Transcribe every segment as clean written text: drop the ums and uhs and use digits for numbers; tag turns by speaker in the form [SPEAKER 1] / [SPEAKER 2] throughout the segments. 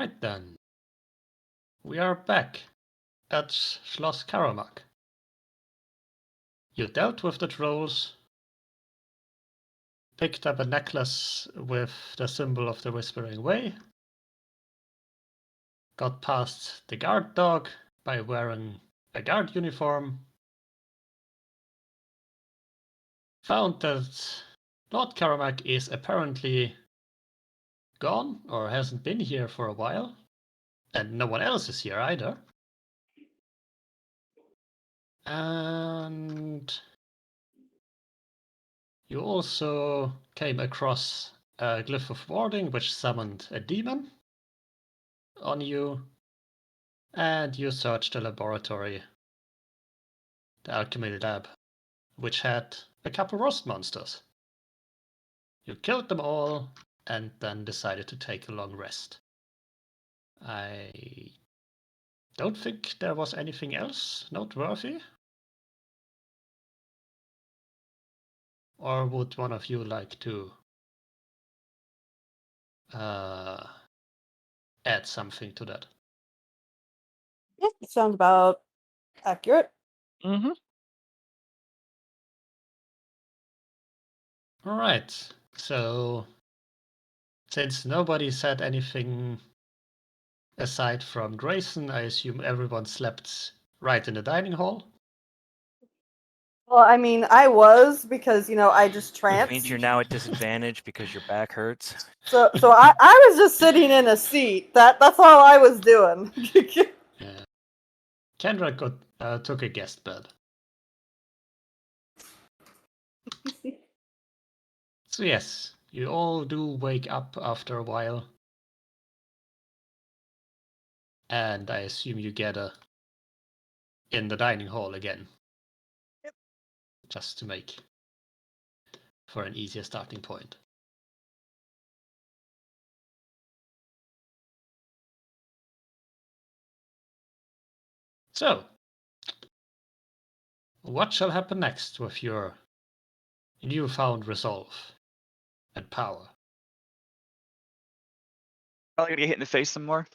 [SPEAKER 1] Right then. We are back at Schloss Karamak. You dealt with the trolls, picked up a necklace with the symbol of the Whispering Way, got past the guard dog by wearing a guard uniform, found that Lord Karamak is apparently gone or hasn't been here for a while, and no one else is here either. And you also came across a glyph of warding which summoned a demon on you, and you searched the laboratory, the alchemy lab, which had a couple rust monsters. You killed them all and then decided to take a long rest. I don't think there was anything else noteworthy. Or would one of you like to add something to that?
[SPEAKER 2] Yeah, sounds about accurate.
[SPEAKER 3] Mm-hmm.
[SPEAKER 1] All right. So, since nobody said anything aside from Grayson, I assume everyone slept right in the dining hall.
[SPEAKER 2] Well, I mean, I was because I just tranced.
[SPEAKER 3] Which means you're now at disadvantage because your back hurts.
[SPEAKER 2] So I was just sitting in a seat. That's all I was doing.
[SPEAKER 1] Yeah. Kendra took a guest bed. So yes, you all do wake up after a while. And I assume you gather in the dining hall again.
[SPEAKER 2] Yep.
[SPEAKER 1] Just to make for an easier starting point. So, what shall happen next with your newfound resolve and power?
[SPEAKER 4] Probably gonna get hit in the face some more.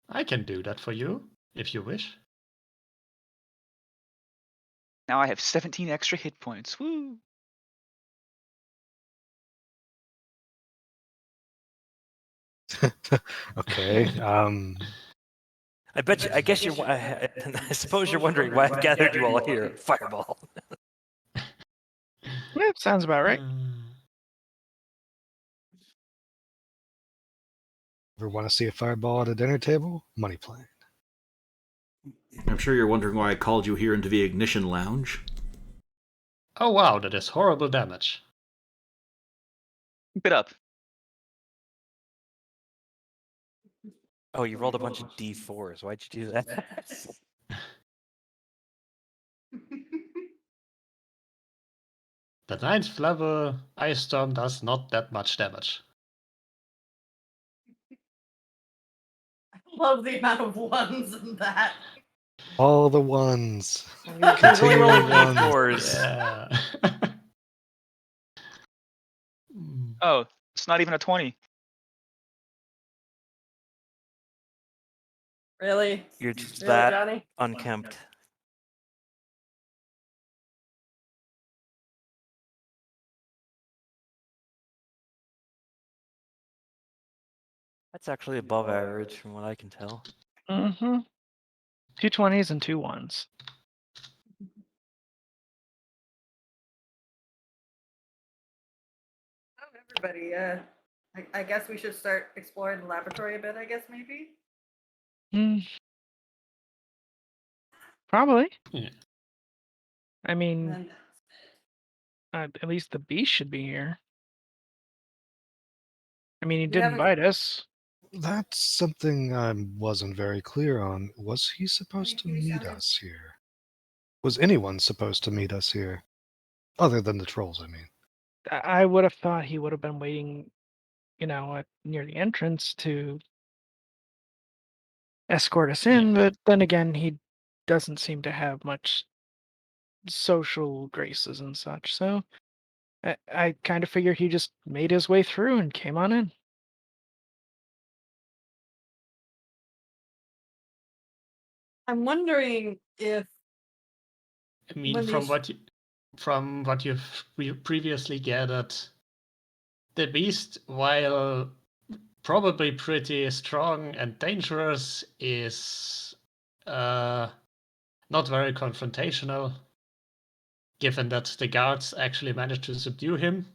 [SPEAKER 1] I can do that for you, if you wish.
[SPEAKER 4] Now I have 17 extra hit points. Woo!
[SPEAKER 5] Okay.
[SPEAKER 3] I bet you. I guess you're. I suppose you're wondering why I've gathered you all here. Fireball.
[SPEAKER 5] Yeah, sounds about right. Ever want to see a fireball at a dinner table? Money plant.
[SPEAKER 6] I'm sure you're wondering why I called you here into the Ignition Lounge.
[SPEAKER 1] Oh wow, that is horrible damage.
[SPEAKER 4] Keep it up.
[SPEAKER 3] Oh, you rolled a bunch of D4s. Why'd you do that?
[SPEAKER 1] The 9th level Ice Storm does not that much damage.
[SPEAKER 2] I love the amount of ones in that.
[SPEAKER 5] All the ones.
[SPEAKER 3] He's only rolling
[SPEAKER 5] Continuing ones.
[SPEAKER 3] D4s.
[SPEAKER 1] Yeah.
[SPEAKER 4] Oh, it's not even a 20.
[SPEAKER 2] Really?
[SPEAKER 3] You're just
[SPEAKER 2] Really,
[SPEAKER 3] that
[SPEAKER 2] Johnny?
[SPEAKER 3] unkempt. That's actually above average from what I can tell.
[SPEAKER 5] Mm-hmm. 2 20s and 2 1s.
[SPEAKER 2] Everybody, I guess we should start exploring the laboratory a bit, I guess, maybe?
[SPEAKER 5] Probably.
[SPEAKER 1] Yeah.
[SPEAKER 5] I mean,
[SPEAKER 2] And
[SPEAKER 5] at least the beast should be here. I mean, he
[SPEAKER 2] We
[SPEAKER 5] did
[SPEAKER 2] haven't-
[SPEAKER 5] invite us.
[SPEAKER 7] That's something I wasn't very clear on. Was he supposed to
[SPEAKER 2] Can you
[SPEAKER 7] meet
[SPEAKER 2] sound it?
[SPEAKER 7] us here? Was anyone supposed to meet us here? Other than the trolls, I mean.
[SPEAKER 5] I would have thought he would have been waiting, near the entrance to escort us in, but then again, he doesn't seem to have much social graces and such, so I kind of figured he just made his way through and came on in.
[SPEAKER 2] I'm wondering if
[SPEAKER 1] I mean,
[SPEAKER 2] when these
[SPEAKER 1] from what you've previously gathered, the beast, while probably pretty strong and dangerous, is not very confrontational, given that the guards actually managed to subdue him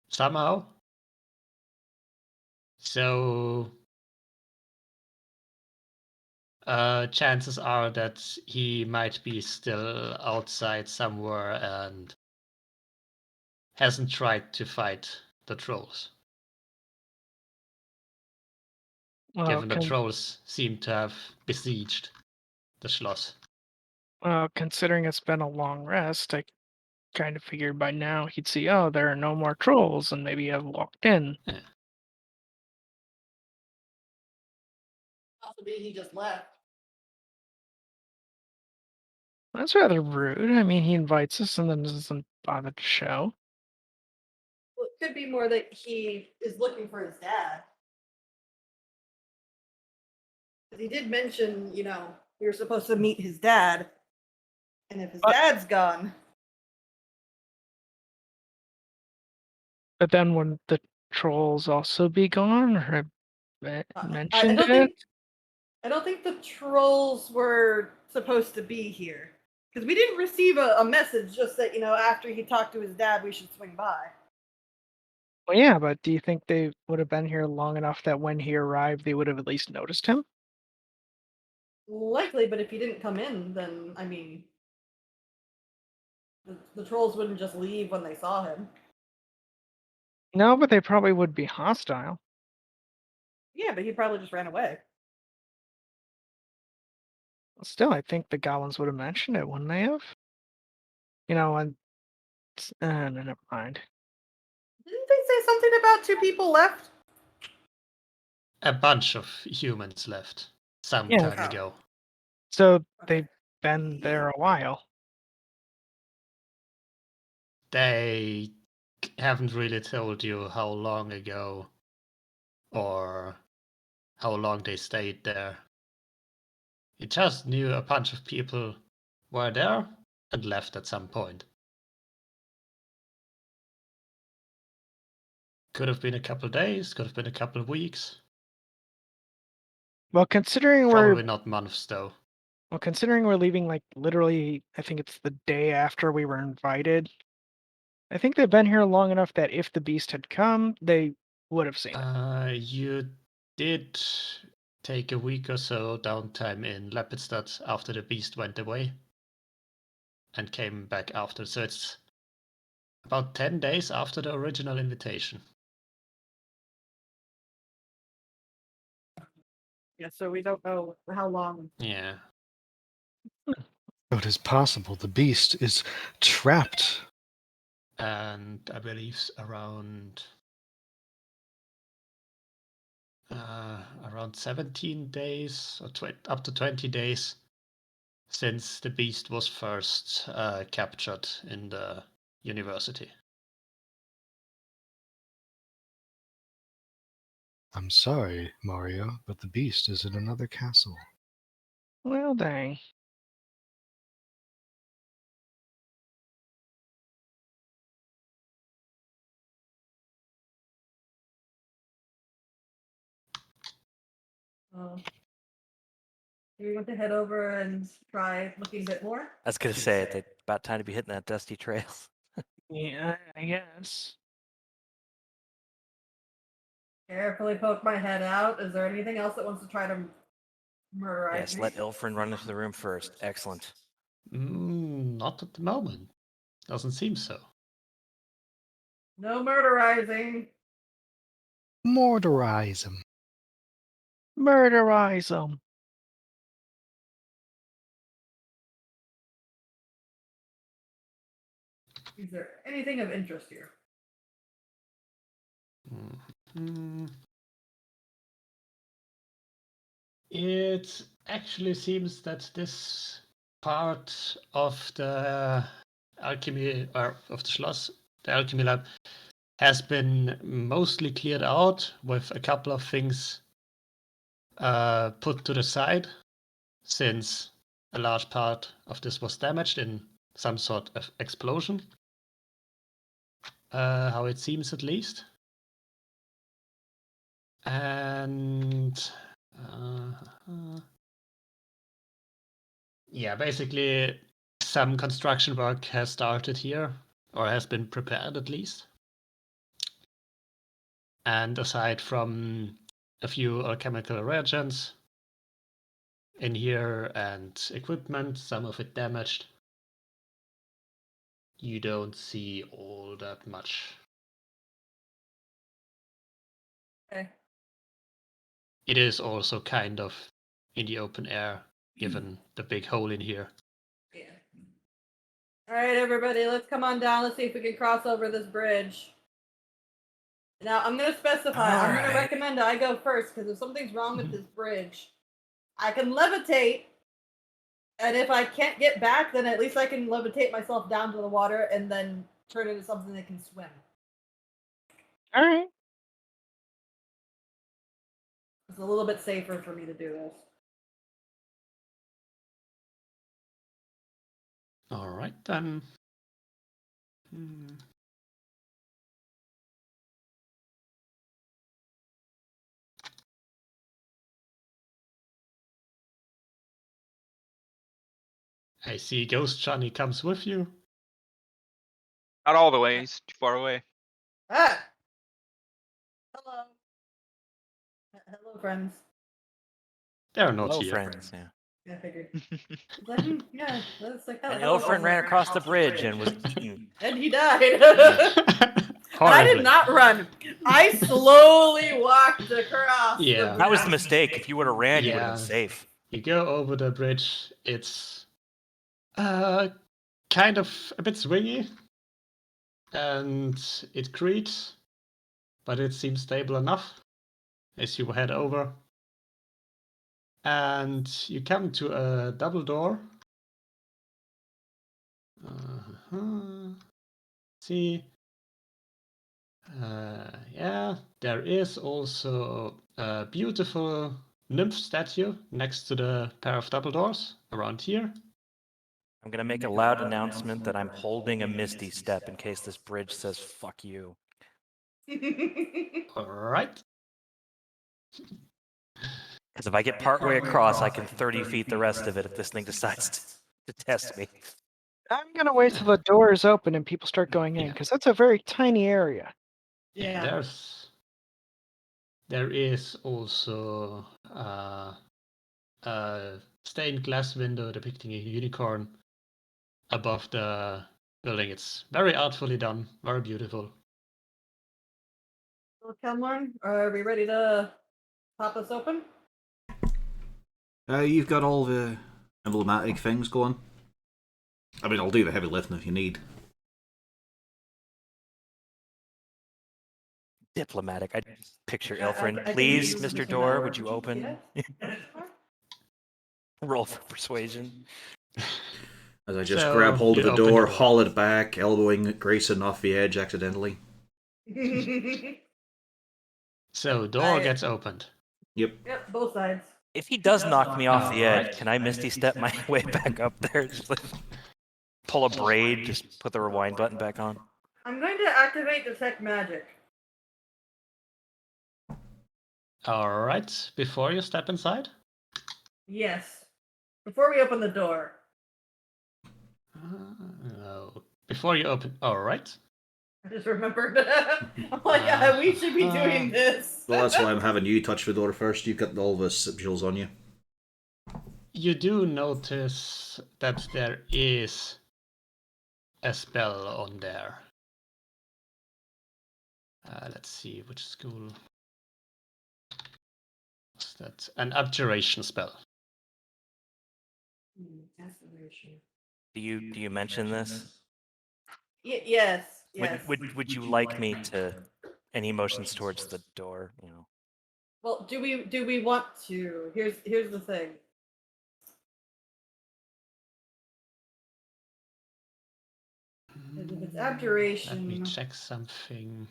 [SPEAKER 1] somehow. So chances are that he might be still outside somewhere and hasn't tried to fight the trolls.
[SPEAKER 5] Well,
[SPEAKER 1] Given the trolls seem to have besieged the schloss.
[SPEAKER 5] considering it's been a long rest, I kind of figured by now he'd see, oh, there are no more trolls, and maybe have walked in.
[SPEAKER 1] Yeah.
[SPEAKER 2] possibly he just left.
[SPEAKER 5] That's rather rude. I mean, he invites us and then doesn't bother to show.
[SPEAKER 2] Well, it could be more that he is looking for his dad. 'Cause he did mention, we were supposed to meet his dad. And if his dad's gone,
[SPEAKER 5] But then wouldn't the trolls also be gone, or have
[SPEAKER 2] I
[SPEAKER 5] mentioned
[SPEAKER 2] don't
[SPEAKER 5] it?
[SPEAKER 2] think the trolls were supposed to be here. Because we didn't receive a message just that, after he talked to his dad, we should swing by.
[SPEAKER 5] Well, yeah, but do you think they would have been here long enough that when he arrived, they would have at least noticed him?
[SPEAKER 2] Likely, but if he didn't come in, then, I mean, the trolls wouldn't just leave when they saw him.
[SPEAKER 5] No, but they probably would be hostile.
[SPEAKER 2] Yeah, but he probably just ran away.
[SPEAKER 5] Still, I think the goblins would have mentioned it, wouldn't they have? And no, never mind.
[SPEAKER 2] Didn't they say something about 2 people left?
[SPEAKER 1] A bunch of humans left some
[SPEAKER 5] Yeah.
[SPEAKER 1] time ago.
[SPEAKER 5] So they've been there a while.
[SPEAKER 1] They haven't really told you how long ago or how long they stayed there. You just knew a bunch of people were there and left at some point. Could have been a couple of days, could have been a couple of weeks.
[SPEAKER 5] Well, considering
[SPEAKER 1] Probably not months though.
[SPEAKER 5] we're leaving like literally, I think it's the day after we were invited. I think they've been here long enough that if the beast had come, they would have seen it.
[SPEAKER 1] You did take a week or so downtime in Lepidstadt after the beast went away and came back after, so it's about 10 days after the original invitation.
[SPEAKER 2] Yeah, so we don't know how long.
[SPEAKER 1] Yeah.
[SPEAKER 7] So it is possible the beast is trapped.
[SPEAKER 1] And I believe around 17 days or up to 20 days since the beast was first captured in the university.
[SPEAKER 7] I'm sorry, Mario, but the beast is in another castle.
[SPEAKER 5] Well, dang.
[SPEAKER 2] Do we want to head over and try looking a bit more?
[SPEAKER 3] I was gonna say it's about time to be hitting that dusty trail.
[SPEAKER 5] Yeah, I guess.
[SPEAKER 2] Carefully poke my head out. Is there anything else that wants to try to murder
[SPEAKER 3] Yes, let Ilfrin run into the room first. Excellent.
[SPEAKER 1] Not at the moment. Doesn't seem so.
[SPEAKER 2] No murderizing.
[SPEAKER 7] Mordorize him.
[SPEAKER 5] Murderize them.
[SPEAKER 2] Is there anything of interest here?
[SPEAKER 1] It actually seems that this part of the alchemy, or of the schloss, the alchemy lab, has been mostly cleared out with a couple of things put to the side, since a large part of this was damaged in some sort of explosion. How it seems, at least. And yeah, basically some construction work has started here, or has been prepared at least. And aside from a few alchemical reagents in here and equipment, some of it damaged, you don't see all that much.
[SPEAKER 2] Okay.
[SPEAKER 1] It is also kind of in the open air, given the big hole in here.
[SPEAKER 2] Yeah. All right, everybody, let's come on down. Let's see if we can cross over this bridge. Now, I'm going to specify. I'm going to
[SPEAKER 3] Alright.
[SPEAKER 2] recommend I go first, because if something's wrong with this bridge, I can levitate, and if I can't get back, then at least I can levitate myself down to the water and then turn into something that can swim.
[SPEAKER 5] All right.
[SPEAKER 2] It's a little bit safer for me to do this.
[SPEAKER 1] All right, then. I see Ghost Johnny comes with you.
[SPEAKER 4] Not all the way. He's too far away.
[SPEAKER 2] Ah! Hello. Hello, friends.
[SPEAKER 1] They're not
[SPEAKER 3] Hello,
[SPEAKER 1] here.
[SPEAKER 3] friends. Yeah.
[SPEAKER 2] Yeah, I figured. It's like, yeah, that's like,
[SPEAKER 3] An
[SPEAKER 2] hello.
[SPEAKER 3] Ilfrin ran across the bridge and was eaten.
[SPEAKER 2] And he died. I did not run. I slowly walked across.
[SPEAKER 1] Yeah.
[SPEAKER 2] The
[SPEAKER 3] That was the
[SPEAKER 2] bridge.
[SPEAKER 3] mistake. If you would have ran, you would have
[SPEAKER 1] Yeah.
[SPEAKER 3] been safe.
[SPEAKER 1] You go over the bridge. It's kind of a bit swingy, and it creaks, but it seems stable enough as you head over. And you come to a double door. See. Yeah, there is also a beautiful nymph statue next to the pair of double doors around here.
[SPEAKER 3] I'm going to make a loud announcement that I'm holding a Misty Step in case this bridge says fuck you.
[SPEAKER 1] All right.
[SPEAKER 3] Because if I get partway across, I can 30 feet the rest of it if this thing decides to test me.
[SPEAKER 5] I'm gonna wait till the door is open and people start going in,
[SPEAKER 1] Yeah.
[SPEAKER 5] because that's a very tiny area.
[SPEAKER 2] Yeah.
[SPEAKER 1] There is also a stained glass window depicting a unicorn above the building. It's very artfully done, very beautiful.
[SPEAKER 2] Well, Kemlorn, are we ready to pop us open?
[SPEAKER 6] You've got all the emblematic things going. I mean, I'll do the heavy lifting if you need.
[SPEAKER 3] Diplomatic. I picture
[SPEAKER 2] I
[SPEAKER 3] Ilfrin.
[SPEAKER 2] can
[SPEAKER 3] Please,
[SPEAKER 2] use
[SPEAKER 3] Mr.
[SPEAKER 2] Mr.
[SPEAKER 3] Door,
[SPEAKER 2] Door.
[SPEAKER 3] would you open?
[SPEAKER 2] Yes.
[SPEAKER 3] Roll for persuasion.
[SPEAKER 6] As I just
[SPEAKER 1] So,
[SPEAKER 6] grab hold of
[SPEAKER 1] you
[SPEAKER 6] the
[SPEAKER 1] open the
[SPEAKER 6] door,
[SPEAKER 1] door.
[SPEAKER 6] haul it back, elbowing Grayson off the edge accidentally.
[SPEAKER 1] So, door
[SPEAKER 2] I-
[SPEAKER 1] gets opened.
[SPEAKER 6] Yep.
[SPEAKER 2] Yep, both sides.
[SPEAKER 3] If he does knock me off the
[SPEAKER 1] Alright.
[SPEAKER 3] edge, can I Misty Step my way back up there? Just like pull a braid, just put the rewind button back on.
[SPEAKER 2] I'm going to activate detect magic.
[SPEAKER 1] All right. Before you step inside.
[SPEAKER 2] Yes. Before we open the door.
[SPEAKER 1] Before you open. All right.
[SPEAKER 2] I just remembered. I'm like, we should be doing this.
[SPEAKER 6] Well, that's why I'm having you touch the door first. You've got all the sigils on you.
[SPEAKER 1] You do notice that there is a spell on there. Let's see which school. What's that? An abjuration spell.
[SPEAKER 3] Do you mention this?
[SPEAKER 2] Yes. Yes.
[SPEAKER 3] Would you like me to any motions towards the door? You know.
[SPEAKER 2] Well, do we want to? Here's the thing. If it's abjuration.
[SPEAKER 1] Let me check something.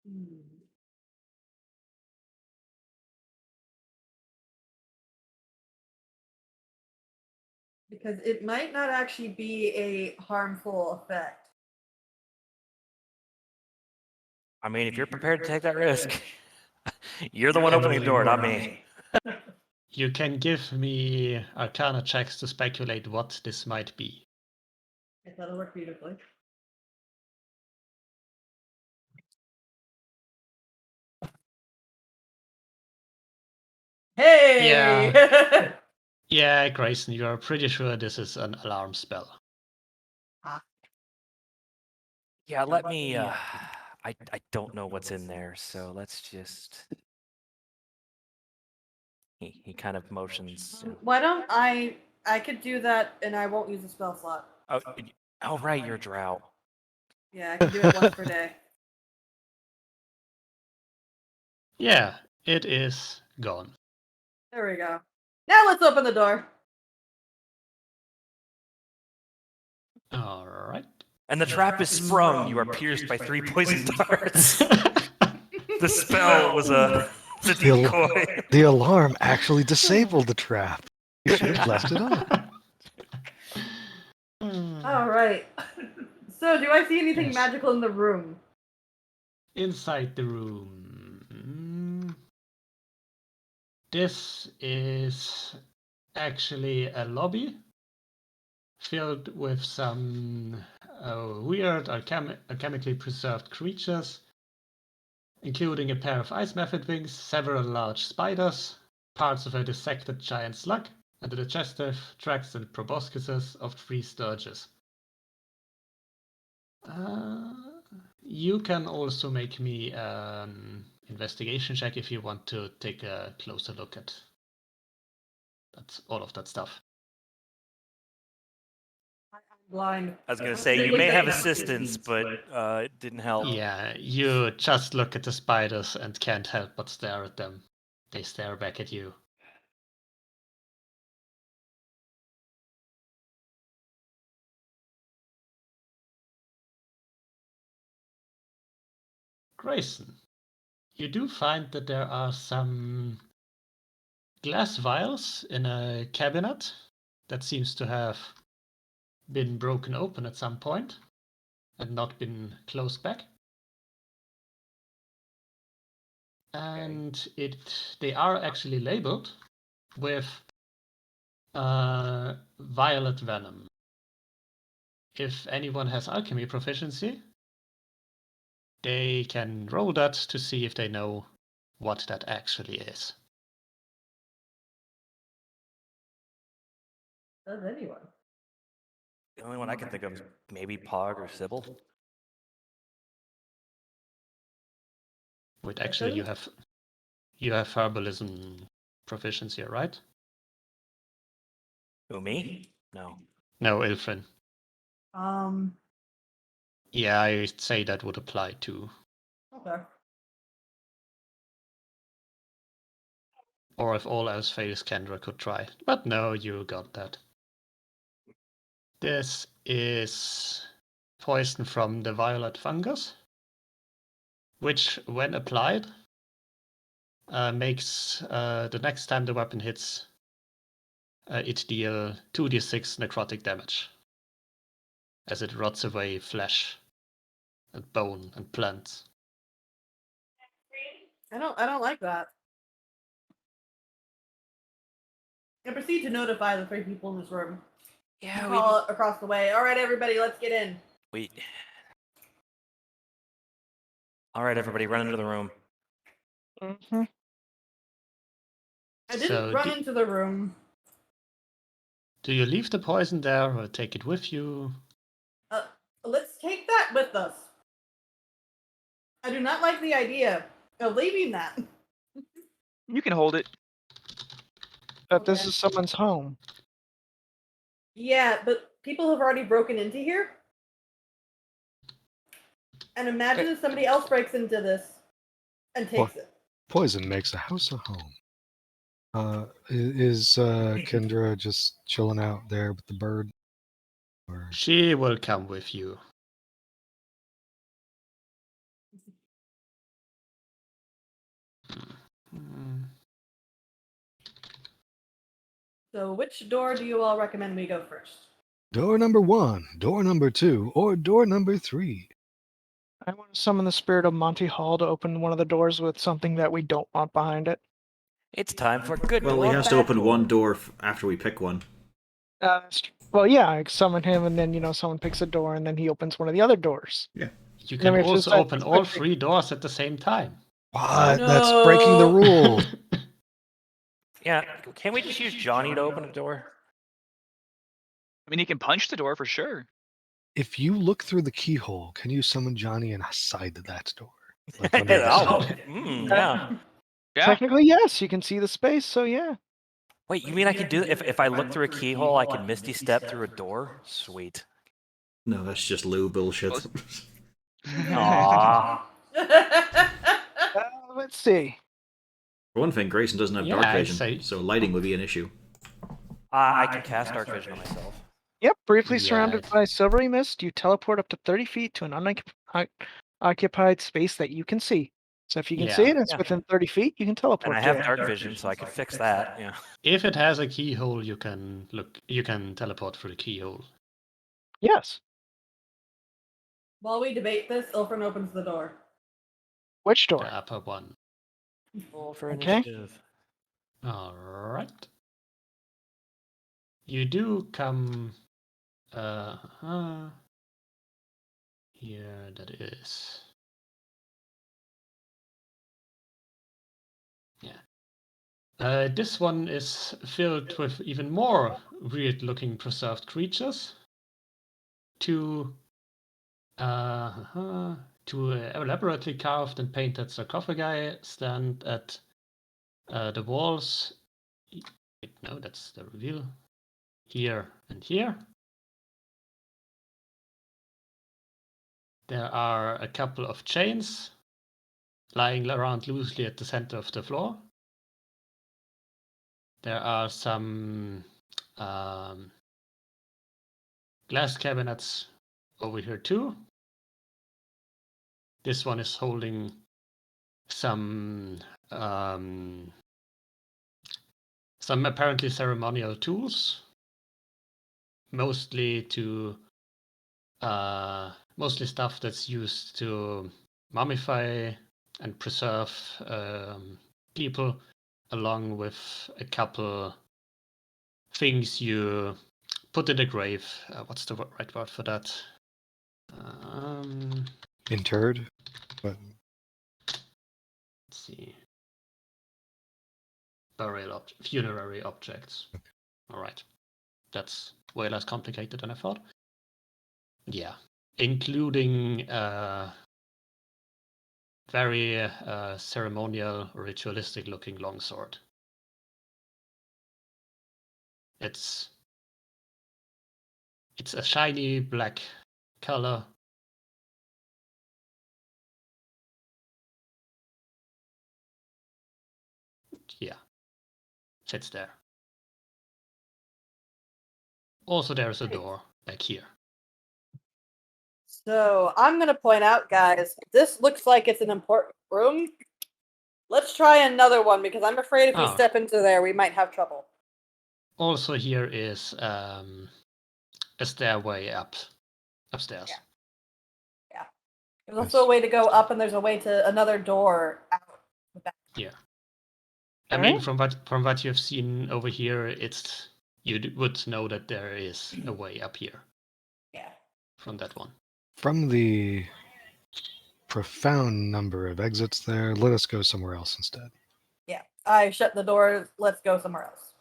[SPEAKER 2] Hmm. Because it might not actually be a harmful effect.
[SPEAKER 3] I mean, if you're prepared to take that risk, you're the one opening the door, not me.
[SPEAKER 1] You can give me Arcana checks to speculate what this might be.
[SPEAKER 2] Yes, that'll work beautifully. Hey!
[SPEAKER 1] Yeah, Grayson, you are pretty sure this is an alarm spell.
[SPEAKER 3] Yeah, let me. I don't know what's in there, so let's just. He kind of motions.
[SPEAKER 2] Why don't I could do that and I won't use a spell slot.
[SPEAKER 3] Oh, right, you're Drow.
[SPEAKER 2] Yeah, I can do it once per day.
[SPEAKER 1] Yeah, it is gone.
[SPEAKER 2] There we go. Now let's open the door.
[SPEAKER 1] All right.
[SPEAKER 3] And the trap is sprung. You are pierced by 3 poison darts. The spell was a decoy.
[SPEAKER 7] The alarm actually disabled the trap. You should have left it on.
[SPEAKER 2] All right. So, do I see anything
[SPEAKER 1] Yes.
[SPEAKER 2] magical in the room?
[SPEAKER 1] Inside the room. This is actually a lobby filled with some weird alchemically preserved creatures, including a pair of ice method wings, several large spiders, parts of a dissected giant slug, and the digestive tracts and proboscises of 3 sturges. You can also make me an investigation check if you want to take a closer look at all of that stuff.
[SPEAKER 2] I'm blind.
[SPEAKER 3] I was going to say, you may have assistance, but it didn't help.
[SPEAKER 1] Yeah, you just look at the spiders and can't help but stare at them. They stare back at you. Grayson, you do find that there are some glass vials in a cabinet that seems to have been broken open at some point and not been closed back. And they are actually labeled with violet venom. If anyone has alchemy proficiency, they can roll that to see if they know what that actually is.
[SPEAKER 2] Does anyone?
[SPEAKER 3] The only one I can think of is maybe Pog or Sybil.
[SPEAKER 1] Wait, actually, you have herbalism proficiency, right?
[SPEAKER 3] Who, me? No.
[SPEAKER 1] No, Ilfrin. Yeah, I say that would apply too.
[SPEAKER 2] Okay.
[SPEAKER 1] Or if all else fails, Kendra could try. But no, you got that. This is poison from the violet fungus, which, when applied, makes the next time the weapon hits, it deal 2d6 necrotic damage, as it rots away flesh and bone and plants.
[SPEAKER 2] I don't like that. I proceed to notify the 3 people in this room.
[SPEAKER 3] Yeah,
[SPEAKER 2] Call it across the way. All right, everybody, let's get in.
[SPEAKER 3] All right, everybody, run into the room.
[SPEAKER 5] Mm-hmm.
[SPEAKER 2] I didn't run into the room.
[SPEAKER 1] Do you leave the poison there or take it with you?
[SPEAKER 2] Let's take that with us. I do not like the idea of leaving that.
[SPEAKER 4] You can hold it.
[SPEAKER 5] But this is someone's home.
[SPEAKER 2] Yeah, but people have already broken into here. And imagine if somebody else breaks into this and takes it.
[SPEAKER 7] Poison makes a house a home. Is Kendra just chilling out there with the bird? Or...
[SPEAKER 1] She will come with you.
[SPEAKER 2] So, which door do you all recommend we go first?
[SPEAKER 7] Door number 1, door number 2, or door number 3?
[SPEAKER 5] I want to summon the spirit of Monty Hall to open one of the doors with something that we don't want behind it.
[SPEAKER 3] It's time for good
[SPEAKER 6] Well,
[SPEAKER 3] door,
[SPEAKER 6] he has to
[SPEAKER 3] bad
[SPEAKER 6] open
[SPEAKER 3] door.
[SPEAKER 6] one door after we pick one.
[SPEAKER 5] Well, yeah, I summon him, and then someone picks a door, and then he opens one of the other doors.
[SPEAKER 6] Yeah.
[SPEAKER 1] You
[SPEAKER 5] Then
[SPEAKER 1] can
[SPEAKER 5] we have to
[SPEAKER 1] also
[SPEAKER 5] decide
[SPEAKER 1] open
[SPEAKER 5] what's
[SPEAKER 1] all
[SPEAKER 5] quicker.
[SPEAKER 1] 3 doors at the same time.
[SPEAKER 7] What? That's breaking the
[SPEAKER 2] No.
[SPEAKER 7] rules.
[SPEAKER 3] Yeah, can't we just use Johnny to open a door?
[SPEAKER 4] I mean, he can punch the door for sure.
[SPEAKER 7] If you look through the keyhole, can you summon Johnny inside that door? Like under the
[SPEAKER 3] Oh,
[SPEAKER 7] door?
[SPEAKER 3] yeah.
[SPEAKER 4] Yeah.
[SPEAKER 5] Technically, yes, you can see the space, so yeah.
[SPEAKER 3] Wait, you mean I could do if I look through a keyhole, I can Misty Step through a door? Sweet.
[SPEAKER 6] No, that's just Lou bullshit.
[SPEAKER 3] Aww.
[SPEAKER 5] Let's see.
[SPEAKER 6] For one thing, Grayson doesn't have
[SPEAKER 1] Yeah,
[SPEAKER 6] dark
[SPEAKER 1] I'd
[SPEAKER 6] vision,
[SPEAKER 1] say-
[SPEAKER 6] so lighting would be an issue.
[SPEAKER 3] I can cast Dark Vision on myself.
[SPEAKER 5] Yep, briefly
[SPEAKER 1] Yeah,
[SPEAKER 5] surrounded
[SPEAKER 1] it's-
[SPEAKER 5] by silvery mist, you teleport up to 30 feet to an unoccupied space that you can see. So if you can see
[SPEAKER 1] Yeah.
[SPEAKER 5] it, it's
[SPEAKER 3] Yeah.
[SPEAKER 5] within 30 feet, you can
[SPEAKER 3] And
[SPEAKER 5] teleport
[SPEAKER 3] I
[SPEAKER 5] to
[SPEAKER 3] have
[SPEAKER 5] it.
[SPEAKER 3] Dark Vision, so I could fix that. Yeah.
[SPEAKER 1] If it has a keyhole, you can teleport through the keyhole.
[SPEAKER 5] Yes.
[SPEAKER 2] While we debate this, Ilfrin opens the door.
[SPEAKER 5] Which door?
[SPEAKER 1] The upper one.
[SPEAKER 3] Roll for
[SPEAKER 5] Okay.
[SPEAKER 3] initiative.
[SPEAKER 1] Alright. You do come here that is. Yeah. This one is filled with even more weird looking preserved creatures. Two elaborately carved and painted sarcophagi stand at the walls. Wait, no, that's the reveal. Here and here. There are a couple of chains lying around loosely at the center of the floor. There are some glass cabinets over here too. This one is holding some apparently ceremonial tools, mostly stuff that's used to mummify and preserve people, along with a couple things you put in the grave. What's the right word for that?
[SPEAKER 7] Interred? But
[SPEAKER 1] Let's see. Funerary objects. All right. That's way less complicated than I thought. Yeah. Including very ceremonial, ritualistic looking longsword. It's a shiny black color. Yeah. Sits there. Also, there's a door back here.
[SPEAKER 2] So, I'm going to point out, guys, this looks like it's an important room. Let's try another one, because I'm afraid if we
[SPEAKER 1] Oh.
[SPEAKER 2] step into there, we might have trouble.
[SPEAKER 1] Also, here is a stairway upstairs.
[SPEAKER 2] Yeah. There's also a way to go up, and there's a way to another door out the back.
[SPEAKER 1] Yeah. I mean,
[SPEAKER 5] Alright.
[SPEAKER 1] from what you've seen over here, would know that there is a way up here
[SPEAKER 2] Yeah.
[SPEAKER 1] from that one.
[SPEAKER 7] from the profound number of exits there, let us go somewhere else instead.
[SPEAKER 2] Yeah. I shut the door. Let's go somewhere else.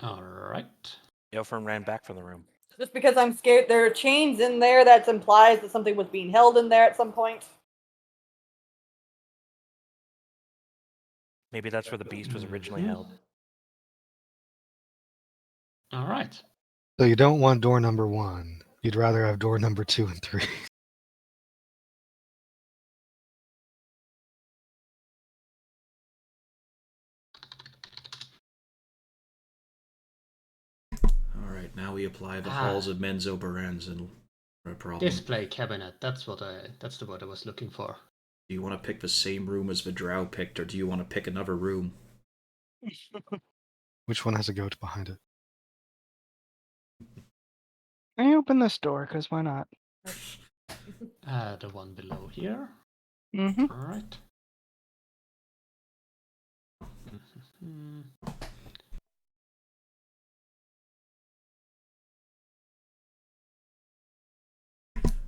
[SPEAKER 1] All right.
[SPEAKER 3] Ilfrin ran back from the room.
[SPEAKER 2] Just because I'm scared, there are chains in there that implies that something was being held in there at some point.
[SPEAKER 3] Maybe that's where the beast was originally held.
[SPEAKER 1] All right.
[SPEAKER 7] So you don't want door number 1. You'd rather have door number 2 and 3.
[SPEAKER 6] All right, now we apply the halls of Menzo Berens and a problem.
[SPEAKER 1] Display cabinet. That's the word I was looking for.
[SPEAKER 6] Do you want to pick the same room as the drow picked, or do you want to pick another room?
[SPEAKER 7] Which one has a goat behind it?
[SPEAKER 5] I open this door because why not?
[SPEAKER 1] The one below here.
[SPEAKER 5] Mm-hmm.
[SPEAKER 1] All right. Mhm.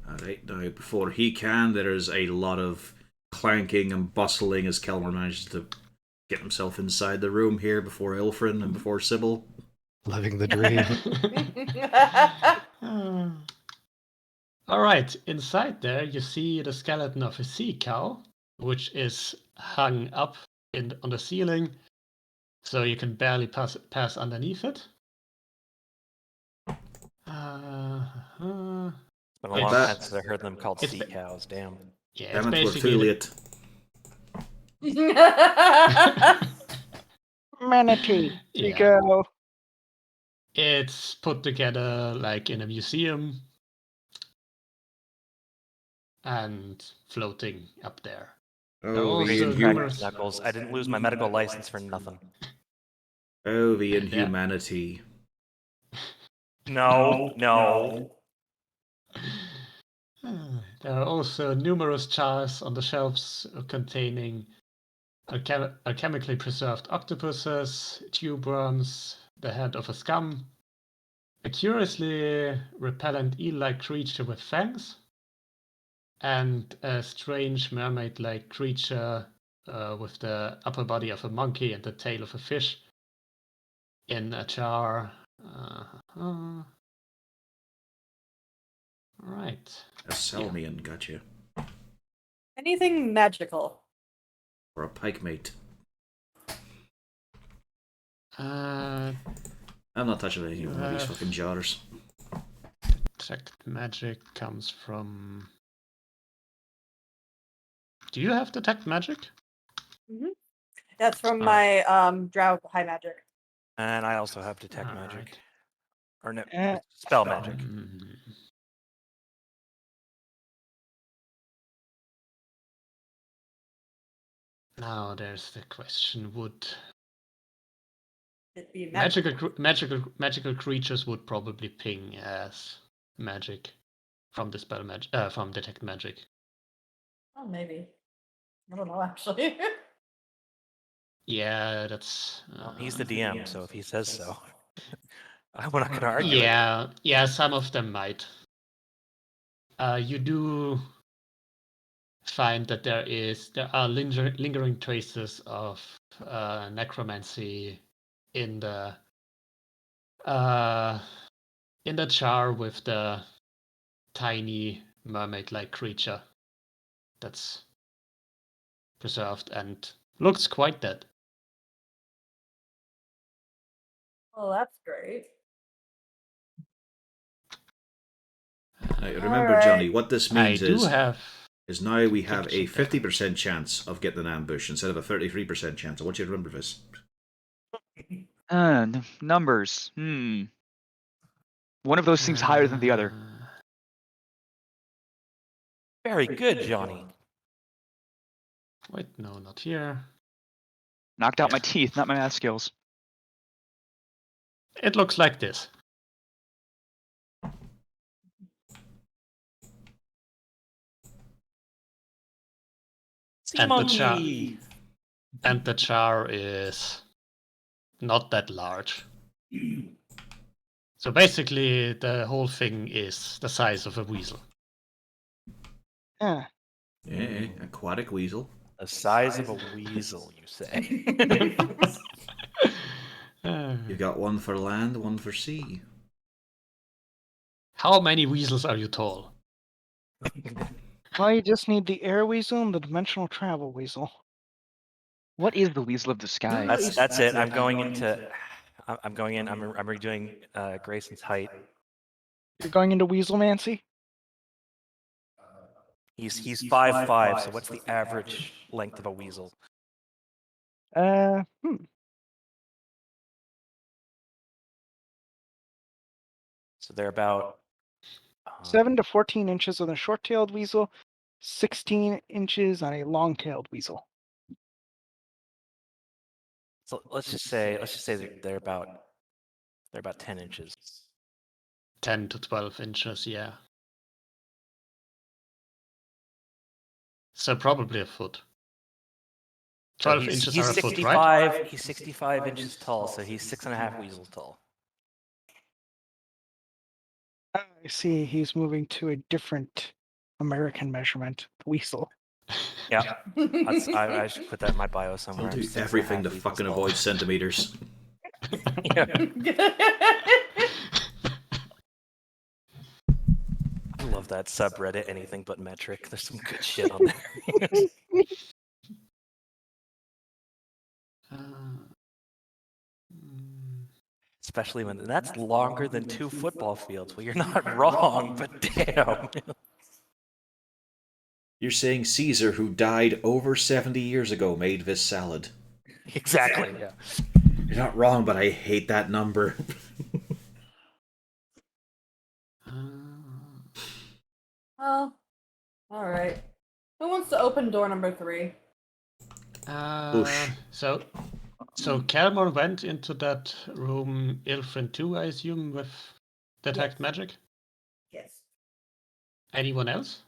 [SPEAKER 6] Alright, now before he can, there is a lot of clanking and bustling as Kelmer manages to get himself inside the room here before Ilfrin and before Sybil.
[SPEAKER 7] Living the dream.
[SPEAKER 1] All right, inside there you see the skeleton of a sea cow, which is hung up on the ceiling, so you can barely pass underneath it.
[SPEAKER 3] It's been a
[SPEAKER 6] Like
[SPEAKER 3] long
[SPEAKER 6] that.
[SPEAKER 3] time since I heard them called
[SPEAKER 1] It's
[SPEAKER 3] sea
[SPEAKER 1] ba-
[SPEAKER 3] cows. Damn.
[SPEAKER 1] Yeah, it's
[SPEAKER 6] Damn it, we're
[SPEAKER 1] basically
[SPEAKER 6] too late.
[SPEAKER 5] Manatee. There you
[SPEAKER 1] Yeah.
[SPEAKER 5] go.
[SPEAKER 1] It's put together like in a museum and floating up there. There are
[SPEAKER 6] Oh,
[SPEAKER 1] also
[SPEAKER 6] the
[SPEAKER 3] Crack
[SPEAKER 1] numerous.
[SPEAKER 3] knuckles. I didn't lose my medical license for nothing.
[SPEAKER 6] Oh, the
[SPEAKER 1] And there-
[SPEAKER 6] inhumanity.
[SPEAKER 3] No.
[SPEAKER 1] There are also numerous jars on the shelves containing alchemically preserved octopuses, tube worms, the head of a scum, a curiously repellent eel-like creature with fangs, and a strange mermaid-like creature with the upper body of a monkey and the tail of a fish in a jar. Right.
[SPEAKER 6] A Selmian, gotcha.
[SPEAKER 2] Anything magical?
[SPEAKER 6] Or a pike mate.
[SPEAKER 1] Uh,
[SPEAKER 6] I'm not touching anything with one of these fucking jars.
[SPEAKER 1] Detect magic comes from. Do you have detect magic?
[SPEAKER 2] That's from
[SPEAKER 1] Alright.
[SPEAKER 2] my Drow High Magic.
[SPEAKER 3] And I also have detect
[SPEAKER 1] All
[SPEAKER 3] magic.
[SPEAKER 1] right.
[SPEAKER 3] Or no,
[SPEAKER 5] Eh,
[SPEAKER 3] spell magic.
[SPEAKER 1] Now there's the question: would
[SPEAKER 2] It'd be magical.
[SPEAKER 1] magical creatures would probably ping as magic from the spell magic from detect magic?
[SPEAKER 2] Oh, maybe. I don't know, actually.
[SPEAKER 1] Yeah, that's.
[SPEAKER 3] Well, he's the DM, so if he says so, I'm not going to argue it.
[SPEAKER 1] Yeah, some of them might. You do find that there are lingering traces of necromancy in the jar with the tiny mermaid-like creature that's preserved and looks quite dead.
[SPEAKER 2] Well, that's great.
[SPEAKER 6] Now, remember,
[SPEAKER 2] Alright.
[SPEAKER 6] Johnny, what this
[SPEAKER 1] I
[SPEAKER 6] means
[SPEAKER 1] do have.
[SPEAKER 6] is now we have a
[SPEAKER 1] Protection
[SPEAKER 6] 50% chance of getting an ambush instead of a 33% chance. I want you to remember this.
[SPEAKER 4] Numbers. One of those seems higher than the other.
[SPEAKER 3] Very good, Johnny.
[SPEAKER 1] Wait, no, not here.
[SPEAKER 4] Knocked out
[SPEAKER 1] Yeah.
[SPEAKER 4] my teeth, not my math skills.
[SPEAKER 1] It looks like this.
[SPEAKER 3] Sea
[SPEAKER 1] And
[SPEAKER 3] monkey.
[SPEAKER 1] And the jar is not that large. So basically, the whole thing is the size of a weasel.
[SPEAKER 5] yeah.
[SPEAKER 6] Yeah, aquatic weasel.
[SPEAKER 3] The size of a weasel, you say.
[SPEAKER 6] You've got one for land, one for sea.
[SPEAKER 1] How many weasels are you tall?
[SPEAKER 5] Well, you just need the air weasel and the dimensional travel weasel.
[SPEAKER 4] What is the weasel of the sky?
[SPEAKER 3] That's it. I'm going into. I'm going in. I'm redoing Grayson's height.
[SPEAKER 5] You're going into Weaselmancy?
[SPEAKER 3] He's 5'5", so what's the average length of a weasel?
[SPEAKER 5] Hmm.
[SPEAKER 3] So they're about
[SPEAKER 5] 7 to 14 inches on a short-tailed weasel, 16 inches on a long-tailed weasel.
[SPEAKER 3] So let's just say they're about 10 inches.
[SPEAKER 1] 10 to 12 inches, yeah. So probably a foot.
[SPEAKER 3] So
[SPEAKER 1] 12 inches
[SPEAKER 3] he's
[SPEAKER 1] are a foot, right?
[SPEAKER 3] 65. He's 65 inches tall, so he's 6.5 weasels tall.
[SPEAKER 5] I see he's moving to a different American measurement. Weasel.
[SPEAKER 3] Yeah, I should put that in my bio somewhere.
[SPEAKER 6] I'll
[SPEAKER 3] I'm
[SPEAKER 6] do
[SPEAKER 3] 6.5
[SPEAKER 6] everything to
[SPEAKER 3] weasels
[SPEAKER 6] fucking
[SPEAKER 3] tall.
[SPEAKER 6] avoid centimeters.
[SPEAKER 3] Yeah. I love that subreddit, anything but metric. There's some good shit on there. Especially when that's longer than 2 football fields. Well, you're not wrong, but damn.
[SPEAKER 6] You're saying Caesar, who died over 70 years ago, made this salad.
[SPEAKER 3] Exactly, yeah.
[SPEAKER 6] You're not wrong, but I hate that number.
[SPEAKER 2] Oh, all right. Who wants to open door number 3?
[SPEAKER 6] Oosh.
[SPEAKER 1] So Kelmore went into that room, Ilfrin too, I assume, with detect
[SPEAKER 2] Yes.
[SPEAKER 1] magic.
[SPEAKER 2] Yes.
[SPEAKER 1] Anyone else?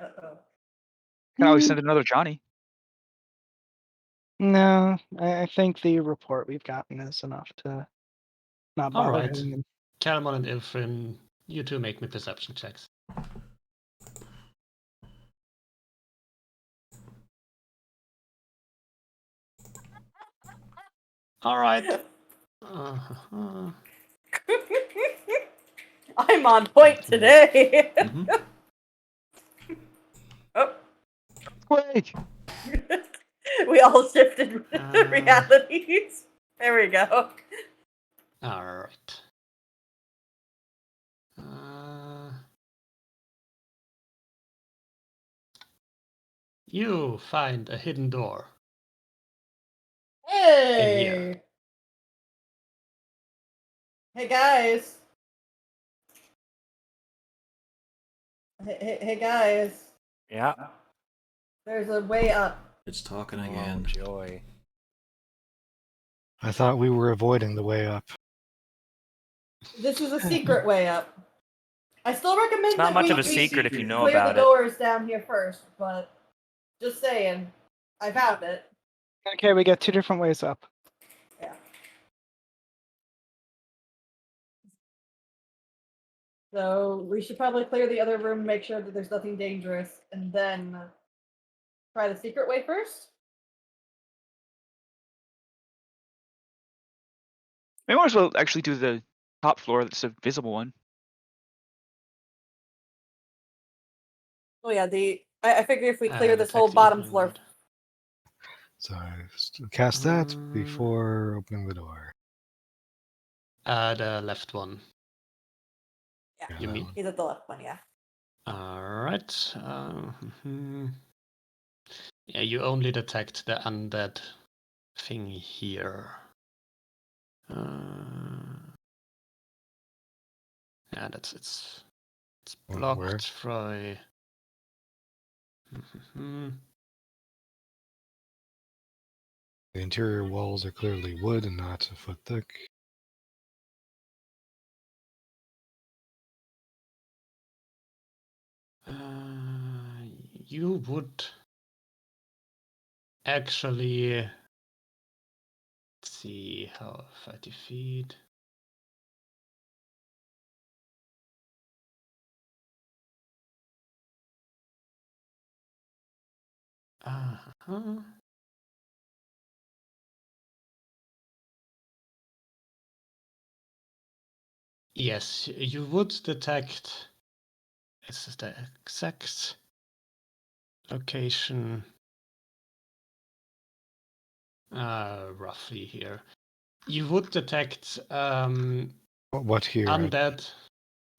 [SPEAKER 2] Uh-oh.
[SPEAKER 4] Can always send another Johnny.
[SPEAKER 5] No, I think the report we've gotten is enough to not
[SPEAKER 1] All
[SPEAKER 5] bother
[SPEAKER 1] right.
[SPEAKER 5] him.
[SPEAKER 1] Kelmore and Ilfrin, you two make me perception checks. All right. Uh-huh.
[SPEAKER 2] I'm on point today.
[SPEAKER 6] Mhm.
[SPEAKER 2] Oh,
[SPEAKER 4] Wait.
[SPEAKER 2] we all shifted
[SPEAKER 1] Uh.
[SPEAKER 2] realities. There we go.
[SPEAKER 1] All right. You find a hidden door.
[SPEAKER 2] Hey. Hey guys. Hey guys.
[SPEAKER 3] Yeah.
[SPEAKER 2] There's a way up.
[SPEAKER 6] It's talking
[SPEAKER 3] Oh,
[SPEAKER 6] again.
[SPEAKER 3] joy.
[SPEAKER 7] I thought we were avoiding the way up.
[SPEAKER 2] This is a secret way up. I still recommend
[SPEAKER 3] It's not
[SPEAKER 2] that
[SPEAKER 3] much
[SPEAKER 2] we,
[SPEAKER 3] of a
[SPEAKER 2] we
[SPEAKER 3] secret if you know
[SPEAKER 2] clear
[SPEAKER 3] about
[SPEAKER 2] the
[SPEAKER 3] it.
[SPEAKER 2] doors down here first, but just saying, I found it.
[SPEAKER 5] Okay, we got 2 different ways up.
[SPEAKER 2] Yeah. So we should probably clear the other room, make sure that there's nothing dangerous, and then try the secret way first.
[SPEAKER 4] We might as well actually do the top floor. That's a visible one.
[SPEAKER 2] Oh yeah, I figure if we clear this
[SPEAKER 1] That's
[SPEAKER 2] whole
[SPEAKER 1] actually
[SPEAKER 2] bottom
[SPEAKER 1] equally
[SPEAKER 2] floor.
[SPEAKER 1] good.
[SPEAKER 7] So I cast that
[SPEAKER 1] Mm.
[SPEAKER 7] before opening the door.
[SPEAKER 1] The left one.
[SPEAKER 2] Yeah,
[SPEAKER 7] Yeah,
[SPEAKER 1] You
[SPEAKER 7] that
[SPEAKER 1] mean?
[SPEAKER 7] one.
[SPEAKER 2] he's at the left one, yeah.
[SPEAKER 1] All right. Yeah, you only detect the undead thing here. Yeah, it's blocked
[SPEAKER 7] Where?
[SPEAKER 1] by.
[SPEAKER 7] The interior walls are clearly wood and not a foot thick.
[SPEAKER 1] You would actually. Let's see how 30 feet. Uh-huh. Yes, you would detect. This is the exact location. Roughly here. You would detect
[SPEAKER 7] What here?
[SPEAKER 1] undead.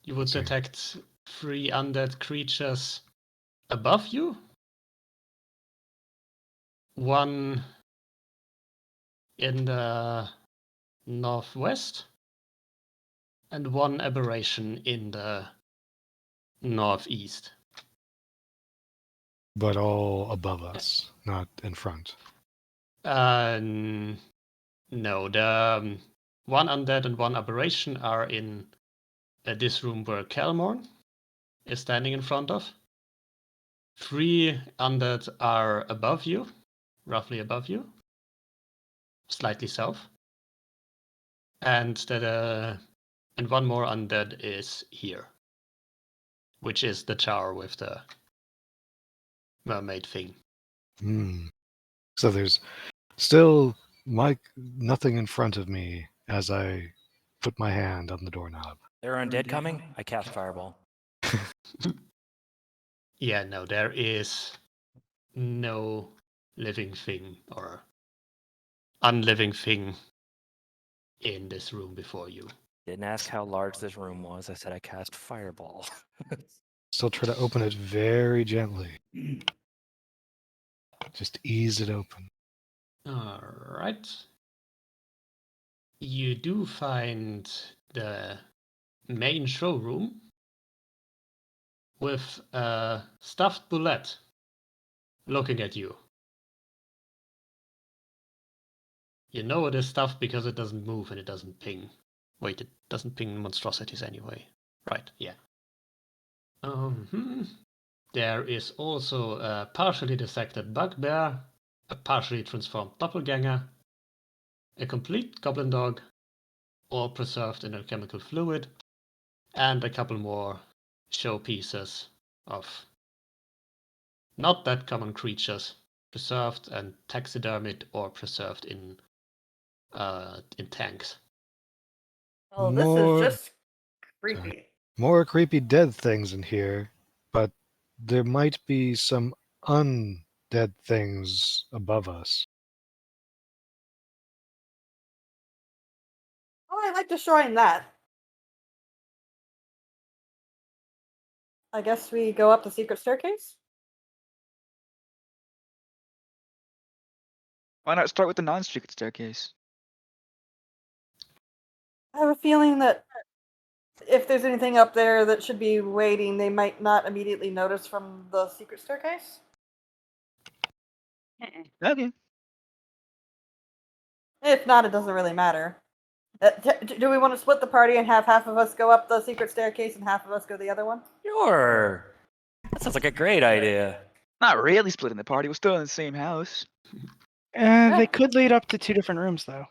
[SPEAKER 1] You would
[SPEAKER 7] Sorry.
[SPEAKER 1] detect 3 undead creatures above you. 1 in the northwest, and 1 aberration in the northeast.
[SPEAKER 7] But all above us, not in front.
[SPEAKER 1] No, the one undead and one aberration are in this room where Kelmorn is standing in front of. 3 undead are above you, roughly above you, slightly south. And one more undead is here, which is the tower with the mermaid thing.
[SPEAKER 7] So there's still nothing in front of me as I put my hand on the doorknob.
[SPEAKER 3] There are undead coming? I cast Fireball.
[SPEAKER 1] Yeah, no, there is no living thing or unliving thing in this room before you.
[SPEAKER 3] Didn't ask how large this room was. I said I cast Fireball.
[SPEAKER 7] Still try to open it very gently. Just ease it open.
[SPEAKER 1] All right. You do find the main showroom with a stuffed bullet looking at you. You know it is stuffed because it doesn't move and it doesn't ping. Wait, it doesn't ping monstrosities anyway. Right, yeah. There is also a partially dissected bugbear, a partially transformed doppelganger, a complete goblin dog, all preserved in a chemical fluid, and a couple more showpieces of not that common creatures, preserved and taxidermied or preserved in tanks.
[SPEAKER 2] Oh,
[SPEAKER 7] More-
[SPEAKER 2] this is just creepy.
[SPEAKER 7] More creepy dead things in here, but there might be some undead things above us.
[SPEAKER 2] Oh, I like destroying that. I guess we go up the secret staircase?
[SPEAKER 4] Why not start with the non-secret staircase?
[SPEAKER 2] I have a feeling that if there's anything up there that should be waiting, they might not immediately notice from the secret staircase.
[SPEAKER 4] Okay.
[SPEAKER 2] If not, it doesn't really matter. Do we want to split the party and have half of us go up the secret staircase and half of us go the other one?
[SPEAKER 3] Sure. That sounds like a great idea.
[SPEAKER 4] Not really splitting the party. We're still in the same house.
[SPEAKER 5] They could lead up to 2 different rooms, though.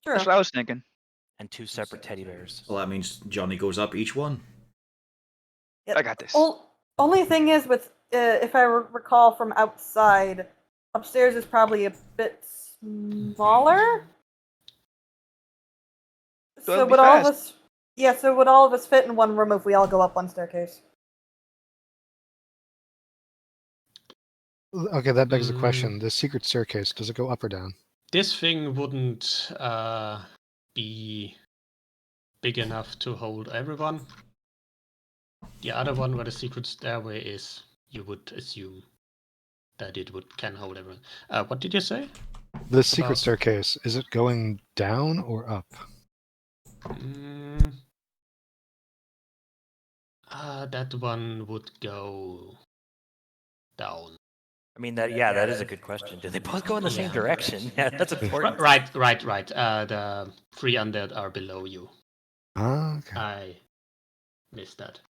[SPEAKER 2] Sure.
[SPEAKER 4] That's what I was thinking.
[SPEAKER 3] And 2 separate teddy bears.
[SPEAKER 6] Well, that means Johnny goes up each one.
[SPEAKER 2] Yep.
[SPEAKER 4] I got this.
[SPEAKER 2] Only thing is, with if I recall from outside, upstairs is probably a bit smaller.
[SPEAKER 4] So it'll be
[SPEAKER 2] would all of
[SPEAKER 4] fast.
[SPEAKER 2] us? Yeah. So would all of us fit in one room if we all go up one staircase?
[SPEAKER 7] Okay, that begs the question. The secret staircase, does it go up or down?
[SPEAKER 1] This thing wouldn't be big enough to hold everyone. The other one where the secret stairway is, you would assume that it can hold everyone. What did you say?
[SPEAKER 7] The secret
[SPEAKER 1] About-
[SPEAKER 7] staircase, is it going down or up?
[SPEAKER 1] That one would go down.
[SPEAKER 3] I mean, that is a good question. Do they both go in the same
[SPEAKER 1] Yeah.
[SPEAKER 3] direction? Yeah, that's important.
[SPEAKER 1] Right. The 3 undead are below you.
[SPEAKER 7] Ah, okay.
[SPEAKER 1] I missed that.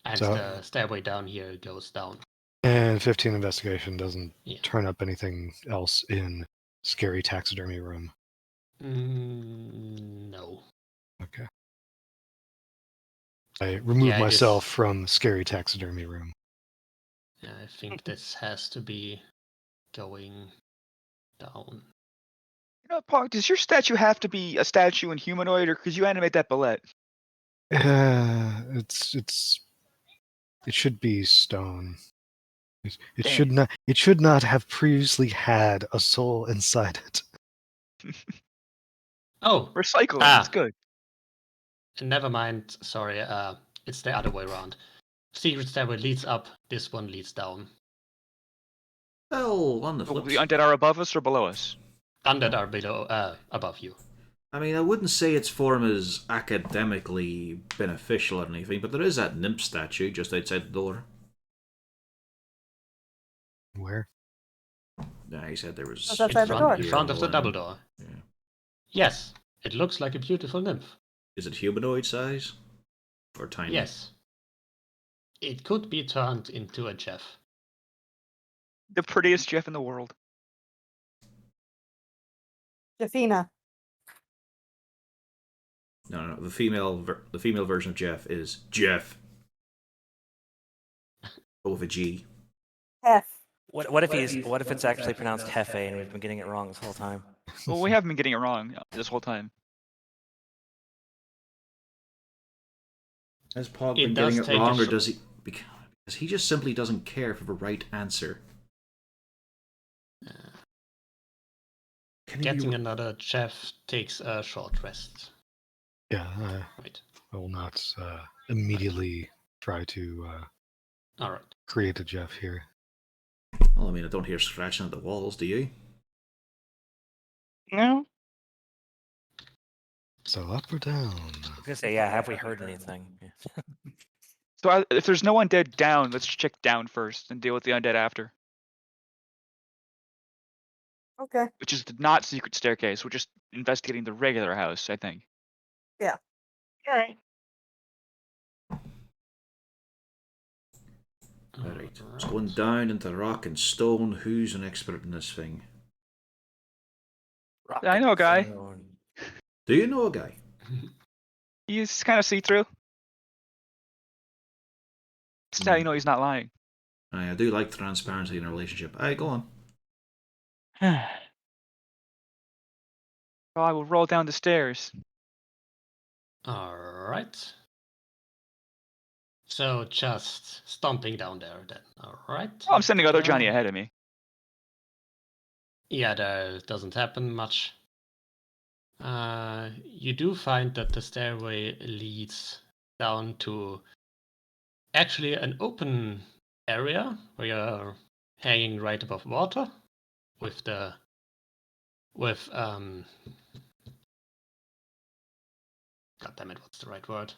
[SPEAKER 1] And
[SPEAKER 7] So-
[SPEAKER 1] the stairway down here goes down.
[SPEAKER 7] And 15 investigation doesn't
[SPEAKER 1] Yeah.
[SPEAKER 7] turn up anything else in scary taxidermy room.
[SPEAKER 1] No.
[SPEAKER 7] Okay. I remove
[SPEAKER 1] Yeah, it is-
[SPEAKER 7] myself from scary taxidermy room.
[SPEAKER 1] Yeah, I think this has to be going down.
[SPEAKER 4] You know, Park, does your statue have to be a statue in humanoid, or could you animate that bullet?
[SPEAKER 7] It should be stone. It
[SPEAKER 4] Dang.
[SPEAKER 7] should not have previously had a soul inside it.
[SPEAKER 1] Oh,
[SPEAKER 4] Recycle.
[SPEAKER 1] Ah.
[SPEAKER 4] That's good.
[SPEAKER 1] never mind. Sorry, it's the other way around. Secret stairway leads up, this one leads down.
[SPEAKER 6] Well, on the flip
[SPEAKER 4] The undead are above us or below us?
[SPEAKER 1] Undead are below, above you.
[SPEAKER 6] I mean, I wouldn't say its form is academically beneficial or anything, but there is that nymph statue just outside the door.
[SPEAKER 7] Where?
[SPEAKER 6] Yeah, he said there was.
[SPEAKER 2] That's outside the door.
[SPEAKER 1] In front of the double door.
[SPEAKER 6] Yeah.
[SPEAKER 1] Yes, it looks like a beautiful nymph.
[SPEAKER 6] Is it humanoid size? Or tiny?
[SPEAKER 1] Yes. It could be turned into a Jeff.
[SPEAKER 4] The prettiest Jeff in the world.
[SPEAKER 2] Jeffina.
[SPEAKER 6] No. The female version of Jeff is Jeff. O with a G.
[SPEAKER 2] F.
[SPEAKER 3] What if it's actually pronounced Hefe and we've been getting it wrong this whole time?
[SPEAKER 4] Well, we haven't been getting it wrong this whole time.
[SPEAKER 6] Has Pog
[SPEAKER 1] It
[SPEAKER 6] been
[SPEAKER 1] does
[SPEAKER 6] getting it
[SPEAKER 1] take a
[SPEAKER 6] wrong, or
[SPEAKER 1] sh-
[SPEAKER 6] does he? Because he just simply doesn't care for the right answer. Can he
[SPEAKER 1] Getting
[SPEAKER 6] be...
[SPEAKER 1] another Jeff takes a short rest.
[SPEAKER 7] Yeah,
[SPEAKER 1] Right.
[SPEAKER 7] I will not immediately try to
[SPEAKER 1] Alright.
[SPEAKER 7] create a Jeff here.
[SPEAKER 6] Well, I mean, I don't hear scratching at the walls, do you?
[SPEAKER 5] No.
[SPEAKER 7] So up or down?
[SPEAKER 3] I was gonna say, yeah, have we heard anything?
[SPEAKER 4] So if there's no undead down, let's check down first and deal with the undead after.
[SPEAKER 2] Okay.
[SPEAKER 4] Which is the not secret staircase. We're just investigating the regular house, I think.
[SPEAKER 2] Yeah.
[SPEAKER 5] All right.
[SPEAKER 6] Alright. It's going down into rock and stone. Who's an expert in this thing?
[SPEAKER 4] I know a guy.
[SPEAKER 6] Do you know a guy?
[SPEAKER 4] He's kind of see-through. That's how you know he's not lying.
[SPEAKER 6] I do like transparency in a relationship. Aye, go on.
[SPEAKER 4] So I will roll down the stairs.
[SPEAKER 1] Alright. So just stomping down there then. Alright.
[SPEAKER 4] Oh, I'm sending other Johnny ahead of me.
[SPEAKER 1] Yeah, there doesn't happen much. You do find that the stairway leads down to actually an open area where you're hanging right above water with god damn it, what's the right word?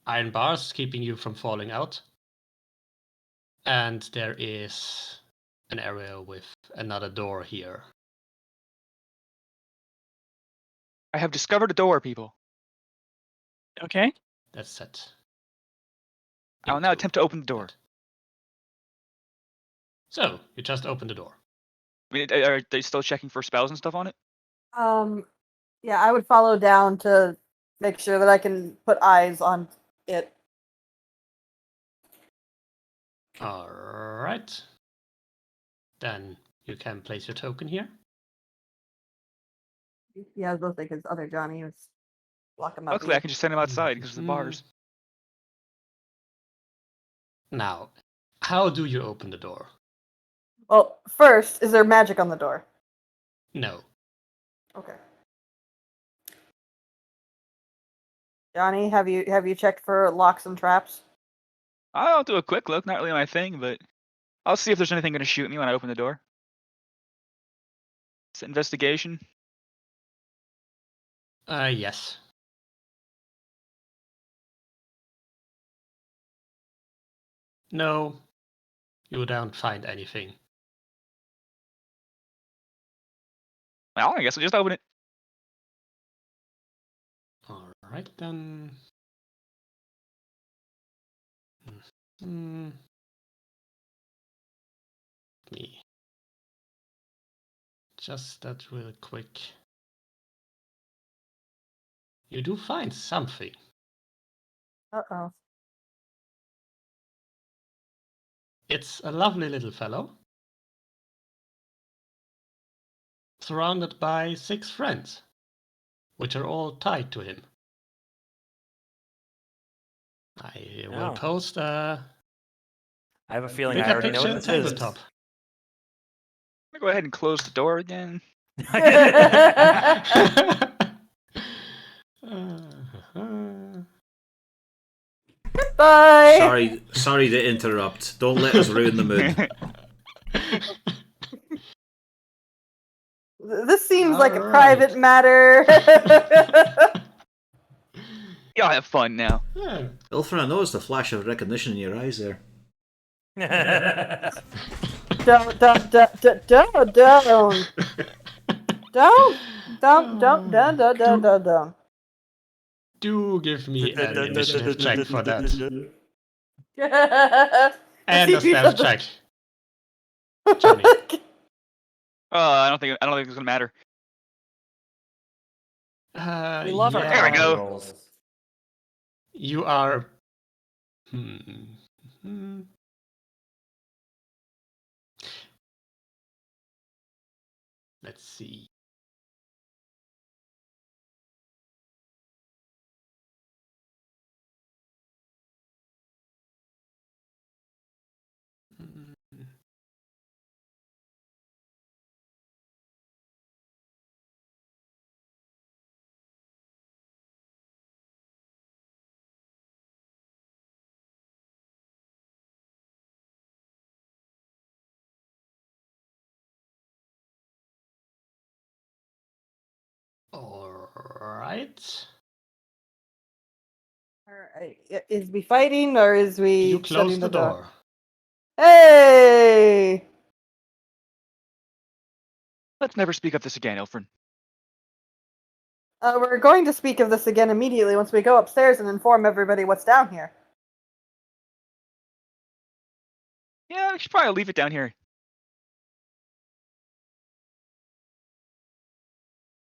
[SPEAKER 1] Iron bars keeping you from falling out. And there is an area with another door here.
[SPEAKER 4] I have discovered a door, people.
[SPEAKER 5] Okay.
[SPEAKER 1] That's set.
[SPEAKER 4] I will now attempt to open the door.
[SPEAKER 1] So, you just open the door.
[SPEAKER 4] I mean, are they still checking for spells and stuff on it?
[SPEAKER 2] Yeah, I would follow down to make sure that I can put eyes on it.
[SPEAKER 1] Alright. Then you can place your token here.
[SPEAKER 2] Yeah, I was both thinking other Johnny was blocking my
[SPEAKER 4] Luckily, I
[SPEAKER 2] view.
[SPEAKER 4] can just send him outside because of the bars.
[SPEAKER 1] Now, how do you open the door?
[SPEAKER 2] Well, first, is there magic on the door?
[SPEAKER 1] No.
[SPEAKER 2] Okay. Johnny, have you checked for locks and traps?
[SPEAKER 4] I'll do a quick look. Not really my thing, but I'll see if there's anything going to shoot me when I open the door. It's an investigation.
[SPEAKER 1] Yes. No, you don't find anything.
[SPEAKER 4] Well, I guess I'll just open it.
[SPEAKER 1] Alright then. Me. Just that real quick. You do find something.
[SPEAKER 2] Uh-oh.
[SPEAKER 1] It's a lovely little fellow. Surrounded by 6 friends, which are all tied to him. I will
[SPEAKER 3] Oh.
[SPEAKER 1] post a
[SPEAKER 3] I have a feeling I
[SPEAKER 1] bigger
[SPEAKER 3] already know
[SPEAKER 1] picture
[SPEAKER 3] what
[SPEAKER 1] in
[SPEAKER 3] this is.
[SPEAKER 1] tabletop.
[SPEAKER 4] I'm going to go ahead and close the door again.
[SPEAKER 2] Bye.
[SPEAKER 6] Sorry to interrupt. Don't let us ruin the mood.
[SPEAKER 2] This seems like a
[SPEAKER 1] Alright.
[SPEAKER 2] private matter.
[SPEAKER 4] Y'all have fun now.
[SPEAKER 1] Yeah.
[SPEAKER 6] Ilfrin, I noticed a flash of recognition in your eyes there.
[SPEAKER 2] Don't.
[SPEAKER 1] Do give me an initiative check for that.
[SPEAKER 2] Let's
[SPEAKER 1] And
[SPEAKER 2] see
[SPEAKER 1] a
[SPEAKER 2] if you
[SPEAKER 1] stealth
[SPEAKER 2] said
[SPEAKER 1] check. Johnny.
[SPEAKER 4] I don't think it's gonna matter.
[SPEAKER 3] We love our
[SPEAKER 4] There we
[SPEAKER 1] Yeah,
[SPEAKER 4] go.
[SPEAKER 3] rolls.
[SPEAKER 1] you are. Hmm. Let's see. All right.
[SPEAKER 2] Alright. Is we fighting or is we
[SPEAKER 1] You close
[SPEAKER 2] shutting
[SPEAKER 1] the door.
[SPEAKER 2] Hey!
[SPEAKER 4] Let's never speak of this again, Ilfrin.
[SPEAKER 2] We're going to speak of this again immediately once we go upstairs and inform everybody what's down here.
[SPEAKER 4] Yeah, we should probably leave it down here.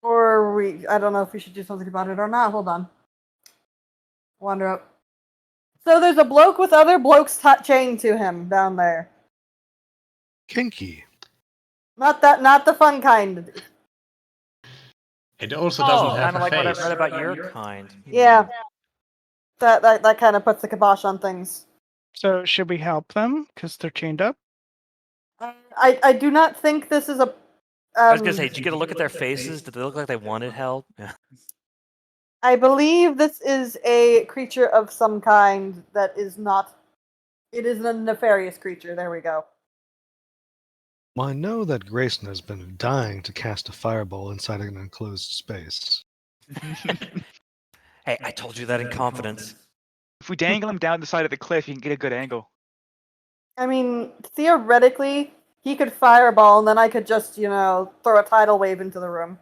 [SPEAKER 2] Or I don't know if we should do something about it or not. Hold on. Wander up. So there's a bloke with other blokes chained to him down there.
[SPEAKER 7] Kinky.
[SPEAKER 2] Not the fun kind.
[SPEAKER 1] It also doesn't have
[SPEAKER 3] kind
[SPEAKER 1] a
[SPEAKER 3] of like what I've
[SPEAKER 1] face.
[SPEAKER 3] read about your kind.
[SPEAKER 2] Yeah. That kind of puts the kibosh on things.
[SPEAKER 5] So should we help them because they're chained up?
[SPEAKER 2] I do not think this is a.
[SPEAKER 3] I was gonna say, did you get a look at their faces? Did they look like they wanted help? Yeah.
[SPEAKER 2] I believe this is a creature of some kind that is not. It is a nefarious creature. There we go.
[SPEAKER 7] Well, I know that Grayson has been dying to cast a fireball inside an enclosed space.
[SPEAKER 3] Hey, I told you that in confidence.
[SPEAKER 4] If we dangle him down the side of the cliff, you can get a good angle.
[SPEAKER 2] I mean, theoretically, he could fireball, and then I could just, throw a tidal wave into the room.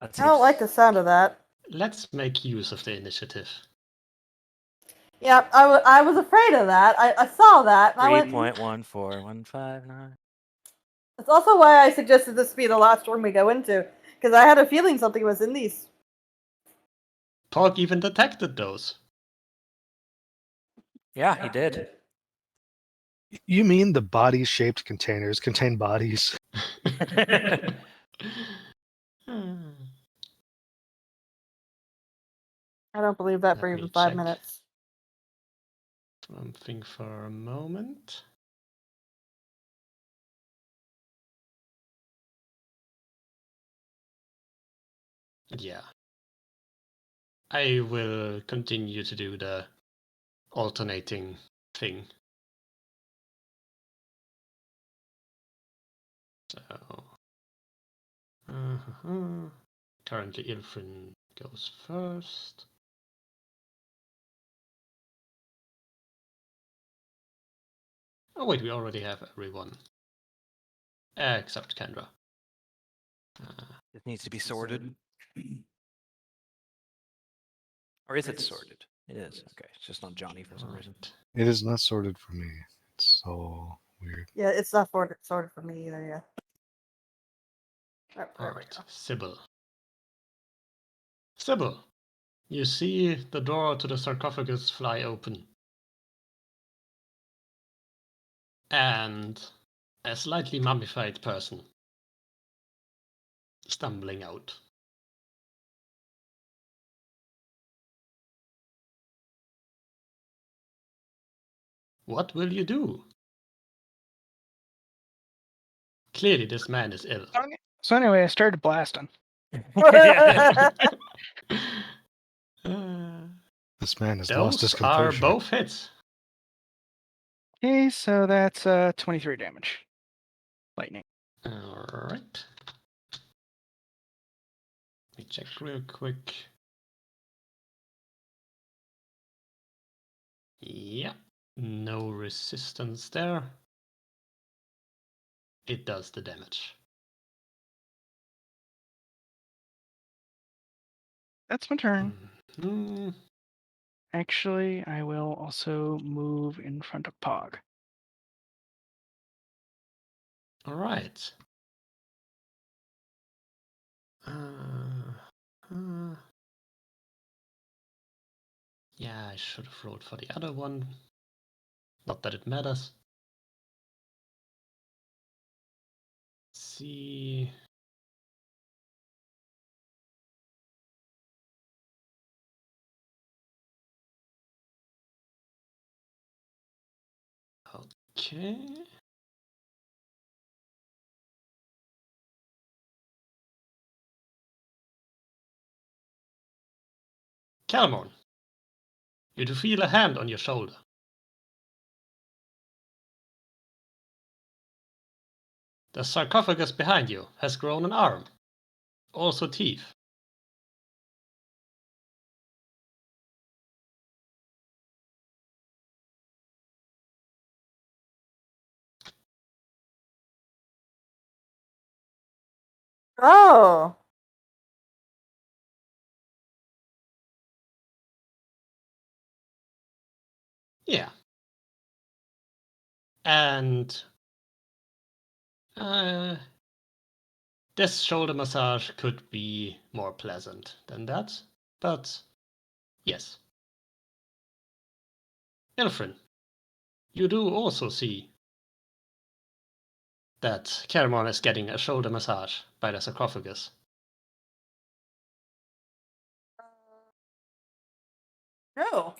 [SPEAKER 2] I don't like the sound of that.
[SPEAKER 1] Let's make use of the initiative.
[SPEAKER 2] Yeah, I was afraid of that. I saw that. And I went,
[SPEAKER 3] 3.14159.
[SPEAKER 2] That's also why I suggested this be the last room we go into, because I had a feeling something was in these.
[SPEAKER 1] Pork even detected those.
[SPEAKER 3] Yeah, he did.
[SPEAKER 7] You mean the body-shaped containers contain bodies?
[SPEAKER 2] I don't believe that for
[SPEAKER 1] Let
[SPEAKER 2] even
[SPEAKER 1] me
[SPEAKER 2] 5
[SPEAKER 1] check.
[SPEAKER 2] minutes.
[SPEAKER 1] Something for a moment. Yeah. I will continue to do the alternating thing. So, currently Ilfrin goes first. Oh wait, we already have everyone. Except Kendra.
[SPEAKER 3] It needs to be sorted. Or is it sorted? It is. Okay, it's just not Johnny for some reason.
[SPEAKER 7] It is not sorted for me. It's so weird.
[SPEAKER 2] Yeah, it's not sorted for me either, yeah.
[SPEAKER 1] Alright, Sybil. Sybil, you see the door to the sarcophagus fly open. And a slightly mummified person stumbling out. What will you do? Clearly this man is ill.
[SPEAKER 5] So anyway, I started blasting.
[SPEAKER 7] This man has lost his
[SPEAKER 1] Those are
[SPEAKER 7] composure.
[SPEAKER 1] both hits.
[SPEAKER 5] Okay, so that's 23 damage. Lightning.
[SPEAKER 1] Alright. Let me check real quick. Yeah, no resistance there. It does the damage.
[SPEAKER 5] That's my turn.
[SPEAKER 1] Mhm.
[SPEAKER 5] Actually, I will also move in front of Pog.
[SPEAKER 1] All right. Yeah, I should have rolled for the other one. Not that it matters. Let's see. Okay. Calmon, you do feel a hand on your shoulder. The sarcophagus behind you has grown an arm, also teeth.
[SPEAKER 2] Oh.
[SPEAKER 1] Yeah. And this shoulder massage could be more pleasant than that, but yes. Elfrin, you do also see that Caramon is getting a shoulder massage by the sarcophagus.
[SPEAKER 2] No.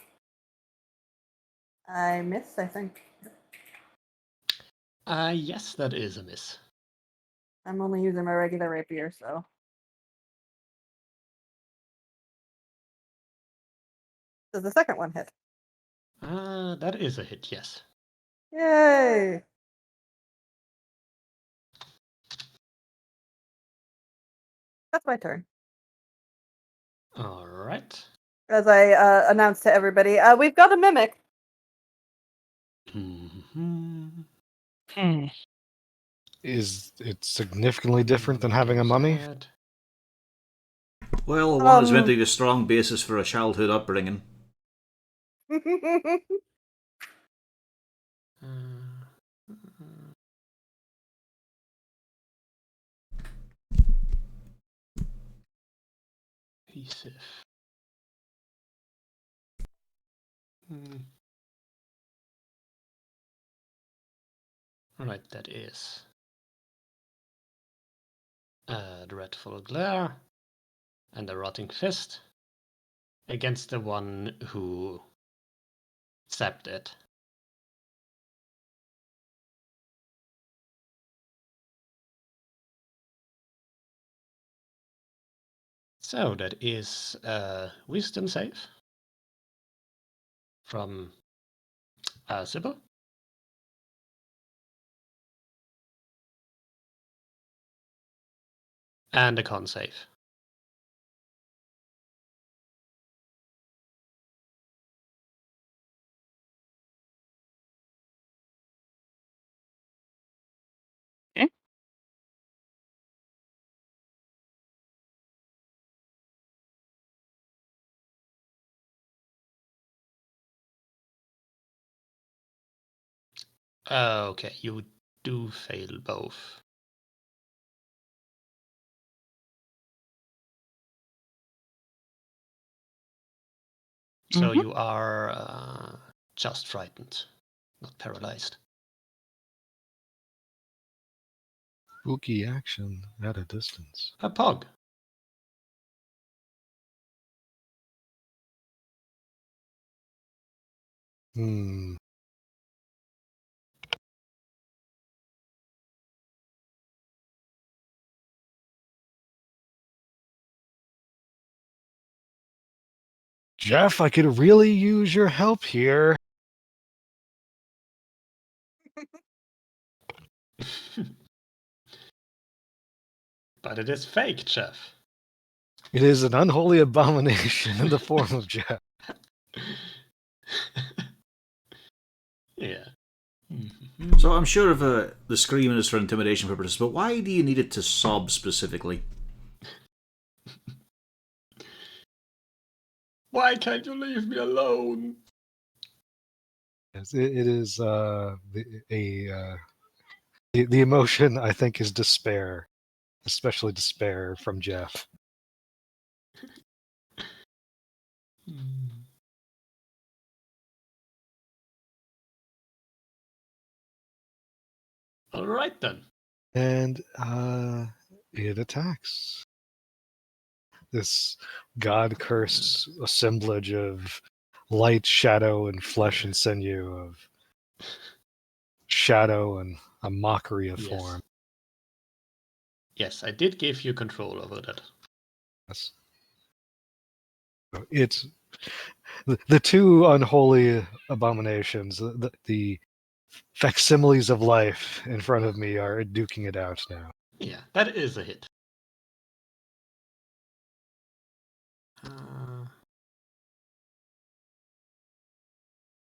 [SPEAKER 2] I missed, I think.
[SPEAKER 1] Yes, that is a miss.
[SPEAKER 2] I'm only using my regular rapier, so. Does the second one hit?
[SPEAKER 1] That is a hit, yes.
[SPEAKER 2] Yay! That's my turn.
[SPEAKER 1] All right.
[SPEAKER 2] As I announced to everybody, we've got a mimic.
[SPEAKER 1] Mhm.
[SPEAKER 5] Hmm.
[SPEAKER 7] Is it significantly different than having a mummy?
[SPEAKER 1] Sad.
[SPEAKER 6] Well, one is meant to be a strong basis for a childhood upbringing.
[SPEAKER 1] Adhesive. Right, that is a dreadful glare and a rotting fist against the one who zapped it. So that is a wisdom save from Sybil. And a con save.
[SPEAKER 5] Okay.
[SPEAKER 1] Okay, you do fail both. So
[SPEAKER 5] Mhm.
[SPEAKER 1] you are just frightened, not paralyzed.
[SPEAKER 7] Spooky action at a distance.
[SPEAKER 1] A pog.
[SPEAKER 7] Hmm. Jeff, I could really use your help here.
[SPEAKER 1] But it is fake, Jeff.
[SPEAKER 7] It is an unholy abomination in the form of Jeff.
[SPEAKER 1] Yeah.
[SPEAKER 6] So I'm sure of the screaming is for intimidation purposes, but why do you need it to sob specifically?
[SPEAKER 1] Why can't you leave me alone?
[SPEAKER 7] Yes, it is the emotion I think is despair, especially despair from Jeff.
[SPEAKER 1] All right then.
[SPEAKER 7] And it attacks. This god-cursed assemblage of light, shadow, and flesh and sinew, of shadow and a mockery of
[SPEAKER 1] Yes.
[SPEAKER 7] form.
[SPEAKER 1] Yes, I did give you control over that.
[SPEAKER 7] Yes. So it's the two unholy abominations, the facsimiles of life in front of me are duking it out now.
[SPEAKER 1] Yeah, that is a hit.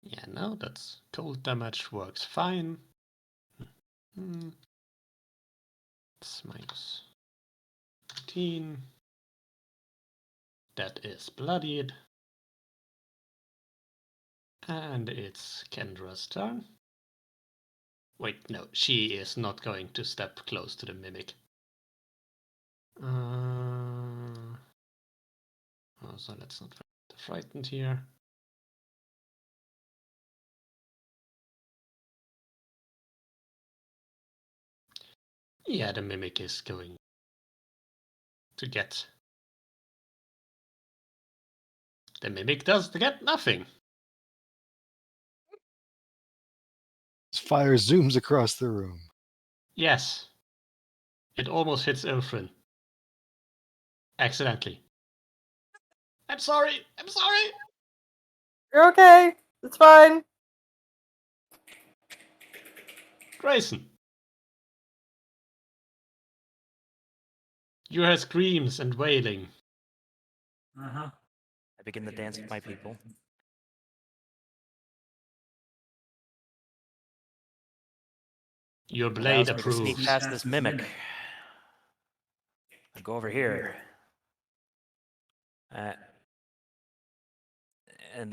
[SPEAKER 1] Yeah, no, that's cold damage works fine. It's minus 15. That is bloodied. And it's Kendra's turn. Wait, no, she is not going to step close to the mimic. So let's not get frightened here. Yeah, the mimic is going to get. The mimic does get nothing.
[SPEAKER 7] Fire zooms across the room.
[SPEAKER 1] Yes. It almost hits Ilfrin. Accidentally. I'm sorry. I'm sorry.
[SPEAKER 2] You're okay. It's fine.
[SPEAKER 1] Grayson. You hear screams and wailing.
[SPEAKER 3] I begin the dance with my people.
[SPEAKER 1] Your
[SPEAKER 3] Allows
[SPEAKER 1] blade
[SPEAKER 3] me to sneak
[SPEAKER 1] approves.
[SPEAKER 3] past this mimic. I go over here. And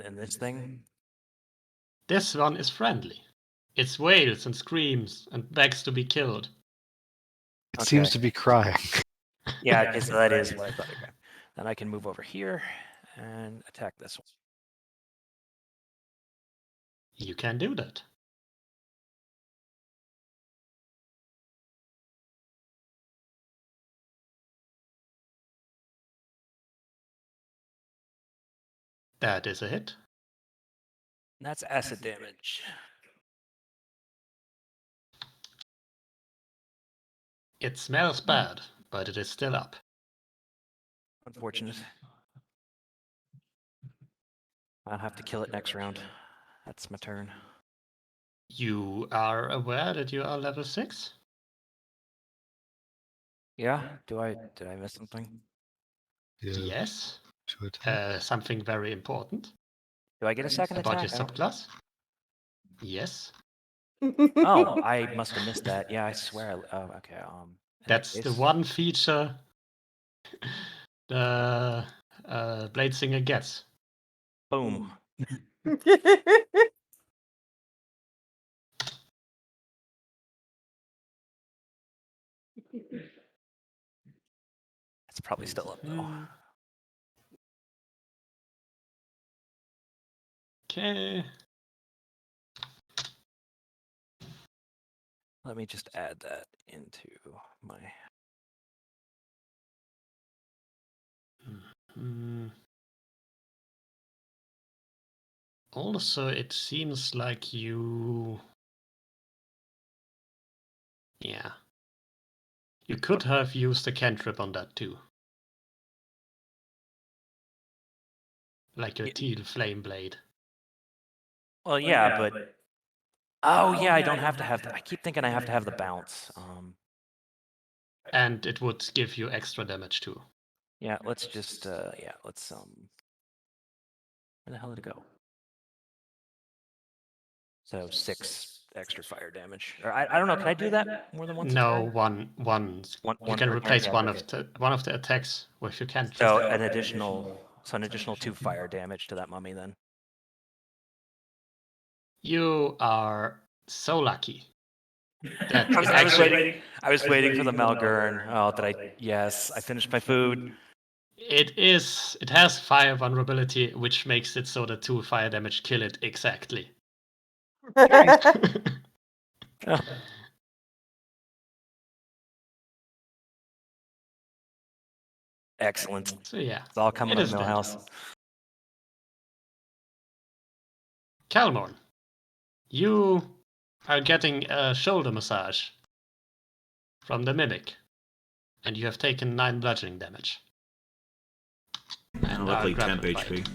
[SPEAKER 3] this thing?
[SPEAKER 1] This one is friendly. It wails and screams and begs to be killed.
[SPEAKER 7] It seems to be crying.
[SPEAKER 3] Yeah, okay, so that is what I thought. Okay. Then I can move over here and attack this one.
[SPEAKER 1] You can do that. That is a hit.
[SPEAKER 3] That's acid damage.
[SPEAKER 1] It smells bad, but it is still up.
[SPEAKER 3] Unfortunate. I'll have to kill it next round. That's my turn.
[SPEAKER 1] You are aware that you are level 6?
[SPEAKER 3] Yeah? Did I miss something?
[SPEAKER 1] Yes.
[SPEAKER 7] To attack.
[SPEAKER 1] Something very important.
[SPEAKER 3] Do I get a second
[SPEAKER 1] About your
[SPEAKER 3] attack?
[SPEAKER 1] subclass? Yes.
[SPEAKER 3] Oh, I must have missed that. Yeah, I swear. Oh, okay. In
[SPEAKER 1] That's
[SPEAKER 3] that
[SPEAKER 1] the
[SPEAKER 3] case-
[SPEAKER 1] one feature the Bladesinger gets.
[SPEAKER 3] Boom. It's probably still up though.
[SPEAKER 1] Okay.
[SPEAKER 3] Let me just add that into my.
[SPEAKER 1] Also, it seems like you... Yeah. You could have used a cantrip on that too. Like your teal flame blade.
[SPEAKER 3] Well, yeah, but. Oh yeah, I don't have to have. I keep thinking I have to have the bounce.
[SPEAKER 1] And it would give you extra damage too.
[SPEAKER 3] Yeah, let's just. Yeah, let's. Where the hell did it go? So 6 extra fire damage. Or I don't know. Can I do that more than once? a
[SPEAKER 1] No,
[SPEAKER 3] turn?
[SPEAKER 1] one.
[SPEAKER 3] One
[SPEAKER 1] You can
[SPEAKER 3] per turn?
[SPEAKER 1] replace
[SPEAKER 3] Yeah,
[SPEAKER 1] one
[SPEAKER 3] okay.
[SPEAKER 1] of the attacks with your cantrip.
[SPEAKER 3] So an additional 2 fire damage to that mummy then.
[SPEAKER 1] You are so lucky. That
[SPEAKER 3] I was,
[SPEAKER 1] it
[SPEAKER 3] I was
[SPEAKER 1] actually-
[SPEAKER 3] waiting. I was waiting for the Malgurn. Oh, did I? Yes, I finished my food.
[SPEAKER 1] It has fire vulnerability, which makes it so that 2 fire damage kill it exactly.
[SPEAKER 3] Oh. Excellent.
[SPEAKER 1] So yeah,
[SPEAKER 3] It's all coming
[SPEAKER 1] it
[SPEAKER 3] up
[SPEAKER 1] is
[SPEAKER 3] Millhouse.
[SPEAKER 1] Calmorn, you are getting a shoulder massage from the mimic, and you have taken 9 bludgeoning damage. And
[SPEAKER 6] Luckily,
[SPEAKER 1] are
[SPEAKER 6] temp
[SPEAKER 1] grappled by
[SPEAKER 6] HP.
[SPEAKER 1] it.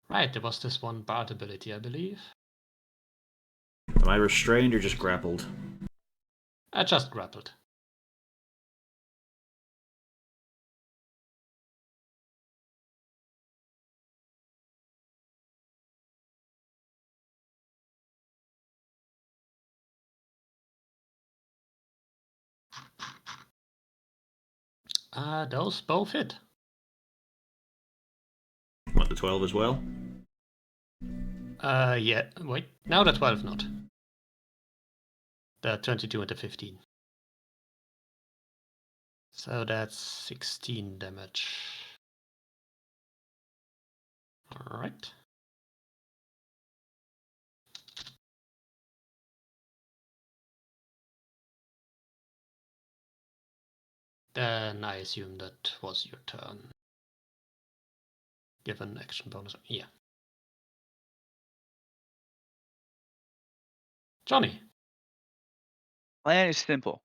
[SPEAKER 1] Right, there was this one bard ability, I believe.
[SPEAKER 6] Am I restrained or just grappled?
[SPEAKER 1] I just grappled. Those both hit.
[SPEAKER 6] What, the 12 as well?
[SPEAKER 1] Yeah, wait. Now the 12 not. The 22 and the 15. So that's 16 damage. Alright. Then I assume that was your turn. Given action bonus. Yeah. Johnny.
[SPEAKER 4] Plan is simple.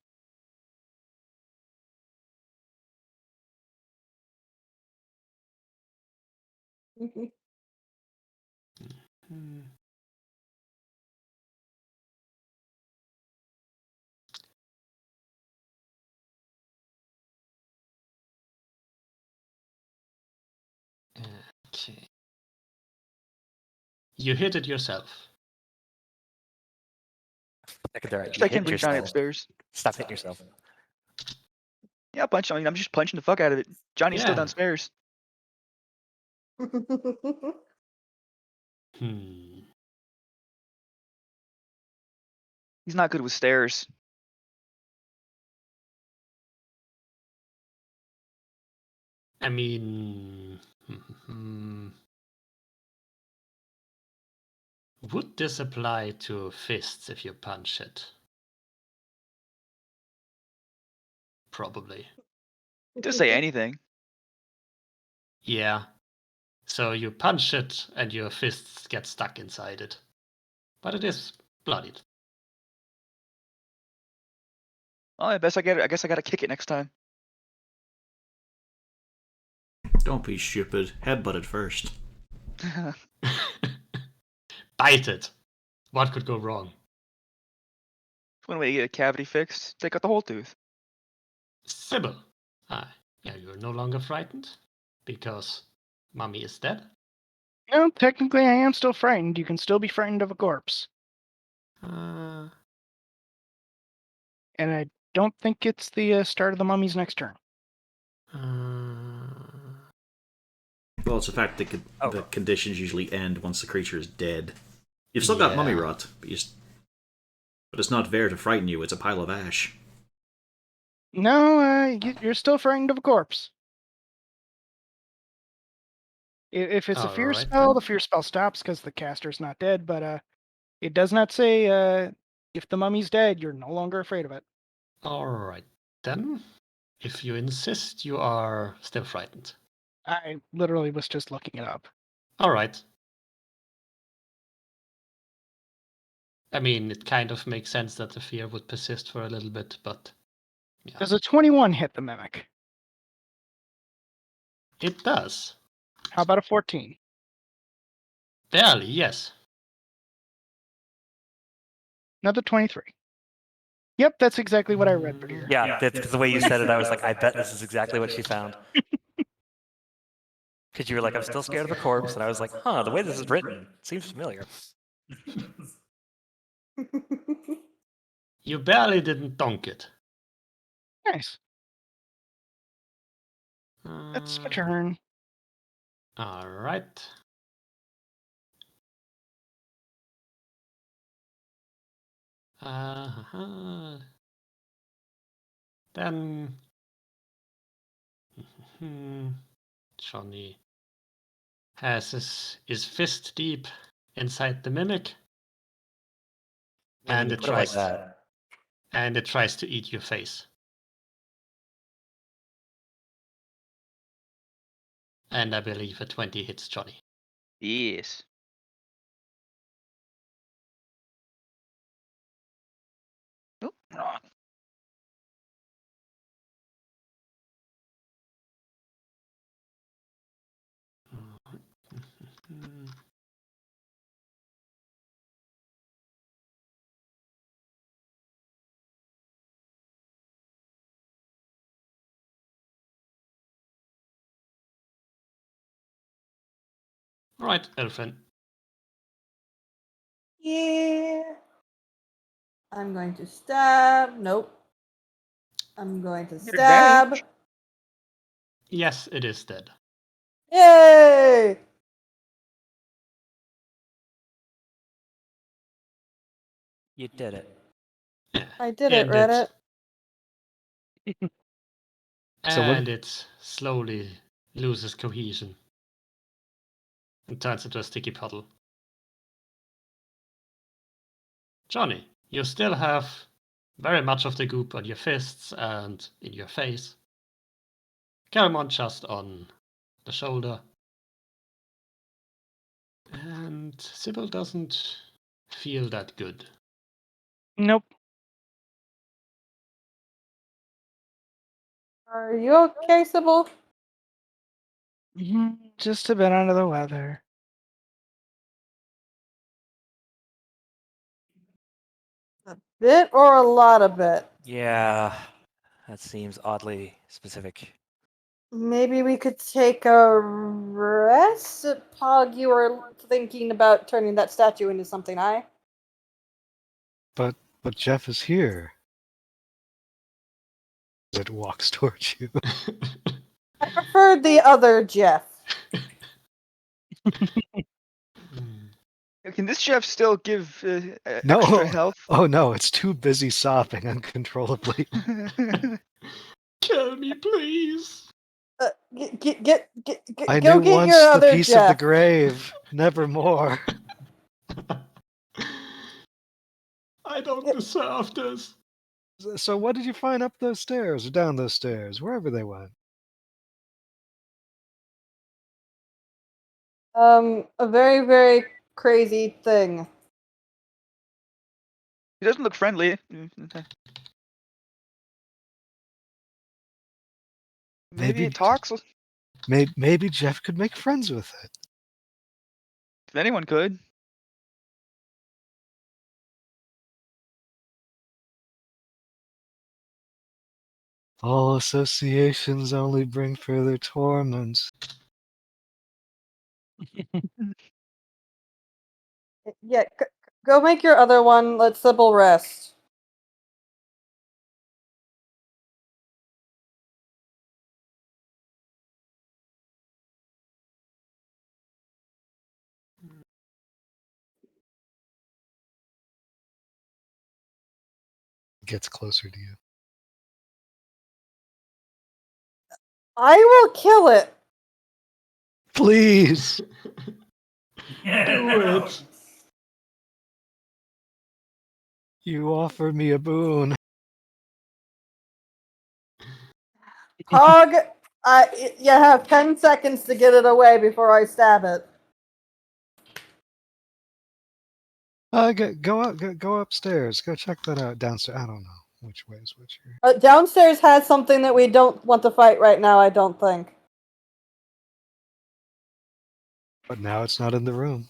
[SPEAKER 1] Hmm. Okay. You hit it yourself.
[SPEAKER 3] Secondary, you
[SPEAKER 4] Just I can
[SPEAKER 3] hit
[SPEAKER 4] bring Johnny
[SPEAKER 3] yourself.
[SPEAKER 4] upstairs.
[SPEAKER 3] Stop hitting yourself.
[SPEAKER 4] Yeah, punch. I mean, I'm just punching the fuck out of it. Johnny's still
[SPEAKER 1] Yeah.
[SPEAKER 4] downstairs.
[SPEAKER 1] Hmm.
[SPEAKER 4] He's not good with stairs.
[SPEAKER 1] I mean, would this apply to fists if you punch it? Probably.
[SPEAKER 4] Just say anything.
[SPEAKER 1] Yeah. So you punch it and your fists get stuck inside it. But it is bloodied.
[SPEAKER 4] Oh, I guess I gotta kick it next time.
[SPEAKER 6] Don't be stupid. Headbutt it first.
[SPEAKER 1] Bite it. What could go wrong?
[SPEAKER 4] One way to get a cavity fixed, take out the whole tooth.
[SPEAKER 1] Sybil. Yeah, you're no longer frightened because Mummy is dead.
[SPEAKER 5] No, technically I am still frightened. You can still be frightened of a corpse.
[SPEAKER 1] Uh,
[SPEAKER 5] And I don't think it's the start of the mummy's next turn.
[SPEAKER 6] Well, it's the fact that the conditions usually end once the creature is dead. You've still got mummy rot, but it's not there to frighten you. It's a pile of ash.
[SPEAKER 5] No, you're still frightened of a corpse. If it's a fear
[SPEAKER 1] Alright,
[SPEAKER 5] spell,
[SPEAKER 1] then.
[SPEAKER 5] the fear spell stops because the caster's not dead, but it does not say if the mummy's dead, you're no longer afraid of it.
[SPEAKER 1] Alright, then. If you insist, you are still frightened.
[SPEAKER 5] I literally was just looking it up.
[SPEAKER 1] Alright. I mean, it kind of makes sense that the fear would persist for a little bit, but... yeah.
[SPEAKER 5] Does a 21 hit the mimic?
[SPEAKER 1] It does.
[SPEAKER 5] How about a 14?
[SPEAKER 1] Barely, yes.
[SPEAKER 5] Another 23. Yep, that's exactly what I read, Bradir.
[SPEAKER 3] Yeah, that's 'cause the way you said it, I was like, I bet this is exactly what she found. Because you were like, I'm still scared of a corpse, and I was like, huh, the way this is written seems familiar.
[SPEAKER 1] You barely didn't donk it.
[SPEAKER 5] Nice. That's my turn.
[SPEAKER 1] All right. Then Johnny has his fist deep inside the mimic, and it
[SPEAKER 3] Put it like
[SPEAKER 1] tries
[SPEAKER 3] that.
[SPEAKER 1] and it tries to eat your face. And I believe a 20 hits Johnny.
[SPEAKER 4] Yes. Oop, wrong.
[SPEAKER 1] All right, Elfrin.
[SPEAKER 2] Yeah. I'm going to stab. Nope. I'm going to
[SPEAKER 4] Get
[SPEAKER 2] stab.
[SPEAKER 4] advantage.
[SPEAKER 1] Yes, it is dead.
[SPEAKER 2] Yay!
[SPEAKER 3] You did it.
[SPEAKER 2] I did it,
[SPEAKER 1] And
[SPEAKER 2] Reddit.
[SPEAKER 7] So what-
[SPEAKER 1] And it slowly loses cohesion and turns into a sticky puddle. Johnny, you still have very much of the goop on your fists and in your face. Caramon just on the shoulder. And Sybil doesn't feel that good.
[SPEAKER 5] Nope.
[SPEAKER 2] Are you okay, Sybil?
[SPEAKER 5] Just a bit under the weather.
[SPEAKER 2] A bit or a lot of it?
[SPEAKER 3] Yeah, that seems oddly specific.
[SPEAKER 2] Maybe we could take a rest? Pog, you were thinking about turning that statue into something,
[SPEAKER 7] But Jeff is here. It walks towards you.
[SPEAKER 2] I preferred the other Jeff.
[SPEAKER 4] Can this Jeff still give
[SPEAKER 7] No.
[SPEAKER 4] extra health?
[SPEAKER 7] Oh no, it's too busy sobbing uncontrollably.
[SPEAKER 1] Kill me, please.
[SPEAKER 7] I
[SPEAKER 2] Go
[SPEAKER 7] knew
[SPEAKER 2] get
[SPEAKER 7] once
[SPEAKER 2] your
[SPEAKER 7] the
[SPEAKER 2] other
[SPEAKER 7] piece of the
[SPEAKER 2] Jeff.
[SPEAKER 7] grave, never more.
[SPEAKER 1] I don't deserve this.
[SPEAKER 7] So what did you find up those stairs or down those stairs, wherever they went?
[SPEAKER 2] A very, very crazy thing.
[SPEAKER 4] He doesn't look friendly. Maybe it talks.
[SPEAKER 7] Maybe Jeff could make friends with it.
[SPEAKER 4] If anyone could.
[SPEAKER 7] All associations only bring further torment.
[SPEAKER 2] Yeah, go make your other one. Let Sybil rest.
[SPEAKER 7] Gets closer to you.
[SPEAKER 2] I will kill it.
[SPEAKER 7] Please!
[SPEAKER 1] Do it.
[SPEAKER 7] You offer me a boon.
[SPEAKER 2] Pog, you have 10 seconds to get it away before I stab it.
[SPEAKER 7] Go upstairs. Go check that out downstairs. I don't know which way is which here.
[SPEAKER 2] Downstairs has something that we don't want to fight right now, I don't think.
[SPEAKER 7] But now it's not in the room.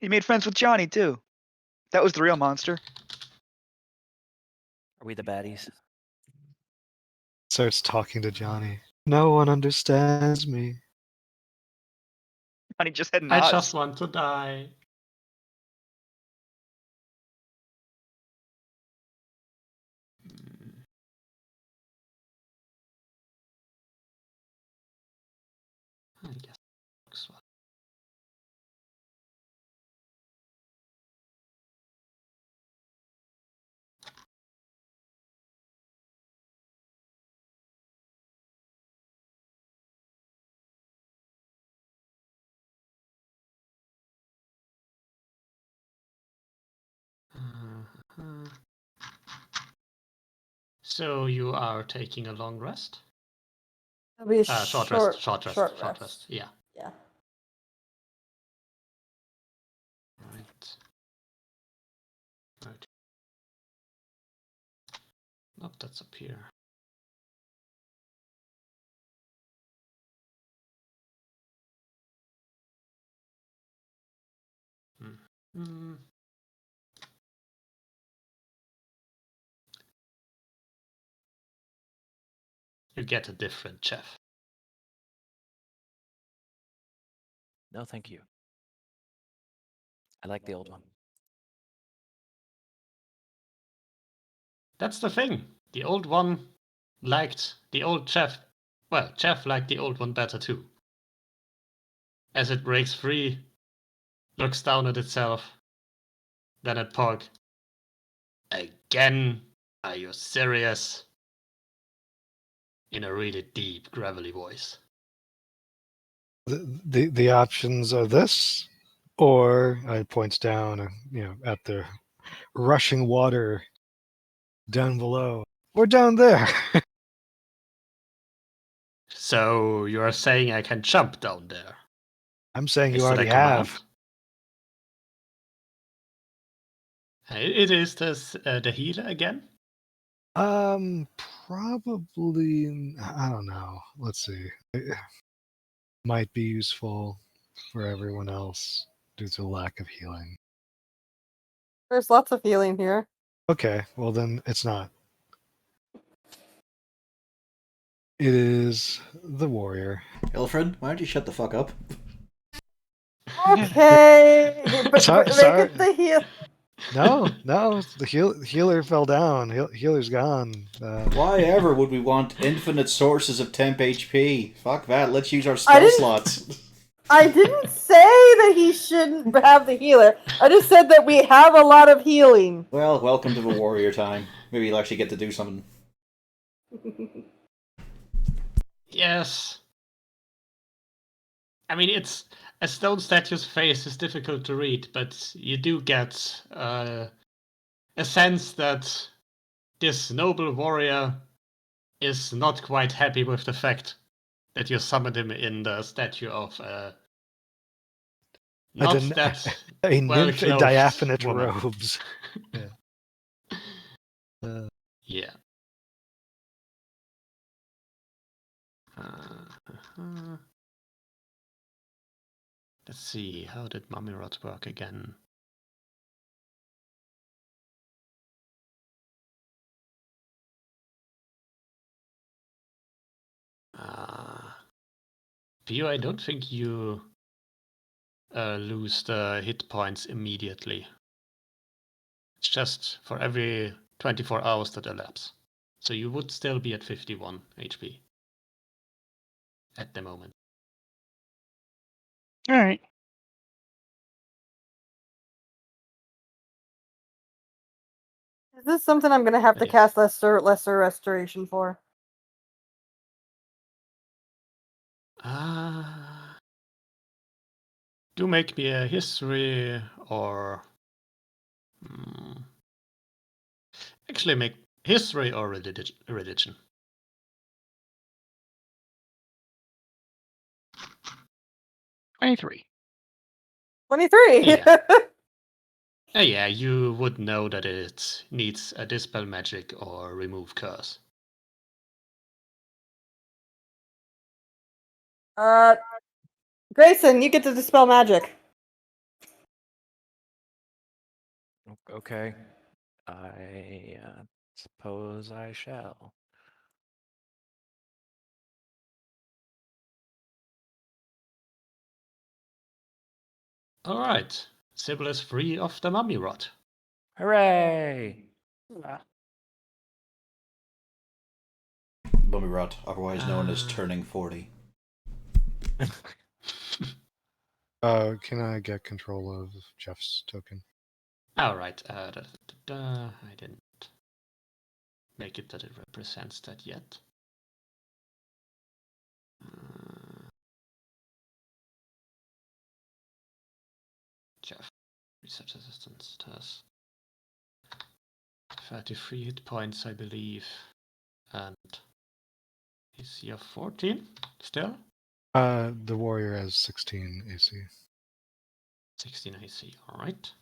[SPEAKER 4] He made friends with Johnny too. That was the real monster.
[SPEAKER 3] Are we the baddies?
[SPEAKER 7] starts talking to Johnny. No one understands me.
[SPEAKER 4] Johnny just had
[SPEAKER 1] I
[SPEAKER 4] nods.
[SPEAKER 1] just want to die. I guess looks well. Uh-huh. So you are taking a long rest?
[SPEAKER 2] It'll be a
[SPEAKER 1] Short rest. Short rest. Yeah.
[SPEAKER 2] Yeah.
[SPEAKER 1] Right. Right. Nope, that's up here. Hmm. You get a different chef.
[SPEAKER 3] No, thank you. I like the old one.
[SPEAKER 1] That's the thing. The old one liked the old chef. Well, chef liked the old one better too. As it breaks free, looks down at itself, then at Pog. Again? Are you serious? In a really deep, gravelly voice.
[SPEAKER 7] The options are this, or I points down, at the rushing water down below, or down there.
[SPEAKER 1] So you're saying I can jump down there?
[SPEAKER 7] I'm saying you
[SPEAKER 1] Is that a
[SPEAKER 7] already
[SPEAKER 1] command?
[SPEAKER 7] have.
[SPEAKER 1] It is the healer again?
[SPEAKER 7] Probably. I don't know. Let's see. It might be useful for everyone else due to lack of healing.
[SPEAKER 2] There's lots of healing here.
[SPEAKER 7] Okay, well then it's not. It is the warrior.
[SPEAKER 6] Ilfrin, why don't you shut the fuck up?
[SPEAKER 2] Okay, but
[SPEAKER 7] Sorry-
[SPEAKER 2] make
[SPEAKER 7] sorry.
[SPEAKER 2] it the heal.
[SPEAKER 7] No, the healer fell down. Healer's gone.
[SPEAKER 6] Why ever would we want infinite sources of temp HP? Fuck that, let's use our
[SPEAKER 2] I
[SPEAKER 6] spell
[SPEAKER 2] didn't-
[SPEAKER 6] slots.
[SPEAKER 2] I didn't say that he shouldn't have the healer. I just said that we have a lot of healing.
[SPEAKER 6] Well, welcome to the warrior time. Maybe you'll actually get to do something.
[SPEAKER 1] Yes. I mean, it's a stone statue's face is difficult to read, but you do get a sense that this noble warrior is not quite happy with the fact that you summoned him in the statue of not
[SPEAKER 7] a
[SPEAKER 1] that
[SPEAKER 7] nymph in
[SPEAKER 1] well-clothed
[SPEAKER 7] diaphanous
[SPEAKER 1] woman.
[SPEAKER 7] robes. Yeah.
[SPEAKER 1] Yeah. Uh-huh. Let's see, how did Mummy Rod work again? Pio, I don't think you lose the hit points immediately. It's just for every 24 hours that elapse. So you would still be at 51 HP at the moment.
[SPEAKER 5] All right.
[SPEAKER 2] Is this something I'm gonna have to
[SPEAKER 1] But
[SPEAKER 2] cast lesser restoration for?
[SPEAKER 1] Do make me a history or actually make history or religion.
[SPEAKER 5] 23.
[SPEAKER 2] 23.
[SPEAKER 1] Yeah. Yeah, you would know that it needs a dispel magic or remove curse.
[SPEAKER 2] Grayson, you get to dispel magic.
[SPEAKER 3] Okay. I suppose I shall.
[SPEAKER 1] Alright. Sybil is free of the mummy rot.
[SPEAKER 3] Hooray!
[SPEAKER 6] Mummy rot, otherwise known as
[SPEAKER 1] Ah.
[SPEAKER 6] turning 40.
[SPEAKER 7] Can I get control of Jeff's token?
[SPEAKER 1] Alright. I didn't make it that it represents that yet. Jeff. Research assistance does 33 hit points, I believe. And is he of 14 still?
[SPEAKER 7] The warrior has 16 AC.
[SPEAKER 1] 16 AC, alright.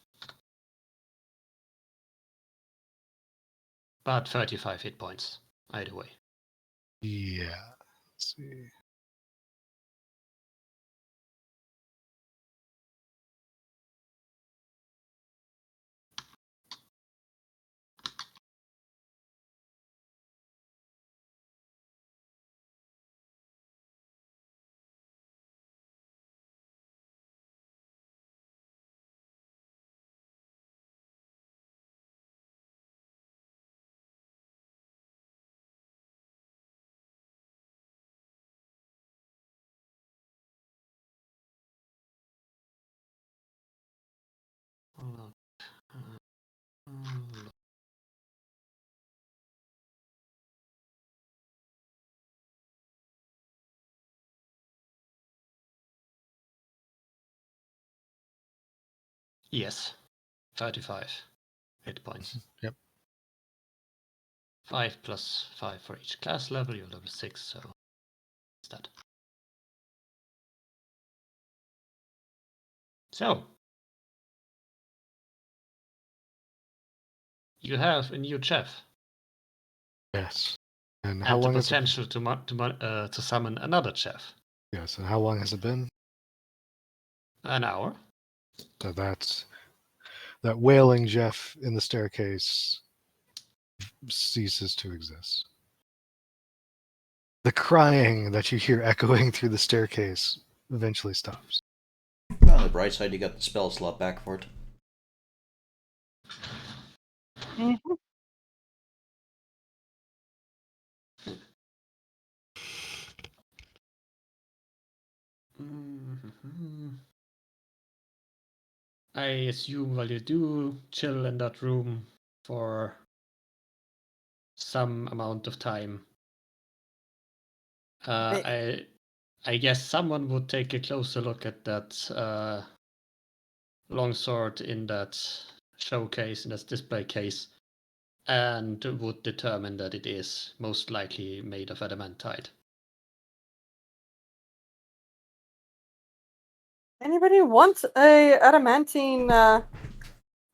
[SPEAKER 1] But 35 hit points, either way.
[SPEAKER 7] Yeah. Let's see.
[SPEAKER 1] Yes, 35 hit points.
[SPEAKER 7] Yep.
[SPEAKER 1] 5 plus 5 for each class level, you're level 6, so it's that. So, you have a new chef.
[SPEAKER 7] Yes. And
[SPEAKER 1] And
[SPEAKER 7] how
[SPEAKER 1] the
[SPEAKER 7] long has it?
[SPEAKER 1] potential to summon another chef.
[SPEAKER 7] Yes. And how long has it been?
[SPEAKER 1] An hour.
[SPEAKER 7] So that wailing Jeff in the staircase ceases to exist. The crying that you hear echoing through the staircase eventually stops.
[SPEAKER 6] On the bright side, you got the spell slot back for it.
[SPEAKER 1] I assume while you do chill in that room for some amount of time, I guess someone would take a closer look at that longsword in that showcase, in that display case, and would determine that it is most likely made of adamantite.
[SPEAKER 2] Anybody want a adamantine